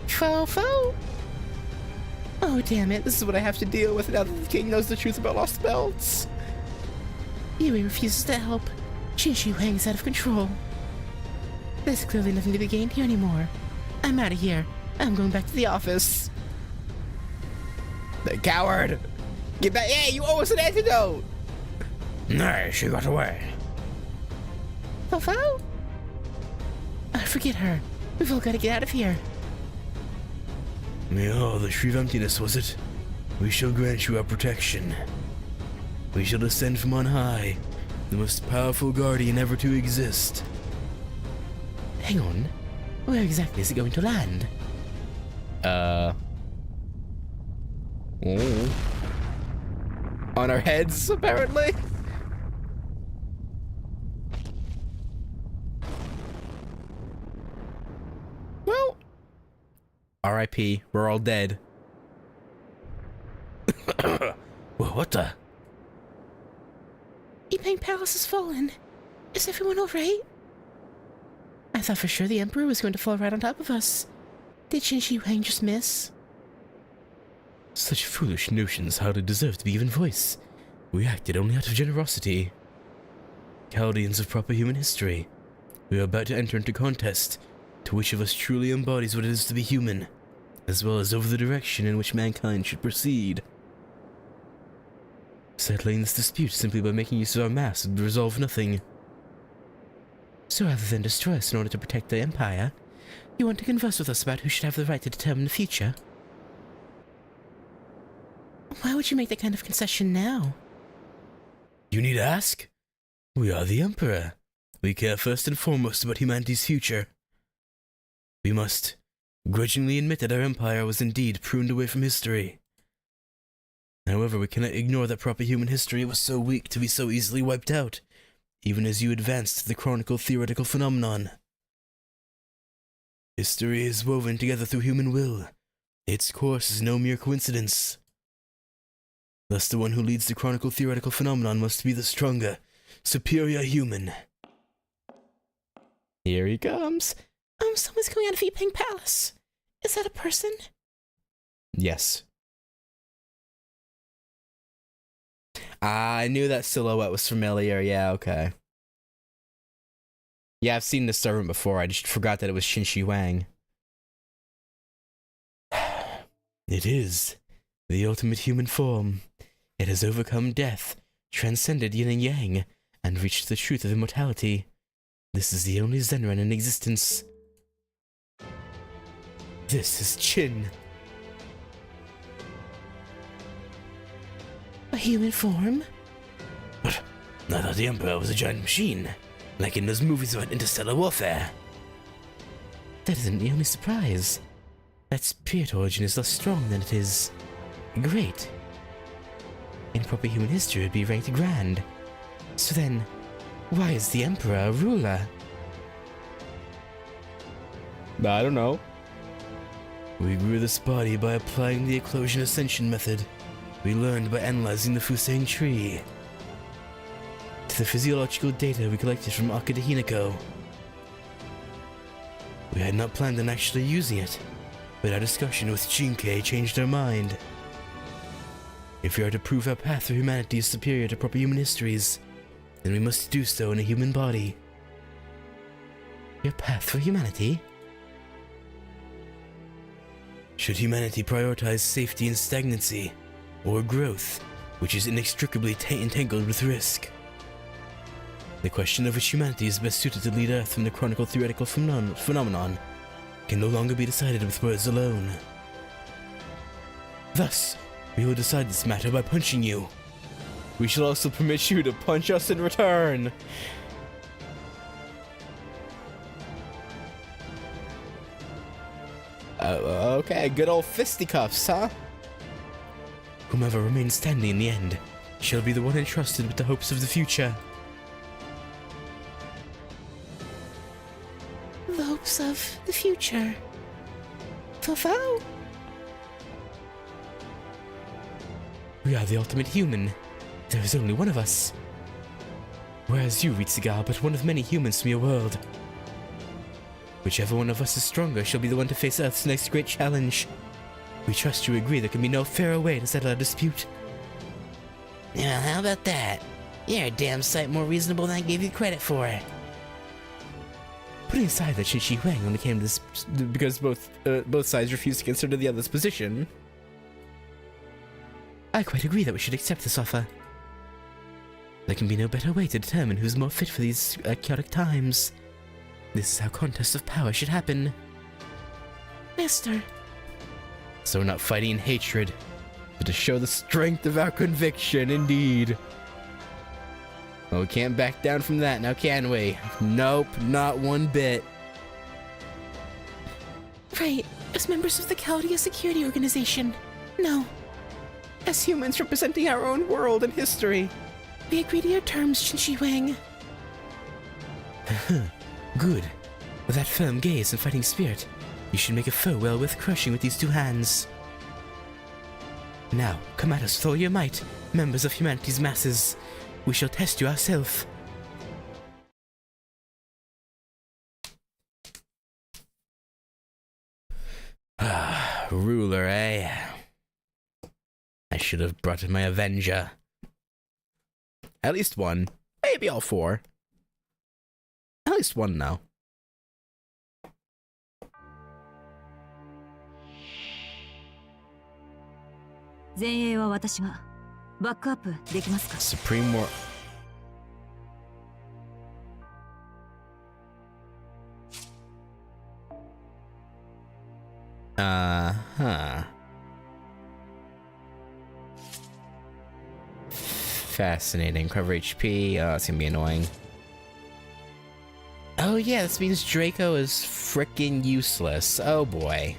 S2: Fo. Oh, damn it. This is what I have to deal with now that the king knows the truth about Lost Belts. Yui refuses to help. Shi Huang's out of control. There's clearly nothing to be gained here anymore. I'm out of here. I'm going back to the office.
S1: The coward! Get back! Hey, you owe us an antidote!
S7: Nay, she got away.
S2: Fo? Forget her. We've all got to get out of here.
S7: Oh, the Tree of Emptiness, was it? We shall grant you our protection. We shall descend from on high, the most powerful guardian ever to exist.
S2: Hang on. Where exactly is it going to land?
S1: On our heads, apparently. Well, R.I.P. We're all dead.
S7: Well, what the?
S2: Yipeng Palace has fallen. Is everyone alright? I thought for sure the Emperor was going to fall right on top of us. Did Shi Huang just miss?
S7: Such foolish notions hardly deserve to be given voice. We acted only out of generosity. Chaldeans of proper human history, we are about to enter into contest to which of us truly embodies what it is to be human, as well as over the direction in which mankind should proceed. Settling this dispute simply by making use of our mass would resolve nothing.
S2: So rather than destroy us in order to protect the Empire, you want to converse with us about who should have the right to determine the future? Why would you make that kind of concession now?
S7: You need ask? We are the Emperor. We care first and foremost about humanity's future. We must grudgingly admit that our empire was indeed pruned away from history. However, we cannot ignore that proper human history was so weak to be so easily wiped out, even as you advanced the chronicle theoretical phenomenon. History is woven together through human will. Its course is no mere coincidence. Thus, the one who leads the chronicle theoretical phenomenon must be the stronger, superior human.
S1: Here he comes.
S2: Someone's coming out of Yipeng Palace. Is that a person?
S1: Yes. I knew that silhouette was familiar. Yeah, okay. Yeah, I've seen this servant before. I just forgot that it was Shi Huang.
S7: It is the ultimate human form. It has overcome death, transcended yin and yang, and reached the truth of immortality. This is the only Zenran in existence. This is Qin.
S2: A human form?
S7: But I thought the Emperor was a giant machine, like in those movies about interstellar warfare.
S2: That isn't the only surprise. That spirit origin is less strong than it is great. In proper human history, it would be ranked grand. So then, why is the Emperor a ruler?
S1: I don't know.
S7: We grew this body by applying the eclosion ascension method. We learned by analyzing the Fusang tree. To the physiological data we collected from Akada Hinako. We had not planned on actually using it, but our discussion with Jinkei changed our mind. If we are to prove our path through humanity is superior to proper human histories, then we must do so in a human body.
S2: Your path for humanity?
S7: Should humanity prioritize safety and stagnancy, or growth, which is inextricably entangled with risk? The question of which humanity is best suited to lead Earth from the chronicle theoretical phenomenon can no longer be decided with words alone. Thus, we will decide this matter by punching you. We shall also permit you to punch us in return.
S1: Okay, good old fisticuffs, huh?
S7: Whomever remains standing in the end shall be the one entrusted with the hopes of the future.
S2: The hopes of the future. Fulfill?
S7: We are the ultimate human. There is only one of us. Whereas you, Ritsuga, are but one of many humans from your world. Whichever one of us is stronger shall be the one to face Earth's next great challenge. We trust you agree there can be no fairer way to settle our dispute.
S3: Now, how about that? You're a damn sight more reasonable than I gave you credit for.
S7: Putting aside that Shinshi Huang only came to this because both sides refused to consider the other's position, I quite agree that we should accept this offer. There can be no better way to determine who's more fit for these chaotic times. This is how contests of power should happen.
S2: Master.
S7: So we're not fighting in hatred, but to show the strength of our conviction, indeed. Well, we can't back down from that now, can we? Nope, not one bit.
S2: Right, as members of the Chaldea Security Organization. No. As humans representing our own world and history. We agree to your terms, Shinshi Huang.
S7: Good. With that firm gaze and fighting spirit, you should make a foe well worth crushing with these two hands. Now, come at us with all your might, members of humanity's masses. We shall test you ourselves. Ah, ruler, eh? I should have brought in my Avenger. At least one. Maybe all four. At least one now. Supreme War. Fascinating. Cover HP. Oh, it's gonna be annoying. Oh yeah, this means Draco is frickin' useless. Oh boy.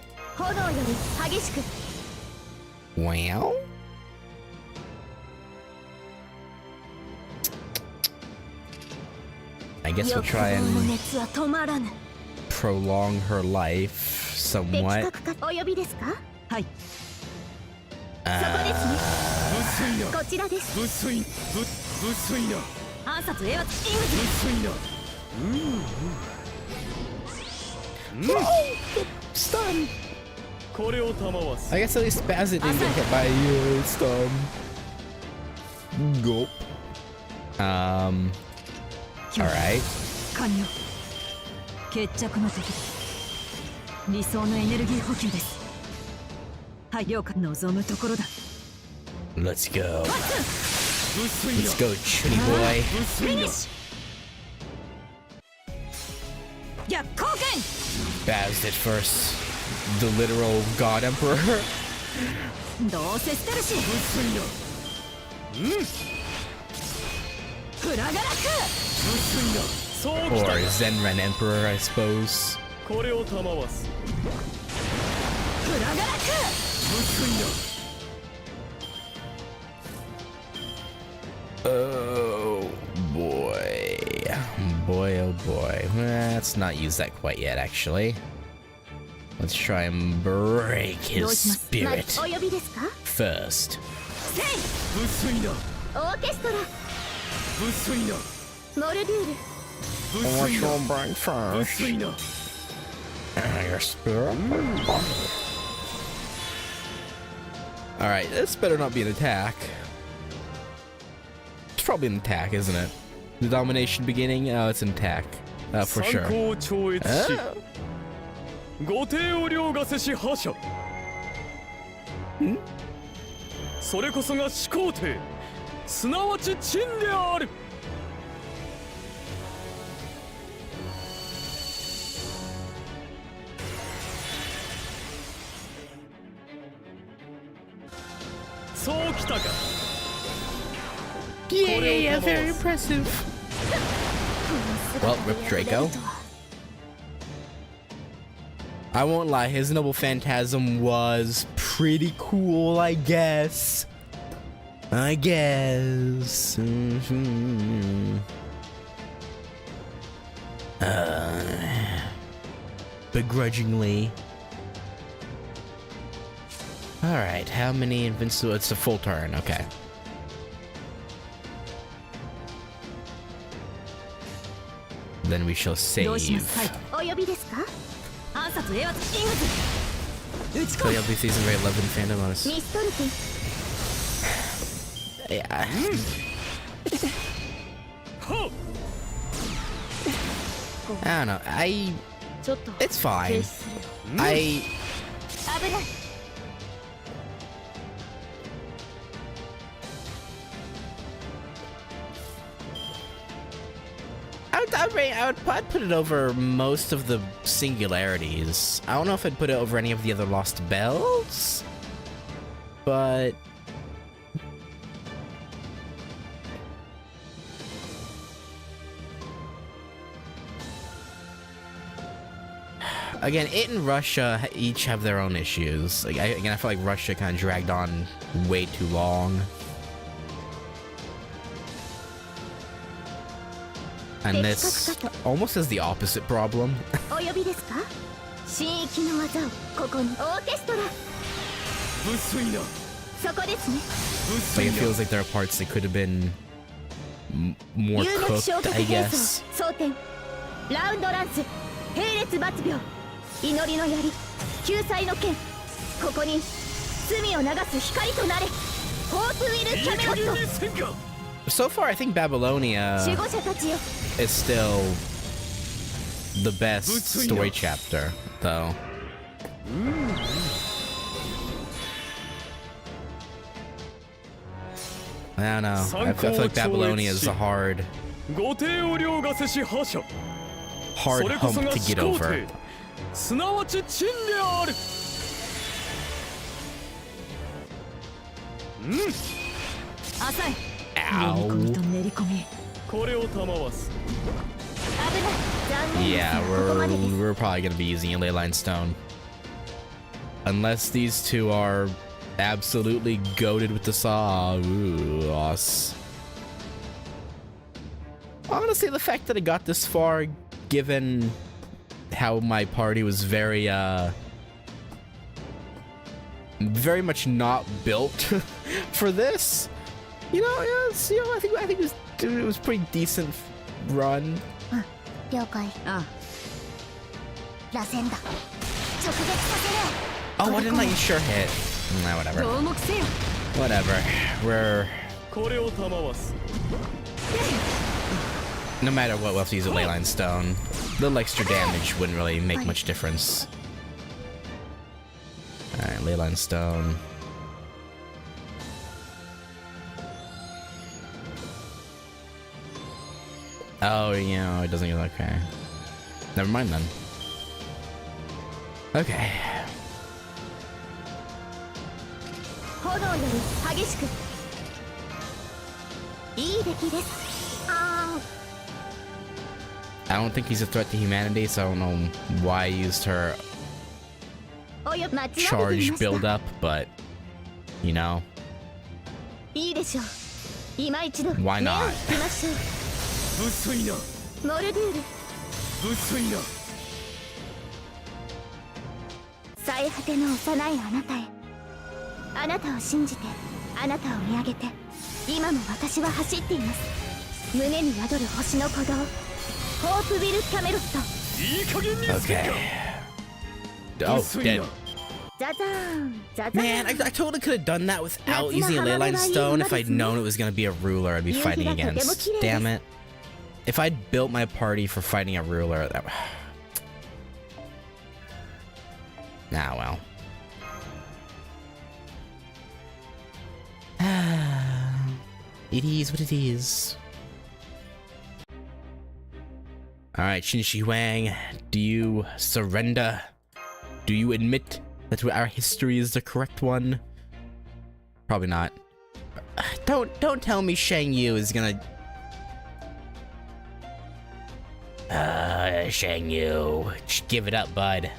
S7: Well? I guess we'll try and prolong her life somewhat. Stun! I guess at least Bazit didn't get hit by stun. Gulp. Alright. Let's go. Let's go, Chunny boy. Baz did first. The literal God Emperor. Or Zenren Emperor, I suppose. Oh boy. Boy, oh boy. Let's not use that quite yet, actually. Let's try and break his spirit first. What's your brain first? Your spirit? Alright, this better not be an attack. It's probably an attack, isn't it? The domination beginning? Oh, it's an attack. For sure. Hmm? それこそが始皇帝、すなわち陳である。
S1: Yeah, very impressive. Well, Rip Draco. I won't lie, his Noble Phantasm was pretty cool, I guess. Begrudgingly. Alright, how many invincible? It's a full turn, okay. Then we shall save.
S4: お呼びですか？
S1: So LB3 is very loved in fandom, honest.
S4: ミストルティ
S1: Yeah. I don't know.
S4: ちょっと
S1: It's fine.
S4: 停止するよ
S1: I
S4: 危ない
S1: I'd put it over most of the singularities. I don't know if I'd put it over any of the other lost bells, but again, it and Russia each have their own issues. Like I feel like Russia kind of dragged on way too long. And this almost has the opposite problem.
S4: お呼びですか？新域の技をここにオーケストラそこですね
S1: Like it feels like there are parts that could have been more
S4: 有力昇
S1: cooked,
S4: 格
S1: I
S4: 兵
S1: guess.
S4: 装装填ラウンドランス並列抜病祈りの槍救済の剣ここに罪を流す光となれホープウィル・キャメロット
S1: So far, I think Babylonia
S4: 守護者たちよ
S1: is still the best story chapter, though. I don't know. I feel like Babylonia is a hard hump to get over.
S6: すなわち陳である。
S5: 浅い
S1: Ow.
S5: 練り込み
S6: これを賜す。
S4: 危ない残念です
S1: Yeah,
S4: ここまでです
S1: we're probably gonna be using a Leyline Stone. Unless these two are absolutely goated with the saw. Ooh, honestly, the fact that I got this far, given how my party was very much not built for this. You know, yes, you know, I think it was pretty decent run.
S4: 了解
S5: あ
S4: 螺旋だ直撃させる
S1: Oh, why didn't I sure hit? Nah, whatever.
S5: 投目せよ
S1: Whatever. We're
S6: これを賜す。
S1: no matter what, we'll have to use a Leyline Stone. Little extra damage wouldn't really make much difference. Alright, Leyline Stone. Oh, you know, it doesn't go okay. Never mind then. Okay.
S4: 炎より激しくいい出来です
S1: I don't think he's a threat to humanity, so I don't know why I used her
S4: およ待ちわびてい
S1: charge
S4: ました
S1: build up, but you know,
S4: いいでしょう今一度
S1: Why
S4: 目を
S1: not?
S4: 引きましょう
S6: 無粋な。
S4: モルデュール
S6: 無粋な。
S4: 最果ての幼いあなたへあなたを信じてあなたを見上げて今も私は走っています胸に宿る星の鼓動ホープビル・キャメロット
S6: いい加減にする
S1: okay.
S6: か。
S1: Oh,
S6: 無粋
S1: dead.
S6: な。
S4: ザザーンザザーン
S1: Man, I totally could have done that without using a Leyline Stone. If I'd known it was gonna be a ruler I'd be fighting against. Damn it. If I'd built my party for fighting a ruler, that... Nah, well. It is what it is. Alright, Shinshi Huang, do you surrender? Do you admit that our history is the correct one? Probably not. Don't tell me Shang Yu is gonna... Shang Yu. Just give it up, bud.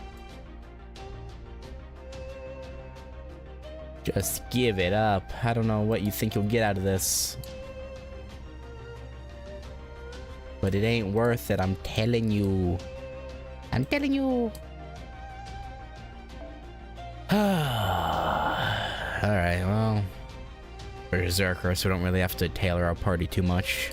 S1: Just give it up. I don't know what you think you'll get out of this. But it ain't worth it, I'm telling you. I'm telling you. Alright, well. We're Berserker, so we don't really have to tailor our party too much.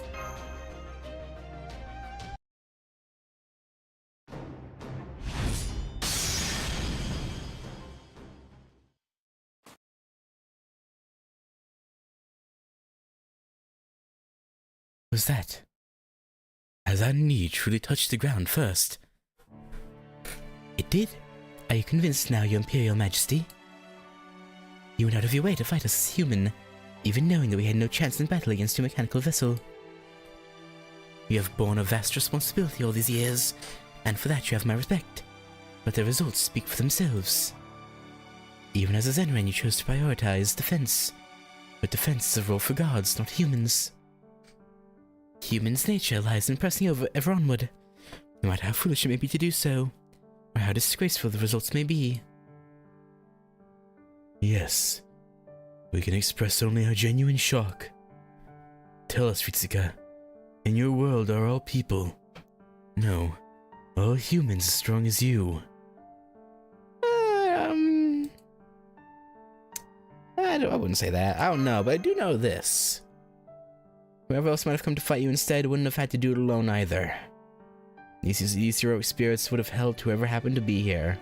S2: Was that? Has our knee truly touched the ground first? It did. Are you convinced now, Your Imperial Majesty? You went out of your way to fight us as human, even knowing that we had no chance in battle against your mechanical vessel. You have borne a vast responsibility all these years, and for that you have my respect. But the results speak for themselves. Even as a Zenran, you chose to prioritize defense. But defense is a role for gods, not humans. Humans' nature lies in pressing ever onward, no matter how foolish it may be to do so, or how disgraceful the results may be.
S7: Yes, we can express only our genuine shock. Tell us, Ritsuka, in your world are all people? No, all humans as strong as you.
S1: I wouldn't say that. I don't know, but I do know this. Whoever else might have come to fight you instead wouldn't have had to do it alone either. These heroic spirits would have helped whoever happened to be here.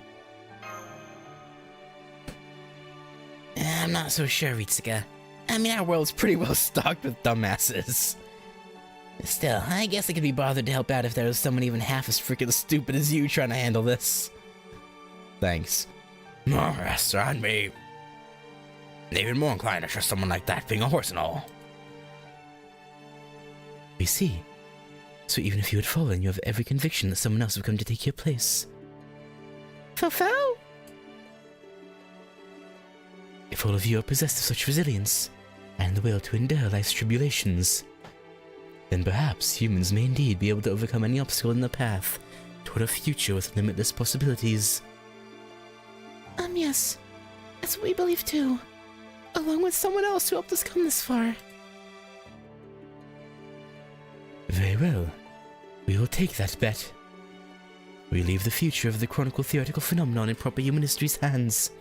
S3: I'm not so sure, Ritsuka.
S1: I mean, our world's pretty well stocked with dumbasses.
S3: Still, I guess I could be bothered to help out if there was someone even half as
S1: Freaking stupid as you trying to handle this. Thanks.
S6: No, rest on me. Even more inclined to trust someone like that being a horse and all.
S2: We see. So even if you had fallen, you have every conviction that someone else would come to take your place.
S3: Fofo?
S2: If all of you are possessed of such resilience, and the will to endure life's tribulations, then perhaps humans may indeed be able to overcome any obstacle in the path toward a future with limitless possibilities.
S3: Yes. That's what we believe too. Along with someone else who helped us come this far.
S2: Very well. We will take that bet. We leave the future of the chronicle theoretical phenomenon in proper human history's hands.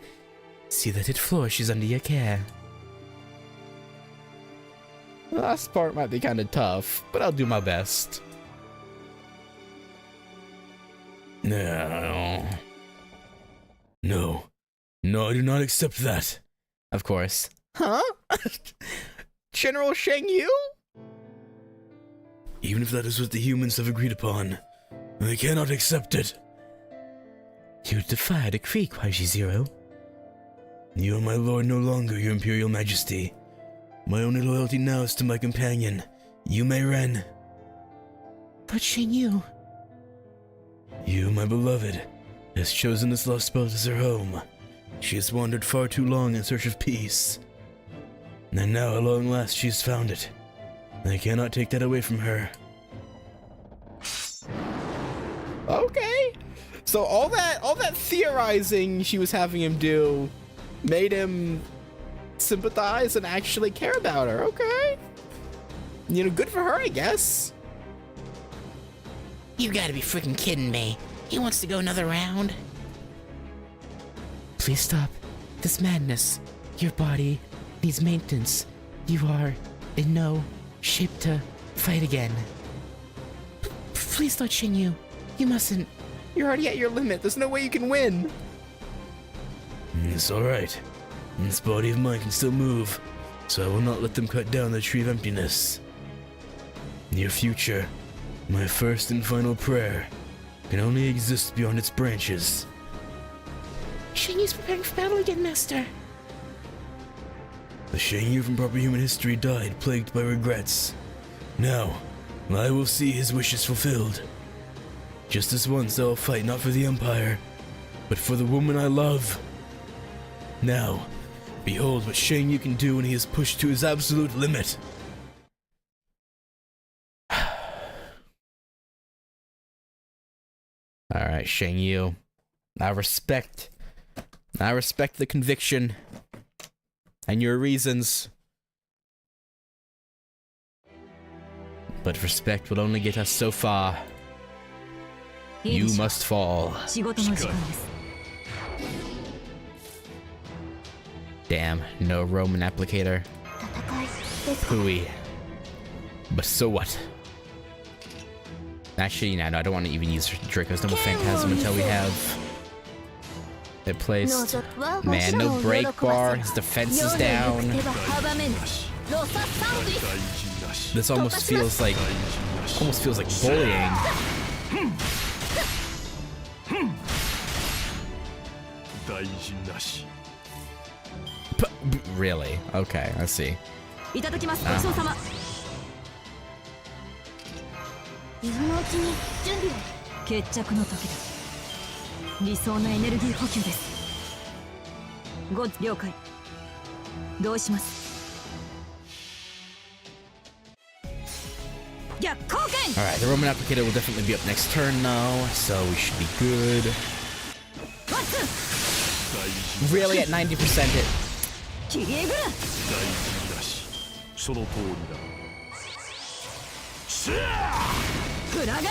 S2: See that it flourishes under your care.
S1: The last part might be kind of tough, but I'll do my best.
S7: No. No. No, I do not accept that.
S1: Of course. Huh? General Shang Yu?
S7: Even if that is what the humans have agreed upon, I cannot accept it.
S2: You defy a decree, Kwaiji Zero.
S7: You are my lord no longer, your Imperial Majesty. My only loyalty now is to my companion, Yume Ren.
S3: But Shang Yu...
S7: You, my beloved, has chosen this lost spot as her home. She has wandered far too long in search of peace. And now, at long last, she has found it. I cannot take that away from her.
S1: Okay. So all that theorizing she was having him do made him sympathize and actually care about her. Okay. You know, good for her, I guess.
S3: You gotta be freaking kidding me. He wants to go another round?
S2: Please stop. This madness. Your body needs maintenance. You are in no shape to fight again.
S3: Please don't, Shang Yu. You mustn't.
S1: You're already at your limit. There's no way you can win.
S7: It's alright. This body of mine can still move, so I will not let them cut down the tree of emptiness. Your future, my first and final prayer, can only exist beyond its branches.
S3: Shang Yu's preparing for battle again, Master.
S7: The Shang Yu from proper human history died, plagued by regrets. Now, I will see his wishes fulfilled. Just as once I will fight not for the Empire, but for the woman I love. Now, Behold what Shang Yu can do when he is pushed to his absolute limit.
S1: Alright, Shang Yu. I respect the conviction and your reasons. But respect will only get us so far. You must fall.
S8: 仕事の時間です。
S1: Damn, no Roman applicator.
S4: 戦いですか。
S1: Pooey. But so what? Actually, no, I don't want to even use Draco's Noble Phantasm until we have it placed. Man, no break bar, his defense is down. This almost feels like bullying. Really? Okay, I see.
S8: いただきます。ごちそうさま。
S4: 今のうちに準備を。
S8: 決着の時だ。理想のエネルギー補給です。ご了解。どうします。逆光剣。
S1: Alright, the Roman applicator will definitely be up next turn now, so we should be good. Really, at 90% it.
S8: 切りえぐる。
S6: その通りだ。
S8: フラガラック。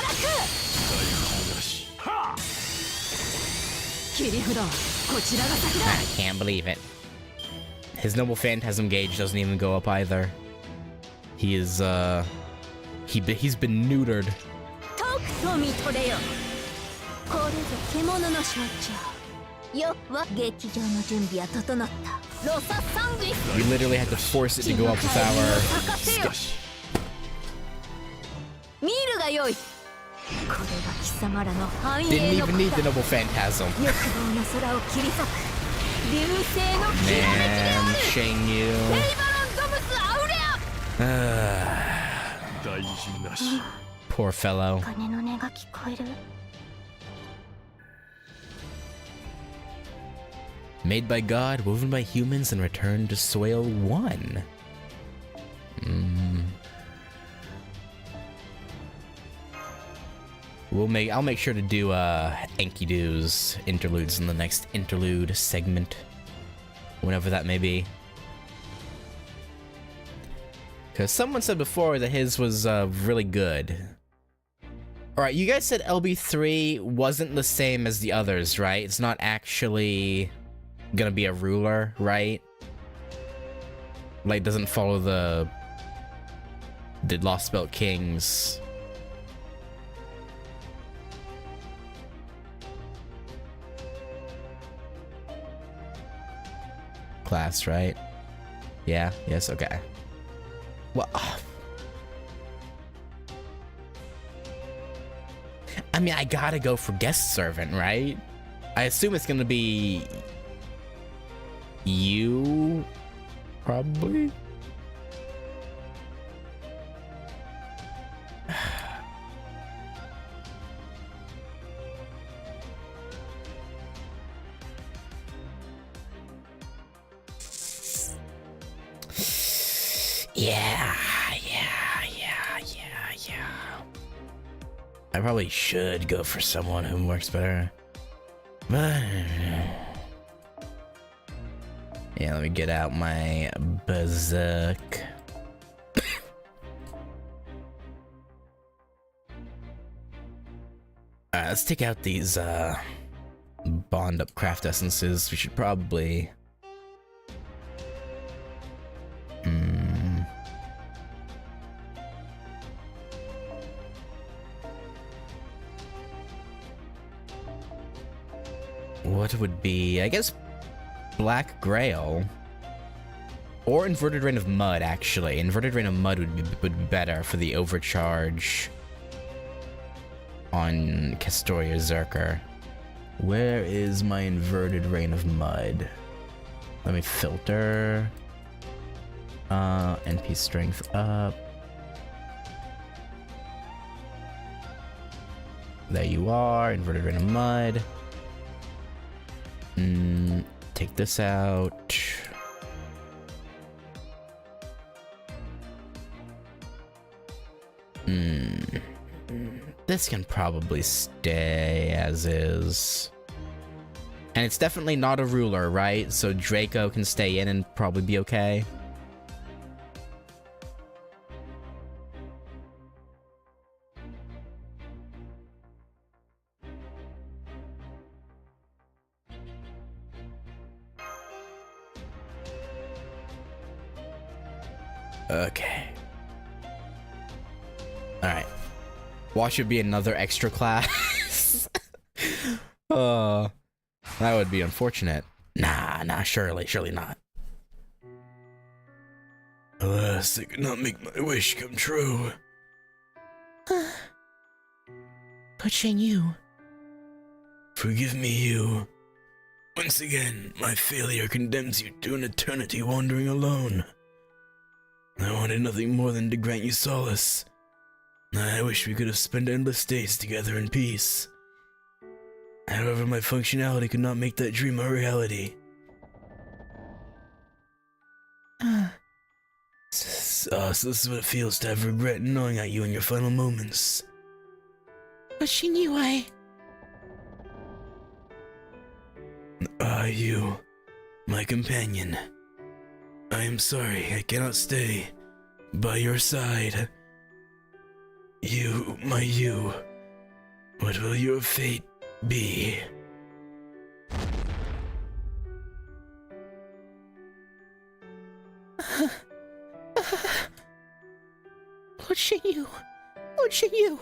S8: 切り札はこちらが先だ。
S1: I can't believe it. His Noble Phantasm gauge doesn't even go up either. He is, he's been neutered.
S4: とくと見とれよ。これぞ獣の象徴。よは劇場の準備は整った。ロササングリス。
S1: We literally had to force it to go up with our...
S4: 見るがよい。これが貴様らの繁栄
S1: Didn't
S4: の
S1: even need the Noble Phantasm.
S4: 欲望の空を切り裂く流星のきらめきであ
S1: Man,
S4: る。
S1: Shang Yu.
S4: レイバロンドムスアウレア。
S6: 大事なし。
S1: Poor fellow.
S4: 鐘の音が聞こえる。
S1: Made by God, woven by humans, and returned to soil 1. I'll make sure to do Enkidu's interludes in the next interlude segment, whenever that may be. Because someone said before that his was really good. Alright, you guys said LB3 wasn't the same as the others, right? It's not actually gonna be a ruler, right? Like, doesn't follow the Lost Belt Kings. Class, right? Yeah, yes, okay. Well, I mean, I gotta go for guest servant, right? I assume it's gonna be you, probably. Yeah. I probably should go for someone who works better. But yeah, let me get out my berserk. Alright, let's take out these bond up craft essences. We should probably what would be, I guess, Black Grail or Inverted Rain of Mud. Actually, Inverted Rain of Mud would be better for the overcharge on Castoria Zerker. Where is my Inverted Rain of Mud? Let me filter. NP strength up. There you are, Inverted Rain of Mud. Take this out. This can probably stay as is. And it's definitely not a ruler, right? So Draco can stay in and probably be okay. Okay. Alright. Why should be another extra class? That would be unfortunate. Nah, surely not.
S7: Alas, I could not make my wish come true.
S2: But Shenyu,
S7: Forgive me, you. Once again, my failure condemns you to an eternity wandering alone. I wanted nothing more than to grant you solace. I wish we could have spent endless days together in peace. However, my functionality could not make that dream a reality. So this is what it feels to have regret gnawing at you in your final moments.
S2: but Shenyu,
S7: You, my companion. I am sorry I cannot stay by your side. You, my you. What will your fate be?
S2: Lord Shenyu, Lord Shenyu,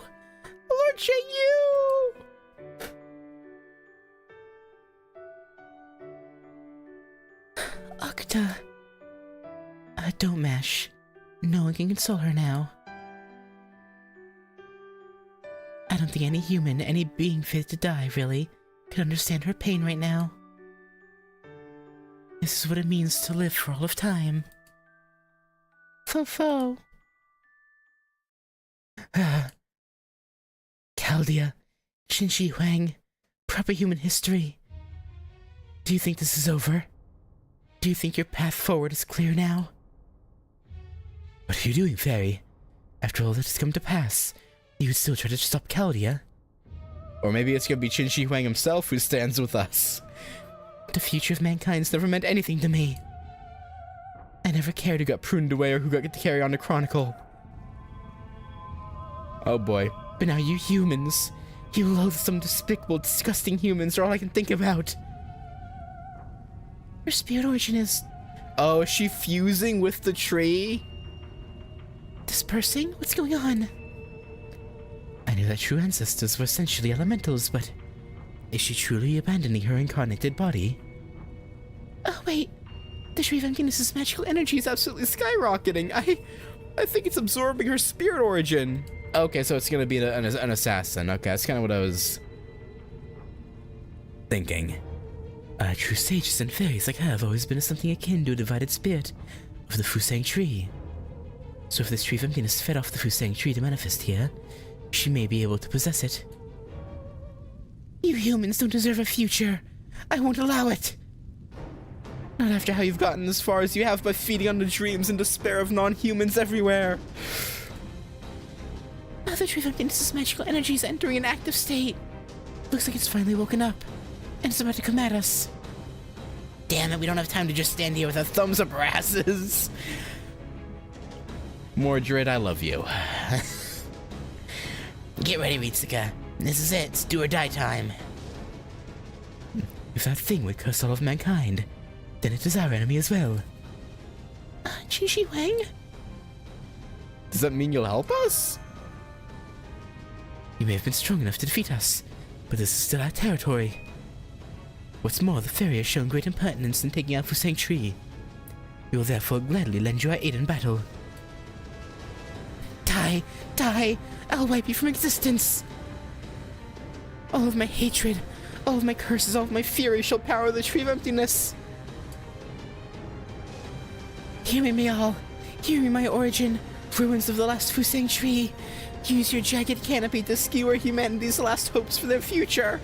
S2: Lord Shenyu! Okta. Don't mash. No one can console her now. I don't think any human, any being fit to die, really, can understand her pain right now. This is what it means to live for all of time. Fo-fo. Chaldea, Shinji Huang, proper human history. Do you think this is over? Do you think your path forward is clear now? What are you doing, Fairy? After all that has come to pass, you would still try to stop Chaldea?
S1: Or maybe it's gonna be Qin Shi Huang himself who stands with us.
S2: The future of mankind's never meant anything to me. I never cared who got pruned away or who got to carry on the Chronicle.
S1: Oh boy.
S2: But now you humans, you loathsome, despicable, disgusting humans are all I can think about. Your spirit origin is
S1: Oh, is she fusing with the tree?
S2: dispersing? What's going on? I knew that true ancestors were essentially elementals, but is she truly abandoning her incarnated body? Oh wait, the tree of emptiness's magical energy is absolutely
S1: Skyrocketing. I think it's absorbing her spirit origin. Okay, so it's gonna be an assassin. Okay, that's kind of what I was thinking.
S2: True sages and fairies like her have always been something akin to a divided spirit of the Fusang tree. So if this tree of emptiness fed off the Fusang tree to manifest here, she may be able to possess it. You humans don't deserve a future. I won't allow it.
S1: Not after how you've gotten as far as you have by feeding on the dreams and despair of non-humans everywhere.
S2: Now the tree of emptiness's magical energy is entering an active state. Looks like it's finally woken up, and it's about to come at us.
S3: Damn it, we don't have time to just stand here with our thumbs up our asses.
S1: Mordred, I love you.
S3: Get ready, Ritsuka. This is it. It's do or die time.
S2: If that thing would curse all of mankind, then it is our enemy as well. Qin Shi Huang?
S1: Does that mean you'll help us?
S2: You may have been strong enough to defeat us, but this is still our territory. What's more, the fairy has shown great impertinence in taking out Fusang Tree. We will therefore gladly lend you our aid in battle. Die! Die! I'll wipe you from existence! All of my hatred, all of my curses, all of my fury shall power the Tree of Emptiness! Hear me, Mayal! Hear me, my origin! Ruins of the last Fusang Tree! Use your jagged canopy to skewer humanity's last hopes for their future!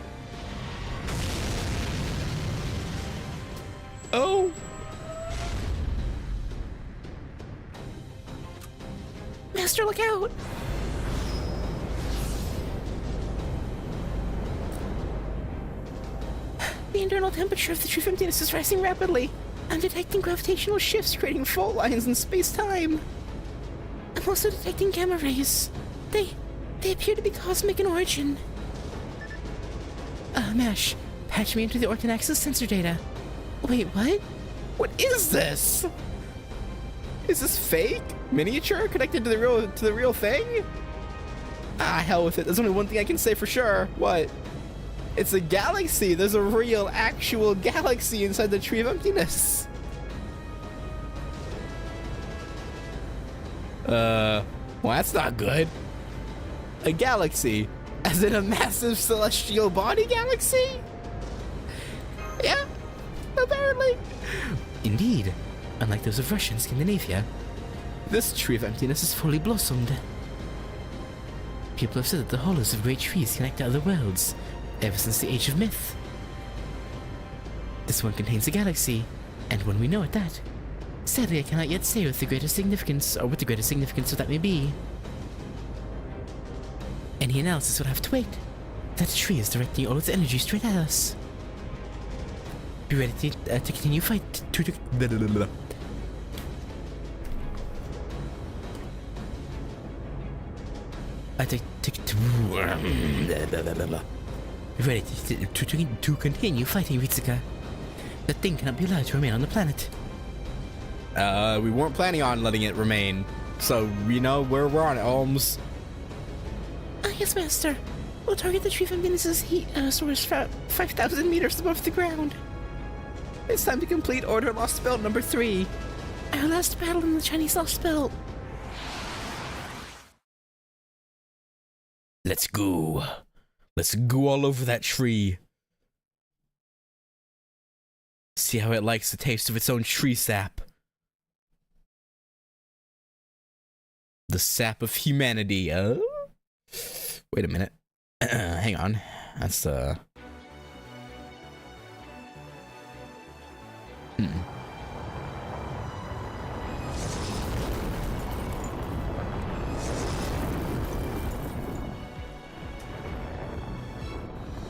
S1: Oh!
S2: Master, look out! internal temperature of the tree of emptiness is rising rapidly. I'm detecting gravitational shifts creating fault lines in space-time. I'm also detecting gamma rays. They appear to be cosmic in origin. Mesh, patch me into the Orton-Axis sensor data. Wait, what?
S1: What is this? Is this fake? Miniature connected to the real thing? Ah, hell with it. There's only one thing I can say for sure. What? It's a galaxy. There's a real, actual galaxy inside the Tree of Emptiness. Well, that's not good. A galaxy, as in a massive celestial body galaxy? Yeah, apparently.
S2: Indeed. Unlike those of Russia and Scandinavia,
S1: This Tree of Emptiness is fully blossomed.
S2: people have said that the hollows of great trees connect to other worlds, ever since the Age of Myth. This one contains a galaxy, and one we know at that. Sadly, I cannot yet say with the greatest significance, or what the greatest significance of that may be. Any analysis will have to wait. That tree is directing all its energy straight at us. Be ready to continue fight. Ready to continue fighting, Ritsuka. That thing cannot be allowed to remain on the planet.
S1: We weren't planning on letting it remain. So, you know, we're on it, Holmes.
S2: Yes, Master. We'll target the Tree of Emptiness's heat source 5,000 meters above the ground.
S1: It's time to complete Order Lost Belt number 3.
S2: Our last battle in the Chinese Lost Belt.
S1: Let's go. Let's go all over that tree. See how it likes the taste of its own tree sap. The sap of humanity. Wait a minute. Hang on. That's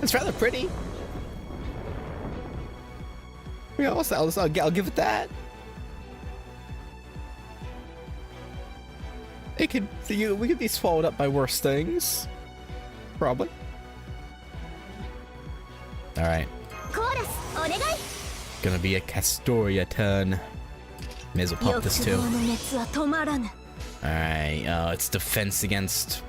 S1: It's rather pretty. Yeah, I'll give it that. We could be swallowed up by worse things. Probably. Alright. Gonna be a Castoria turn. May as well pop this too. Alright, it's defense against...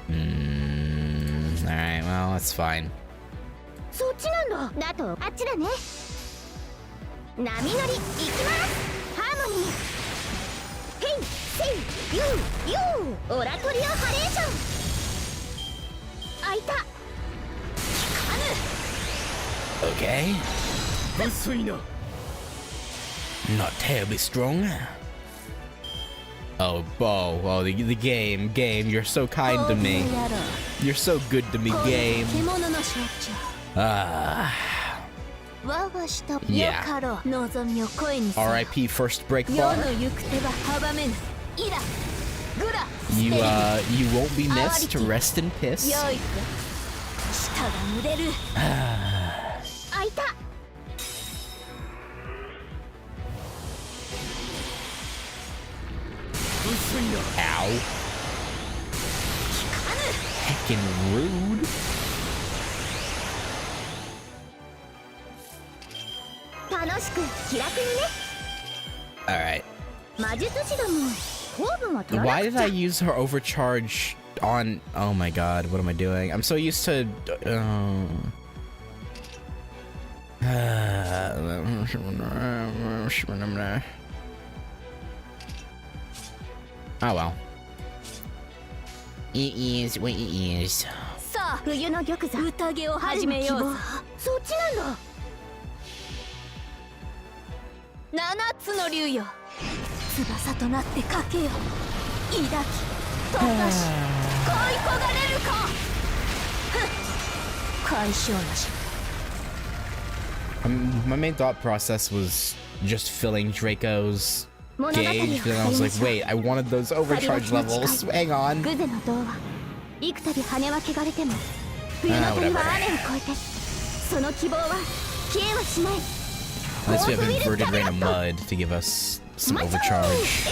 S1: Alright, well, that's fine. Okay. Not terribly strong. Oh, the game, you're so kind to me. You're so good to me, game. Yeah. R.I.P. first break bar. You won't be missed. Rest in piss. Ow. Heckin' rude. Alright. Why did I use her overcharge on... Oh my god, what am I doing? I'm so used to... Oh well. It is what it is.
S4: 冬の玉座宴を始めよう。そっちなんだ。七つの竜よ。翼となってかけよ。抱き、溶かし、恋焦がれるか。解消なし。
S1: My main thought process was just filling Draco's gauge, then I was like, wait, I wanted those overcharge levels. Hang on.
S4: その希望は消えはしない。
S1: Unless we have inverted rain of mud to give us some overcharge.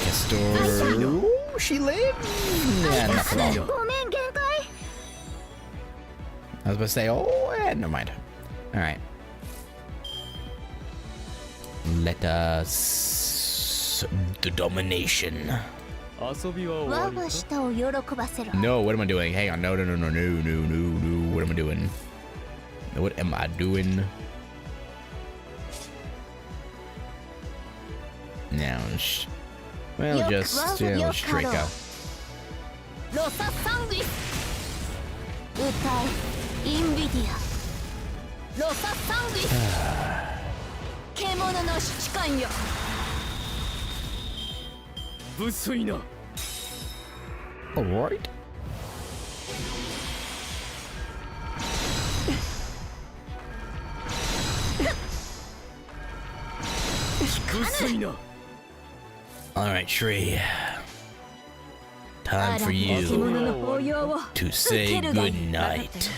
S1: Castor. Ooh, she lived? Yeah, not at all.
S4: ごめん限界。
S1: I was about to say, oh, yeah, never mind. Alright. Let us... The domination.
S6: 遊びは終わ
S4: 我
S6: りか
S4: が舌を喜ばせろ。
S1: No, what am I doing? Hang on, no. What am I doing? What am I doing? Now, well, just Draco.
S4: ロササングリス。歌え、インビディア。ロササングリス。獣の七冠よ。
S6: 無粋な
S1: Alright.
S6: 無粋な
S1: Alright, Shree. Time for
S8: 獣
S1: you
S8: の抱擁を
S1: to say good night.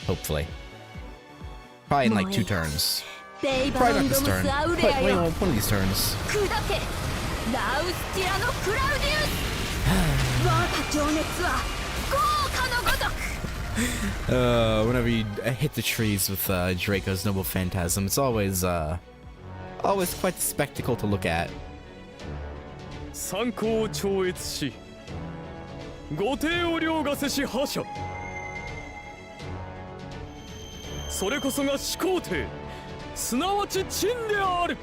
S1: Hopefully. Probably in like 2 turns.
S8: ベイバ
S1: Probably
S8: ロ
S1: not
S8: ンド
S1: this
S8: ム
S1: turn.
S8: スアウ
S1: Wait,
S8: レア
S1: wait,
S8: よ
S1: one of these turns.
S4: 砕け。ラウスティラのクラウディウス。我が情熱は豪華のごとく。
S1: Whenever you hit the trees with Draco's Noble Phantasm, it's always quite a spectacle to look at.
S6: 参考を超越し御帝を凌駕せし覇者それこそが始皇帝すなわち陳である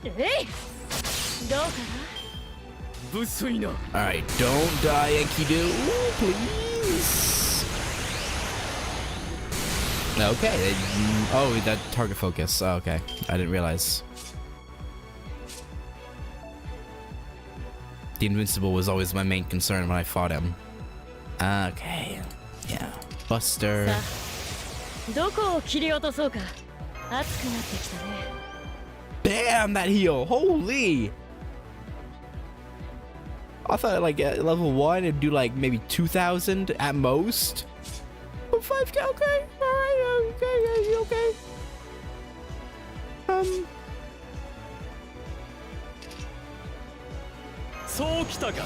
S4: えい。どうかな。
S6: 無粋な
S1: Alright, don't die, Enkidu, please. Okay. Oh, that target focus. Oh, okay. I didn't realize. The invincible was always my main concern when I fought him. Okay. Yeah. Buster.
S5: どこを切り落とそうか。熱くなってきたね。
S1: Damn, that heal. Holy. I thought like at level 1 it'd do like maybe 2,000 at most. But 5k, okay. Alright, okay. Okay.
S6: そうきたか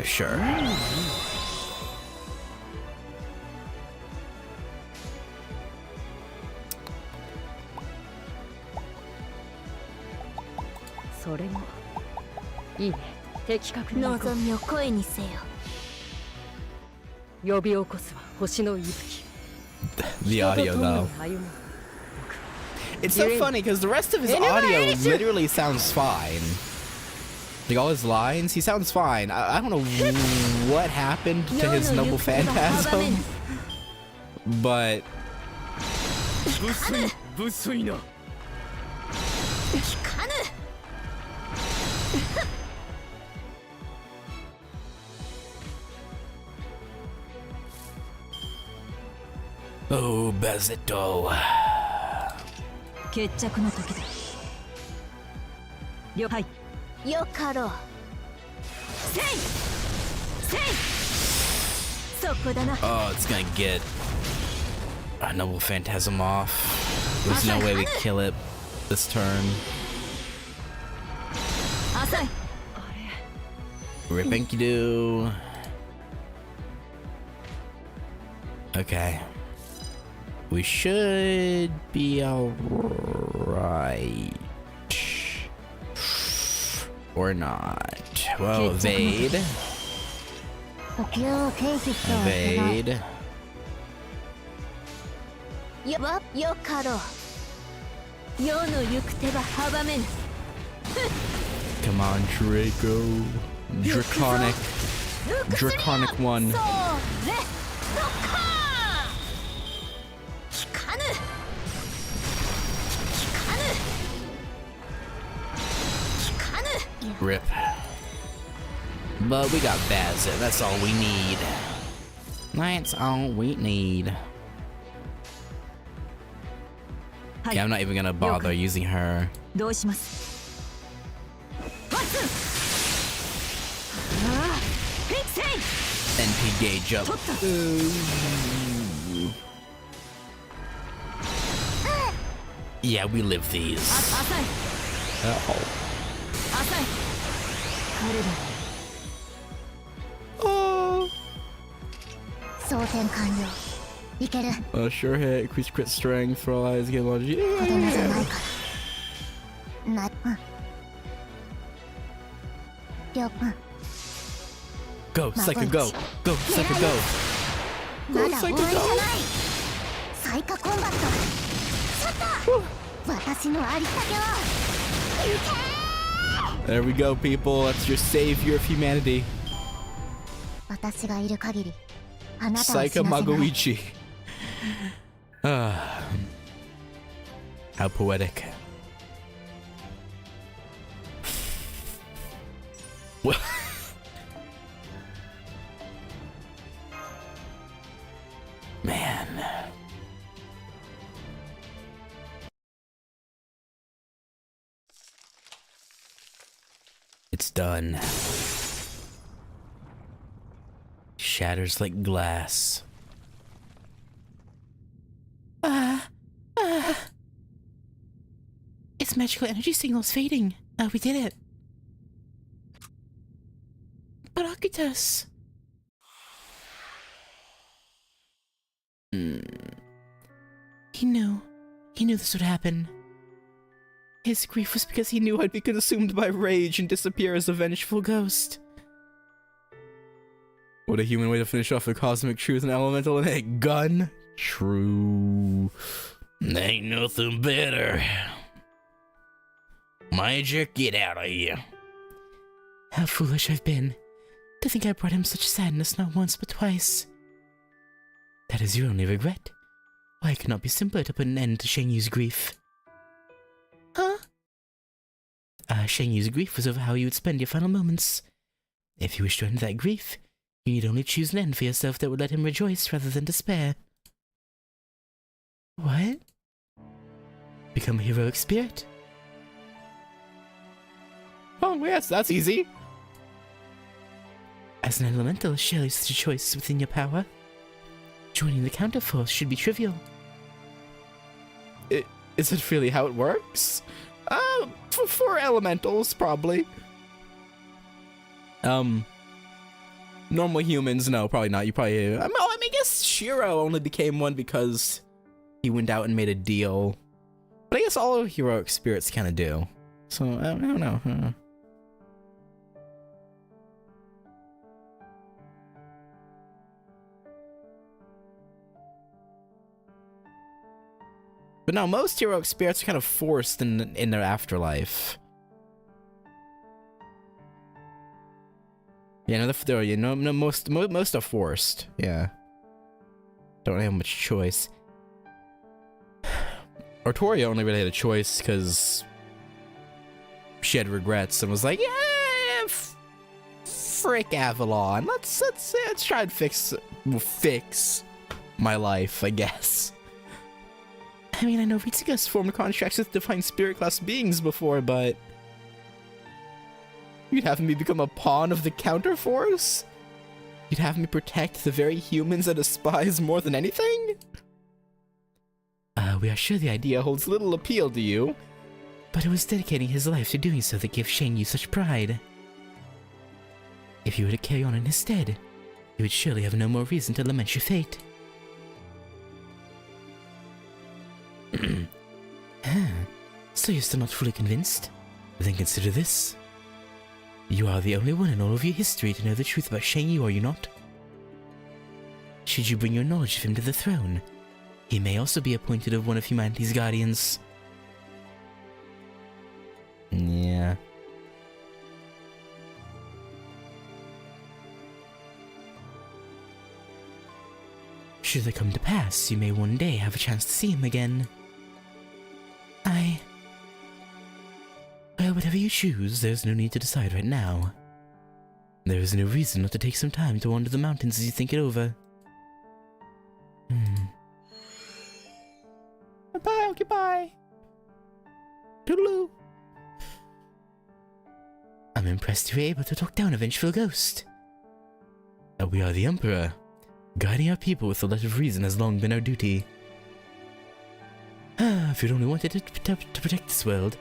S1: Sure.
S5: それもいいね。的確に行こ
S4: 望みを声にせよ。
S5: う。呼び起こすは星の息吹。
S1: The audio though. It's so funny because the rest of his audio literally sounds fine. Like all his lines, he sounds fine. I don't know what happened to his Noble Phantasm, but
S6: 無粋な
S1: oh, Bazzetto.
S8: 決着の時だ。了解。
S4: よかろう。せいせい。そこだな。
S1: Oh, it's gonna get a Noble Phantasm off. There's no way we kill it this turn.
S8: 浅い。
S1: Rip Enkidu. Okay. We should be alright. Or not. Well, evade. Evade.
S4: よかろう。世の行く手は阻めぬ。
S1: Come on, Draco. Draconic one.
S4: それ。ドッカーン。効かぬ。効かぬ。効かぬ。
S1: Rip. But we got Bazza. That's all we need. That's all we need. Yeah, I'm not even gonna bother using her.
S8: どうします？ワッツン。ああ、フィッセイ。
S1: NP gauge up. Yeah, we live these.
S8: 浅い。
S1: Uh-oh.
S8: 浅い。彼ら。
S1: Oh.
S4: 装填完了。いける。
S1: Sure hit, increase crit strength, for all eyes, get large.
S4: 子供じゃないからな。りょう
S1: Go, Psycho, go. Go, Psycho, go.
S4: ま
S1: Go,
S4: だ終
S1: Psycho,
S4: わりじゃない
S1: go.
S4: サイカコンバットちょっと私のありったけをいけ
S1: There we go, people. That's your savior of humanity.
S4: 私がいる限りあなたを死なせ
S1: Psycho
S4: ない
S1: Magoichi. How poetic. Well, man. It's done. Shatters like glass.
S2: Its magical energy signal's fading. We did it. But Akutas. He knew. He knew this would happen. His grief was because he knew I'd be consumed by rage and disappear as a vengeful ghost.
S1: What a human way to finish off a cosmic truth and elemental in a gun. True. Ain't nothing better. Magic, get out of here.
S2: How foolish I've been. To think I brought him such sadness not once but twice. That is your only regret. Why could not be simpler to put an end to Sheng Yu's grief? Huh? Sheng Yu's grief was over how you would spend your final moments. If you wish to end that grief, you need only choose an end for yourself that would let him rejoice rather than despair. What? Become a heroic spirit?
S1: Oh, yes, that's easy.
S2: As an elemental, surely such a choice is within your power. Joining the counterforce should be trivial.
S1: Is it really how it works? For elementals, probably. Normal humans, no, probably not. You probably... I mean, I guess Shiro only became one because he went out and made a deal. But I guess all heroic spirits kind of do. So, I don't know. But no, most heroic spirits are kind of forced in their afterlife. Yeah, no, most are forced. Yeah, don't have much choice. Artoria only really had a choice because she had regrets and was like, yeah, frick Avalon. Let's try and fix my life, I guess.
S2: I mean, I know Ritsuga's formed contracts with divine spirit class beings before, but...
S1: You'd have me become a pawn of the counterforce? You'd have me protect the very humans I despise more than anything?
S2: We are sure the idea
S1: holds little appeal to you.
S2: But it was dedicating his life to doing so that gave Sheng Yu such pride. If you were to carry on in his stead, you would surely have no more reason to lament your fate. So you're still not fully convinced? Then consider this. You are the only one in all of your history to know the truth about Sheng Yu, are you not? Should you bring your knowledge of him to the throne, he may also be appointed of one of humanity's guardians.
S1: Yeah.
S2: Should it come to pass, you may one day have a chance to see him again. Well, whatever you choose, there's no need to decide right now. There is no reason not to take some time to wander the mountains as you think it over.
S1: Bye, goodbye. Toodaloo.
S2: I'm impressed you were able to talk down a vengeful ghost. We are the Emperor. Guiding our people with the light of reason has long been our duty. If you'd only wanted to protect this world,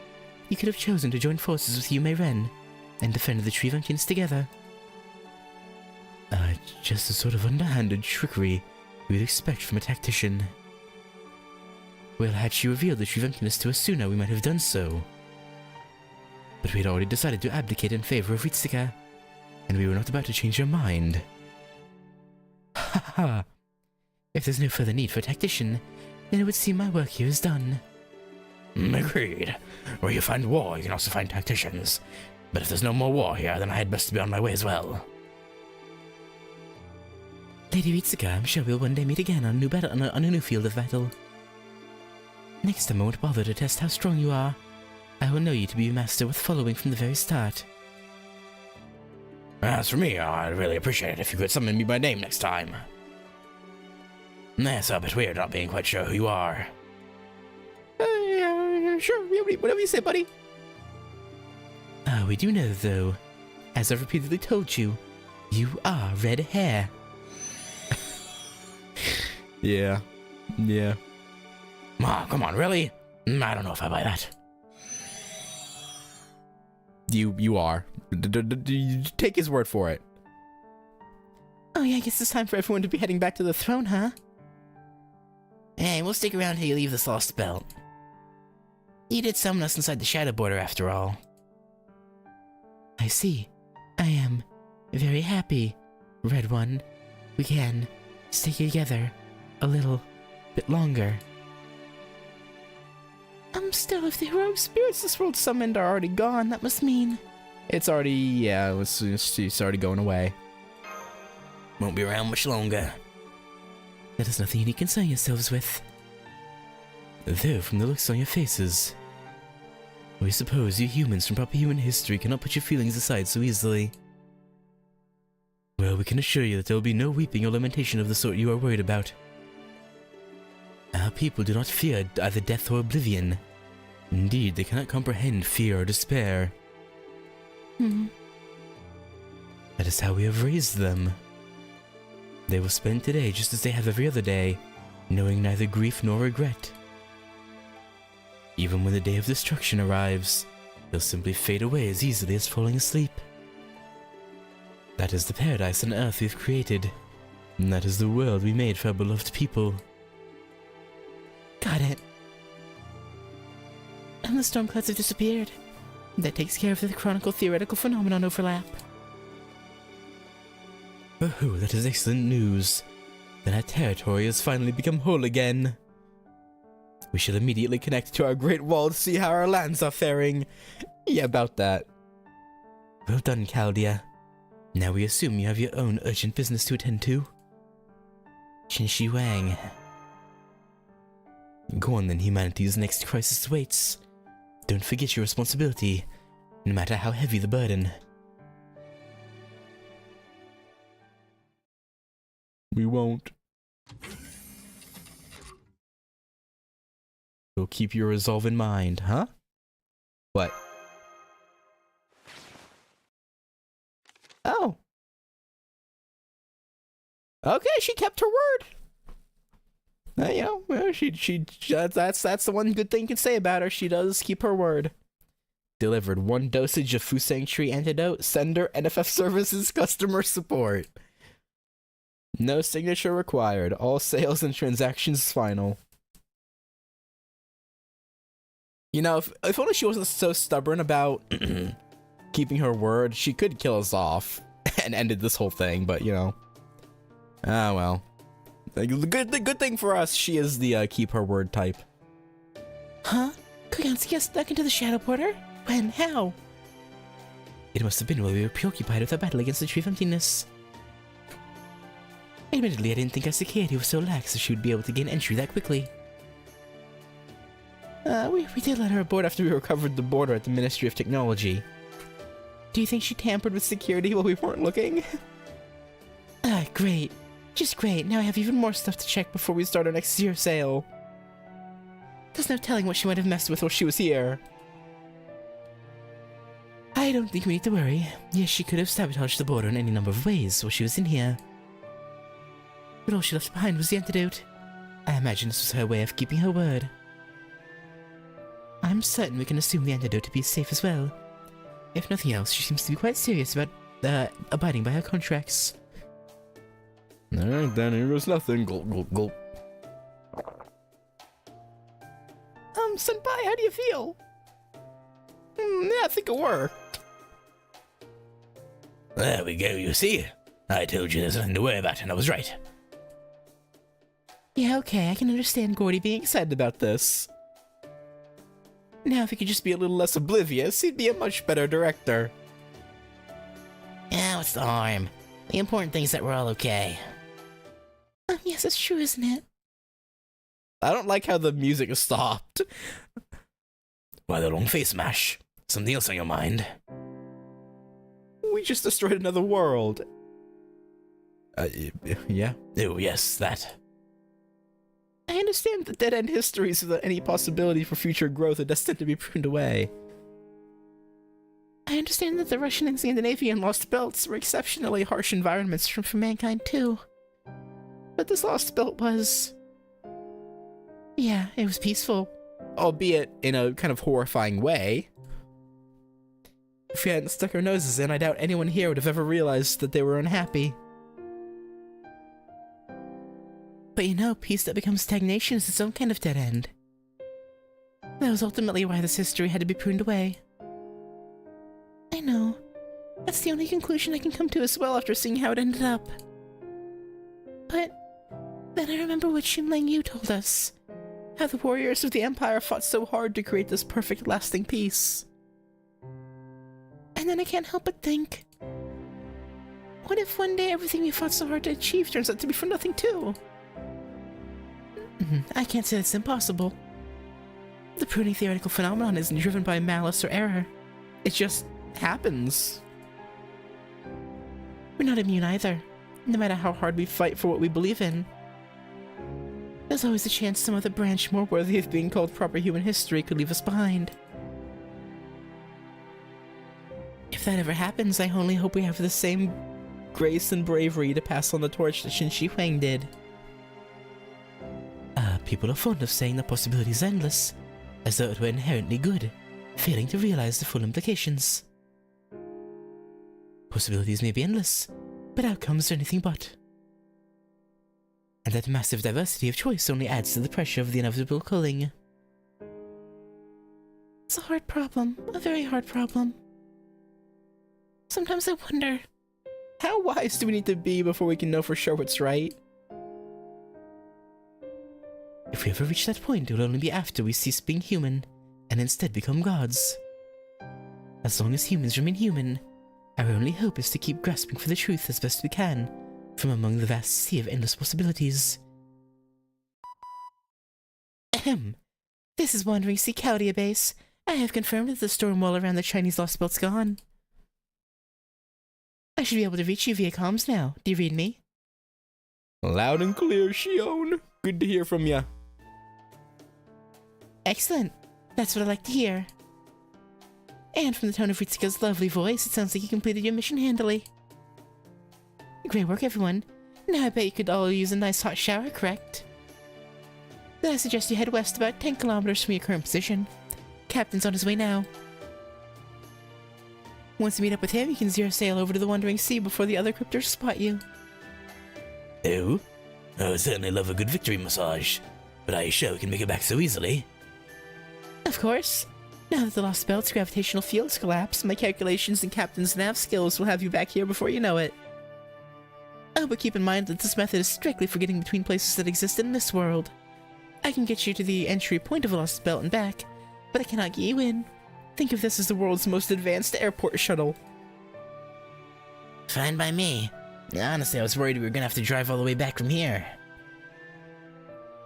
S2: you could have chosen to join forces with Yume Ren and defend the Tree Functions together. Just the sort of underhanded trickery we'd expect from a tactician. Well, had she revealed the Tree Functions to us sooner, we might have done so. But we had already decided to abdicate in favor of Ritsuka, and we were not about to change our mind. Ha ha! If there's no further need for a tactician, then it would seem my work here is done.
S1: Agreed. Where you find war, you can also find tacticians. But if there's no more war here, then I had best be on my way as well.
S2: Lady Ritsuka, I'm sure we'll one day meet again on a new field of battle. Next time I won't bother to test how strong you are. I will know you to be a master worth following from the very start.
S1: As for me, I'd really appreciate it if you could summon me by name next time. That's a bit weird not being quite sure who you are.
S2: Sure, whatever you say, buddy. We do know, though. As I've repeatedly told you, you are red hair.
S1: Yeah. Come on, really? I don't know if I buy that. You are. Take his word for it.
S2: Oh yeah, I guess it's time for everyone to be heading back to the throne, huh?
S3: Hey, we'll stick around till you leave this lost belt. You did summon us inside the Shadow Border after all.
S2: I see. I am very happy, Red One. We can stay together a little bit longer. Still, if the heroic spirits this world summoned are already gone, that must mean...
S1: It's already, it's already going away.
S3: Won't be around much longer.
S2: That is nothing you need to concern yourselves with. Though, from the looks on your faces, we suppose you humans from proper human history cannot put your feelings aside so easily. Well, we can assure you that there will be no weeping or lamentation of the sort you are worried about. Our people do not fear either death or oblivion. Indeed, they cannot comprehend fear or despair. That is how we have raised them. They will spend today just as they have every other day, knowing neither grief nor regret. Even when the day of destruction arrives, they'll simply fade away as easily as falling asleep. That is the paradise on earth we've created, and that is the world we made for our beloved people. Got it. And the storm clouds have disappeared. That takes care of the chronicle-theoretical phenomenon overlap. Oh, that is excellent news. Then our territory has finally become whole again. We shall immediately connect to our Great Wall to see how our lands are faring. Yeah, about that. Well done, Chaldea. Now we assume you have your own urgent business to attend to. Qinshi Wang. Go on then, humanity's next crisis waits. Don't forget your responsibility, no matter how heavy the burden.
S1: We won't. So keep your resolve in mind, huh? What? Oh. Okay, she kept her word. You know, well, that's the one good thing you can say about her. She does keep her word. Delivered 1 dosage of Fu Sanctuary antidote. Sender NFF services customer support. No signature required. All sales and transactions final. You know, if only she wasn't so stubborn about keeping her word, she could kill us off and ended this whole thing, but you know. Ah, well. The good thing for us, she is the keep her word type.
S2: Huh? Koyansky got stuck into the Shadow Border? When? How? It must have been while we were preoccupied with our battle against the Tree of Emptiness. Admittedly, I didn't think our security was so lax that she would be able to gain entry that quickly. We did let her aboard after we recovered the border at the Ministry of Technology. Do you think she tampered with security while we weren't looking? Great. Just great. Now I have even more stuff to check before we start our next year sale. There's no telling what she might have messed with while she was here. I don't think we need to worry. Yes, she could have sabotaged the border in any number of ways while she was in here. But all she left behind was the antidote. I imagine this was her way of keeping her word. I'm certain we can assume the antidote to be safe as well. If nothing else, she seems to be quite serious about abiding by her contracts.
S1: Alright, then here goes nothing. Gulp, gulp, gulp.
S2: Senpai, how do you feel? Yeah, I think it worked.
S7: There we go, you see? I told you there's nothing to worry about, and I was right.
S2: Yeah, okay, I can understand Gordy being excited about this. Now, if he could just be a little less oblivious, he'd be a much better director.
S3: Yeah, what's the harm? The important thing is that we're all okay.
S2: Yes, it's true, isn't it?
S1: I don't like how the music is stopped.
S7: Why the long face mash? Something else on your mind?
S1: We just destroyed another world. Yeah.
S7: Oh, yes, that.
S1: I understand that dead-end histories without any possibility for future growth are destined to be pruned away.
S2: I understand that the Russian and Scandinavian lost belts were exceptionally harsh environments for mankind, too. But this lost belt was... yeah, it was peaceful.
S1: Albeit in a kind of horrifying way. If we hadn't stuck our noses in, I doubt anyone here would have ever realized that they were unhappy.
S2: But you know, peace that becomes stagnation is its own kind of dead end. That was ultimately why this history had to be pruned away. I know. That's the only conclusion I can come to as well after seeing how it ended up. But then I remember what Xinlang Yu told us. How the warriors of the Empire fought so hard to create this perfect lasting peace. And then I can't help but think, what if one day everything we fought so hard to achieve turns out to be for nothing too? I can't say it's impossible. The pruning theoretical phenomenon isn't driven by malice or error.
S1: It just happens.
S2: We're not immune either, no matter how hard we fight for what we believe in. There's always a chance some other branch more worthy of being called proper human history could leave us behind. If that ever happens, I only hope we have the same grace and bravery to pass on the torch that Qin Shi Huang did. People are fond of saying the possibility is endless, as though it were inherently good, failing to realize the full implications. Possibilities may be endless, but outcomes are anything but. And that massive diversity of choice only adds to the pressure of the inevitable culling. It's a hard problem, a very hard problem. Sometimes I wonder,
S1: how wise do we need to be before we can know for sure what's right?
S2: If we ever reach that point, it will only be after we cease being human, and instead become gods. As long as humans remain human, our only hope is to keep grasping for the truth as best we can, from among the vast sea of endless possibilities. Ahem. This is Wandering Sea Caudia Base. I have confirmed that the storm wall around the Chinese Lost Belt's gone. I should be able to reach you via comms now. Do you read me?
S1: Loud and clear, Shion. Good to hear from ya.
S2: Excellent. That's what I like to hear. And from the tone of Ritsuka's lovely voice, it sounds like you completed your mission handily. Great work, everyone. Now I bet you could all use a nice hot shower, correct? Then I suggest you head west about 10 kilometers from your current position. Captain's on his way now. Once you meet up with him, you can zero sail over to the Wandering Sea before the other cryptors spot you.
S7: Oh? I would certainly love a good victory massage, but are you sure we can make it back so easily?
S2: Of course. Now that the Lost Belt's gravitational fields collapse, my calculations and Captain's nav skills will have you back here before you know it. Oh, but keep in mind that this method is strictly for getting between places that exist in this world. I can get you to the entry point of a Lost Belt and back, but I cannot get you in. Think of this as the world's most advanced airport shuttle.
S3: Fine by me. Honestly, I was worried we were gonna have to drive all the way back from here.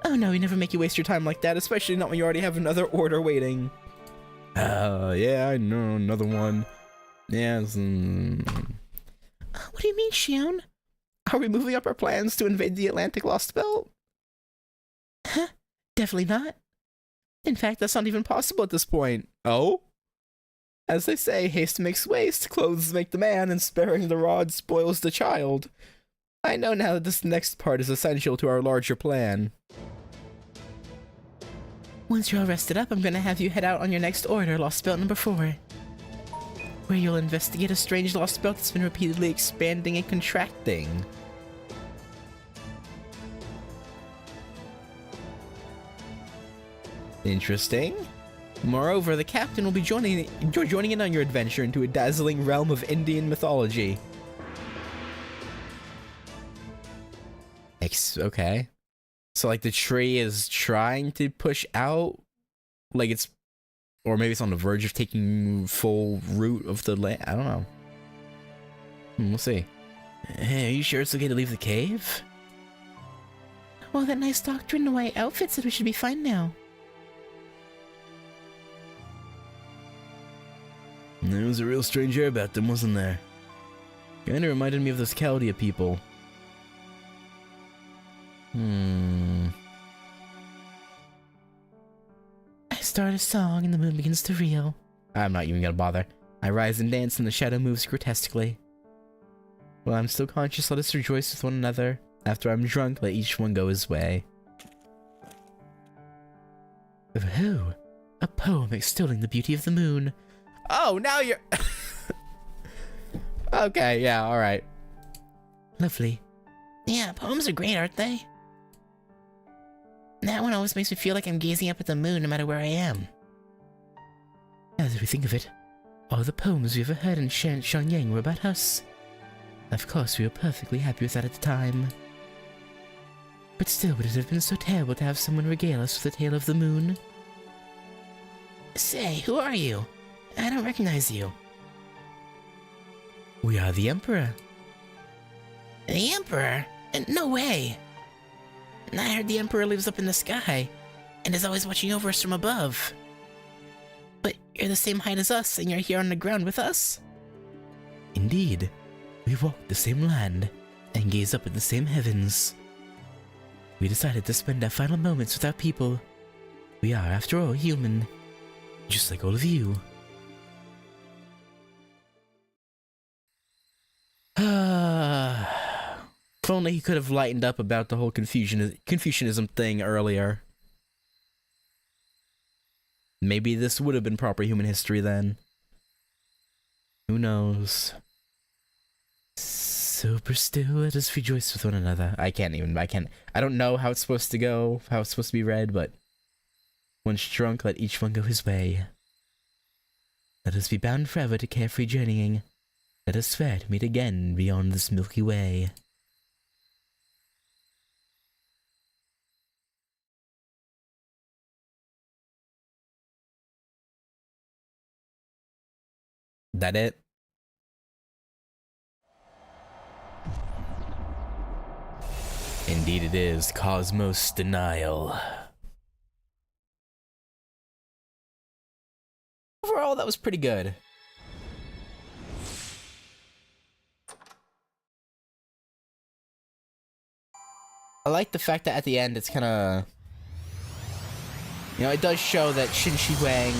S2: Oh no, we never make you waste your time like that, especially not when you already have another order waiting.
S1: Yeah, I know, another one. Yes.
S2: What do you mean, Shion?
S1: Are we moving up our plans to invade the Atlantic Lost Belt?
S2: Huh? Definitely not.
S1: In fact, that's not even possible at this point. Oh? As they say, haste makes waste, clothes make the man, and sparing the rod spoils the child. I know now that this next part is essential to our larger plan.
S2: Once you're all rested up, I'm gonna have you head out on your next order, Lost Belt number 4. Where you'll investigate a strange lost belt that's been repeatedly expanding and contracting.
S1: Interesting. Moreover, the captain will be joining in on your adventure into a dazzling realm of Indian mythology. Okay. So, like, the tree is trying to push out? Like, it's... Or maybe it's on the verge of taking full root of the land? I don't know. We'll see.
S2: Hey, are you sure it's okay to leave the cave? Well, that nice doctor in the white outfit said we should be fine now.
S7: There was a real strange air about them, wasn't there?
S1: Kinda reminded me of those Chaldea people.
S2: I start a song and the moon begins to reel.
S1: I'm not even gonna bother. I rise and dance and the shadow moves grotesquely. While I'm still conscious, let us rejoice with one another. After I'm drunk, let each one go his way.
S2: Oh, a poem extolling the beauty of the moon.
S1: Oh, now you're... Okay, yeah, alright.
S2: Lovely.
S3: Yeah, poems are great, aren't they? That one always makes me feel like I'm gazing up at the moon no matter where I am.
S2: Now that we think of it, all the poems we ever heard in Shenyang were about us. Of course, we were perfectly happy with that at the time. But still, would it have been so terrible to have someone regale us with a tale of the moon?
S3: Say, who are you? I don't recognize you.
S2: We are the Emperor.
S3: The Emperor? No way! I heard the Emperor lives up in the sky, and is always watching over us from above. But you're the same height as us, and you're here on the ground with us?
S2: Indeed. We walk the same land, and gaze up at the same heavens. We decided to spend our final moments with our people. We are, after all, human. Just like all of you.
S1: If only he could have lightened up about the whole Confucianism thing earlier. Maybe this would have been proper human history then. Who knows?
S2: Sober still, let us rejoice with one another.
S1: I don't know how it's supposed to go, how it's supposed to be read, but once drunk, let each one go his way.
S2: Let us be bound forever to carefree journeying. Let us swear to meet again beyond this Milky Way.
S1: That it? Indeed it is, Cosmos Denial. Overall, that was pretty good. I like the fact that at the end it's kind of... You know, it does show that Shin Shi Huang,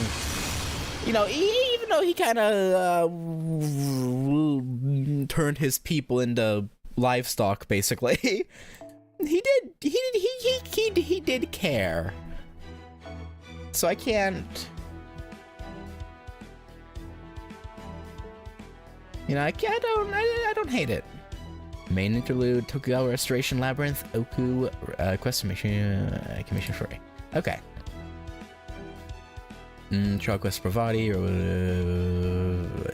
S1: you know, even though he kind of turned his people into livestock, basically, he did care. So I can't... You know, I don't hate it. Main interlude, Tokugawa Restoration Labyrinth, Oku, Quest Commission Free. Okay. Trial Quest Bravati,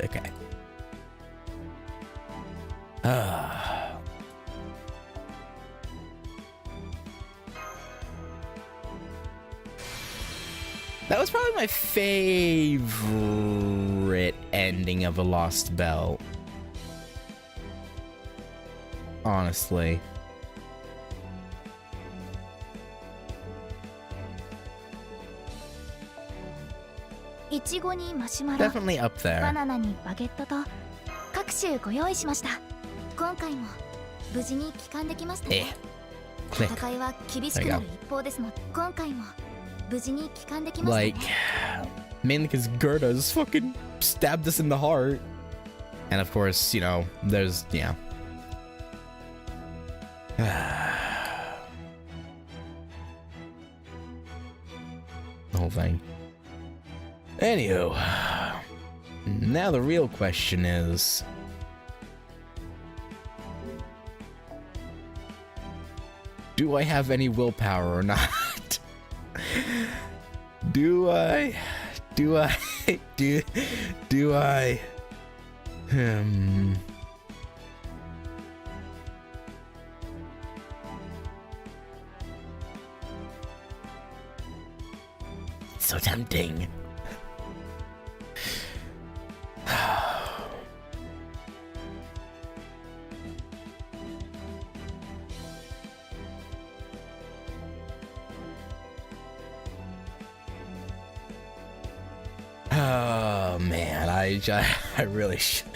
S1: okay. That was probably my favorite ending of a Lost Belt. Honestly.
S4: いちごにマシュマロ、
S1: Definitely up
S4: バ
S1: there.
S4: ナナにバゲットと各種ご用意しました。今回も無事に帰還できましたね。
S1: Click.
S4: 戦いは厳しくなる一方ですので、今回も無事に帰還できましたね。
S1: Mainly because Gerda's fucking stabbed us in the heart. And of course, you know, there's, yeah. The whole thing. Anywho, now the real question is, do I have any willpower or not? Do I? So tempting. Oh man, I really should.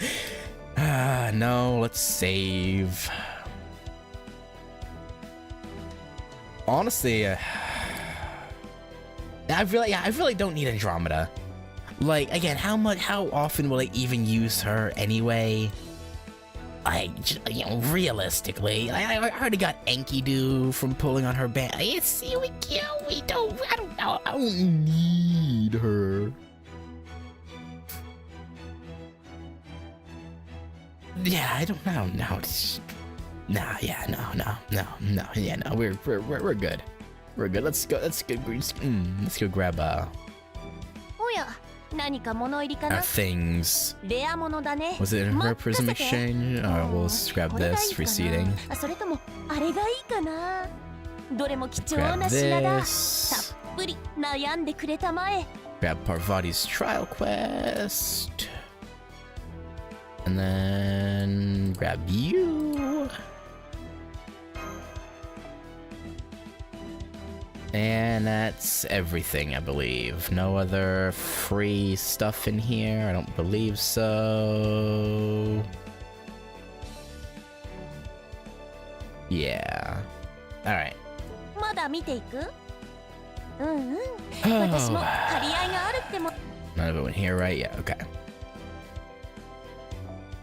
S1: No, let's save. Honestly, I really don't need Andromeda. Like, again, how often will I even use her anyway? Realistically, I already got Enkidu from pulling on her band. I don't need her. Yeah, I don't know. No, it's no. We're good. We're good. Let's go grab
S4: おや、何か物入りか
S1: our
S4: な。
S1: things.
S4: レア物だね。
S1: Was it in her prism
S4: 任せて。
S1: exchange? Alright, we'll just grab
S4: これが
S1: this
S4: いいかな。
S1: reseating.
S4: あ、それともあれがいいかな。どれも貴重
S1: Grab
S4: な品だ。た
S1: this.
S4: っぷり悩んでくれたまえ。
S1: Grab Parvati's trial quest. And then grab you. And that's everything, I believe. No other free stuff in here. I don't believe so. Yeah. Alright.
S4: まだ見ていく？うんうん。私も張り合いがあるっても。
S1: None of it went here, right? Yeah, okay.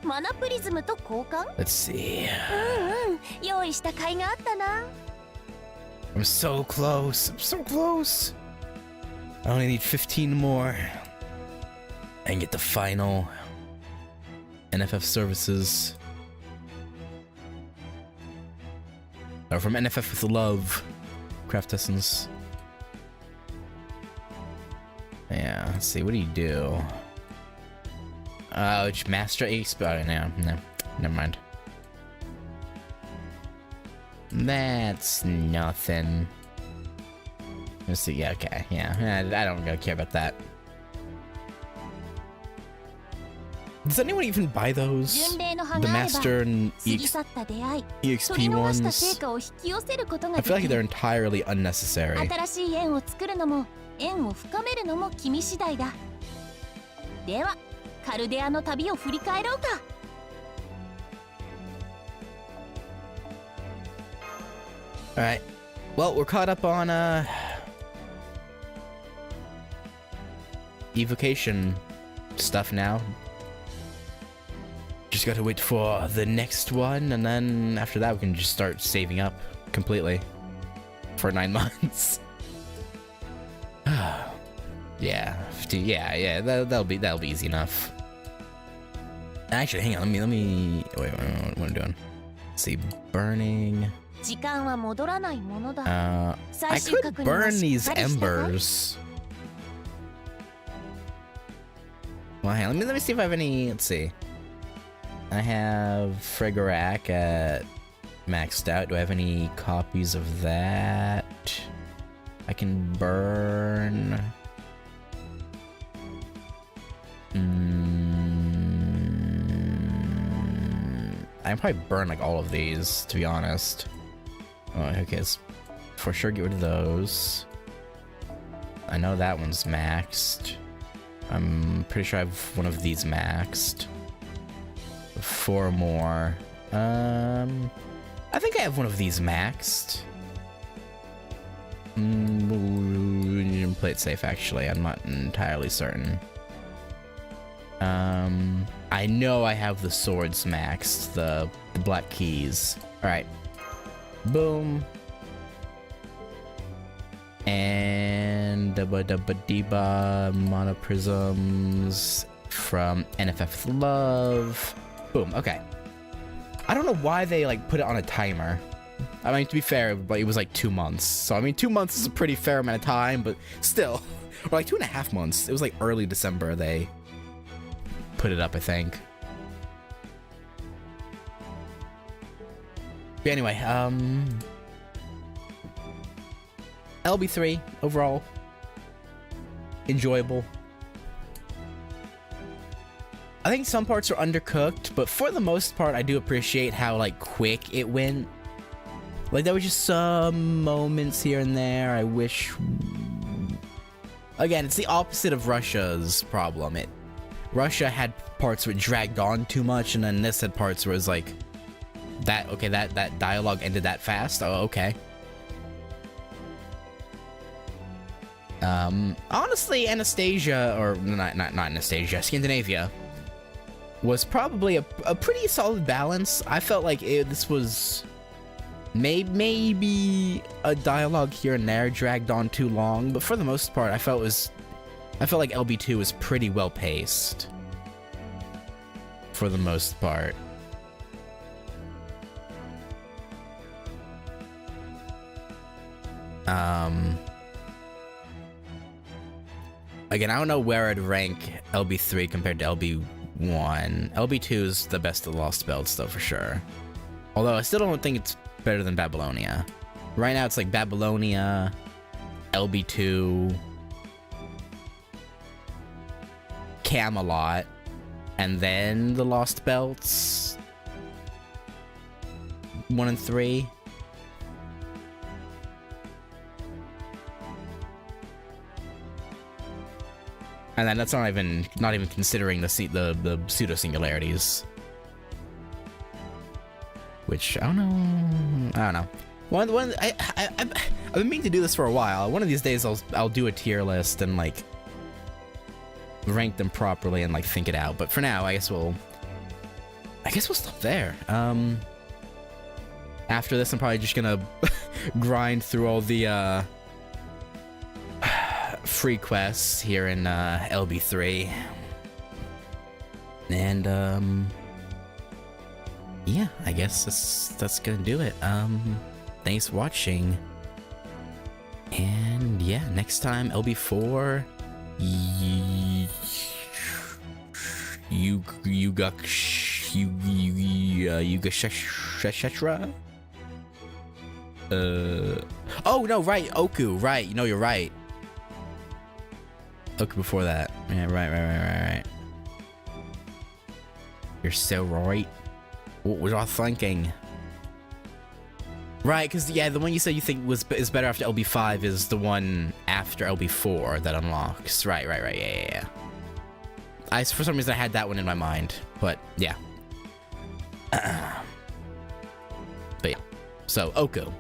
S4: マナプリズムと交換？
S1: Let's see.
S4: うんうん。用意した甲斐があったな。
S1: I'm so close. I'm so close. I only need 15 more. And get the final NFF services. Or from NFF with love. Craft essence. Yeah, let's see. What do you do? It's Master Ace. Oh, no, never mind. That's nothing. Let's see. Yeah, okay. Yeah, I don't really care about that. Does anyone even buy those?
S4: 巡礼の葉
S1: The
S4: があれば
S1: Master and
S4: 過ぎ去った出会い、
S1: EXP
S4: 取り逃した成
S1: ones?
S4: 果を引き寄せることが
S1: I
S4: で
S1: feel like
S4: き
S1: they're
S4: る。
S1: entirely unnecessary.
S4: 新しい縁を作るのも縁を深めるのも君次第だ。ではカルデアの旅を振り返ろうか。
S1: Alright. Well, we're caught up on evocation stuff now. Just gotta wait for the next one, and then after that we can just start saving up completely for 9 months. Yeah, that'll be easy enough. Actually, hang on, let me wait, what am I doing? Let's see, burning.
S4: 時間は戻らないものだ。
S1: I
S4: 最終
S1: could
S4: 確認は
S1: burn
S4: し
S1: these
S4: っかりしたかい？
S1: embers. Well, hang on, let me see if I have any. Let's see. I have Frigorak at maxed out. Do I have any copies of that? I can burn. I can probably burn like all of these, to be honest. Oh, okay, let's for sure get rid of those. I know that one's maxed. I'm pretty sure I have one of these maxed. 4 more. I think I have one of these maxed. Play it safe, actually. I'm not entirely certain. I know I have the swords maxed, the black keys. Alright. Boom. And Deba monoprisms from NFF Love. Boom. Okay. I don't know why they like put it on a timer. I mean, to be fair, like, it was like 2 months. So I mean, 2 months is a pretty fair amount of time, but still, or like 2.5 months. It was like early December they put it up, I think. But anyway, LB3 overall enjoyable. I think some parts are undercooked, but for the most part, I do appreciate how like quick it went. Like there were just some moments here and there. I wish. Again, it's the opposite of Russia's problem. Russia had parts where it dragged on too much, and then this had parts where it was like that. Okay, that dialogue ended that fast. Oh, okay. Honestly, Anastasia, or not Anastasia, Scandinavia was probably a pretty solid balance. I felt like this was maybe a dialogue here and there dragged on too long, but for the most part, I felt like LB2 was pretty well paced. For the most part. Again, I don't know where I'd rank LB3 compared to LB1. LB2 is the best of the Lost Belts, though, for sure. Although I still don't think it's better than Babylonia. Right now, it's like Babylonia, LB2, Camelot, and then the Lost Belts 1 and 3. And then that's not even considering the pseudo singularities, which I don't know. I've been meaning to do this for a while. One of these days I'll do a tier list and like rank them properly and like think it out. But for now, I guess we'll stop there. After this, I'm probably just gonna grind through all the free quests here in LB3, and yeah, I guess that's gonna do it. Thanks for watching, and yeah, next time LB4, GACHA. Oh no, right, Oku, right? You know, you're right. Oku before that. Yeah, right. You're so right. What was I thinking? Right, because yeah, the one you said you think is better after LB5 is the one after LB4 that unlocks. Right. Yeah. For some reason I had that one in my mind, but yeah. But yeah. So Oku.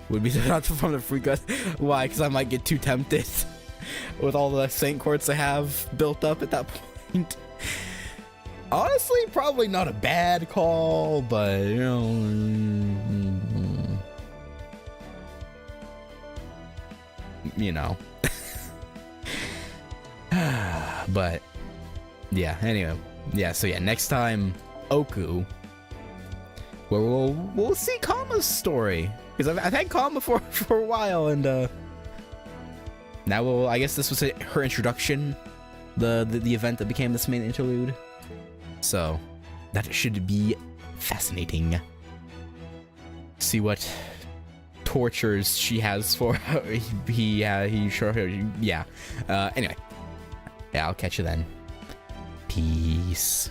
S1: Would be not to perform the free quest. Why? Because I might get too tempted with all the Saint Courts I have built up at that point. Honestly, probably not a bad call, but you know. But yeah, anyway. Yeah, so yeah, next time Oku, where we'll see Kama's story. Because I've had Kama for a while, and now I guess this was her introduction, the event that became this main interlude. So that should be fascinating. See what tortures she has for her. He sure, yeah. Anyway, yeah, I'll catch you then. Peace.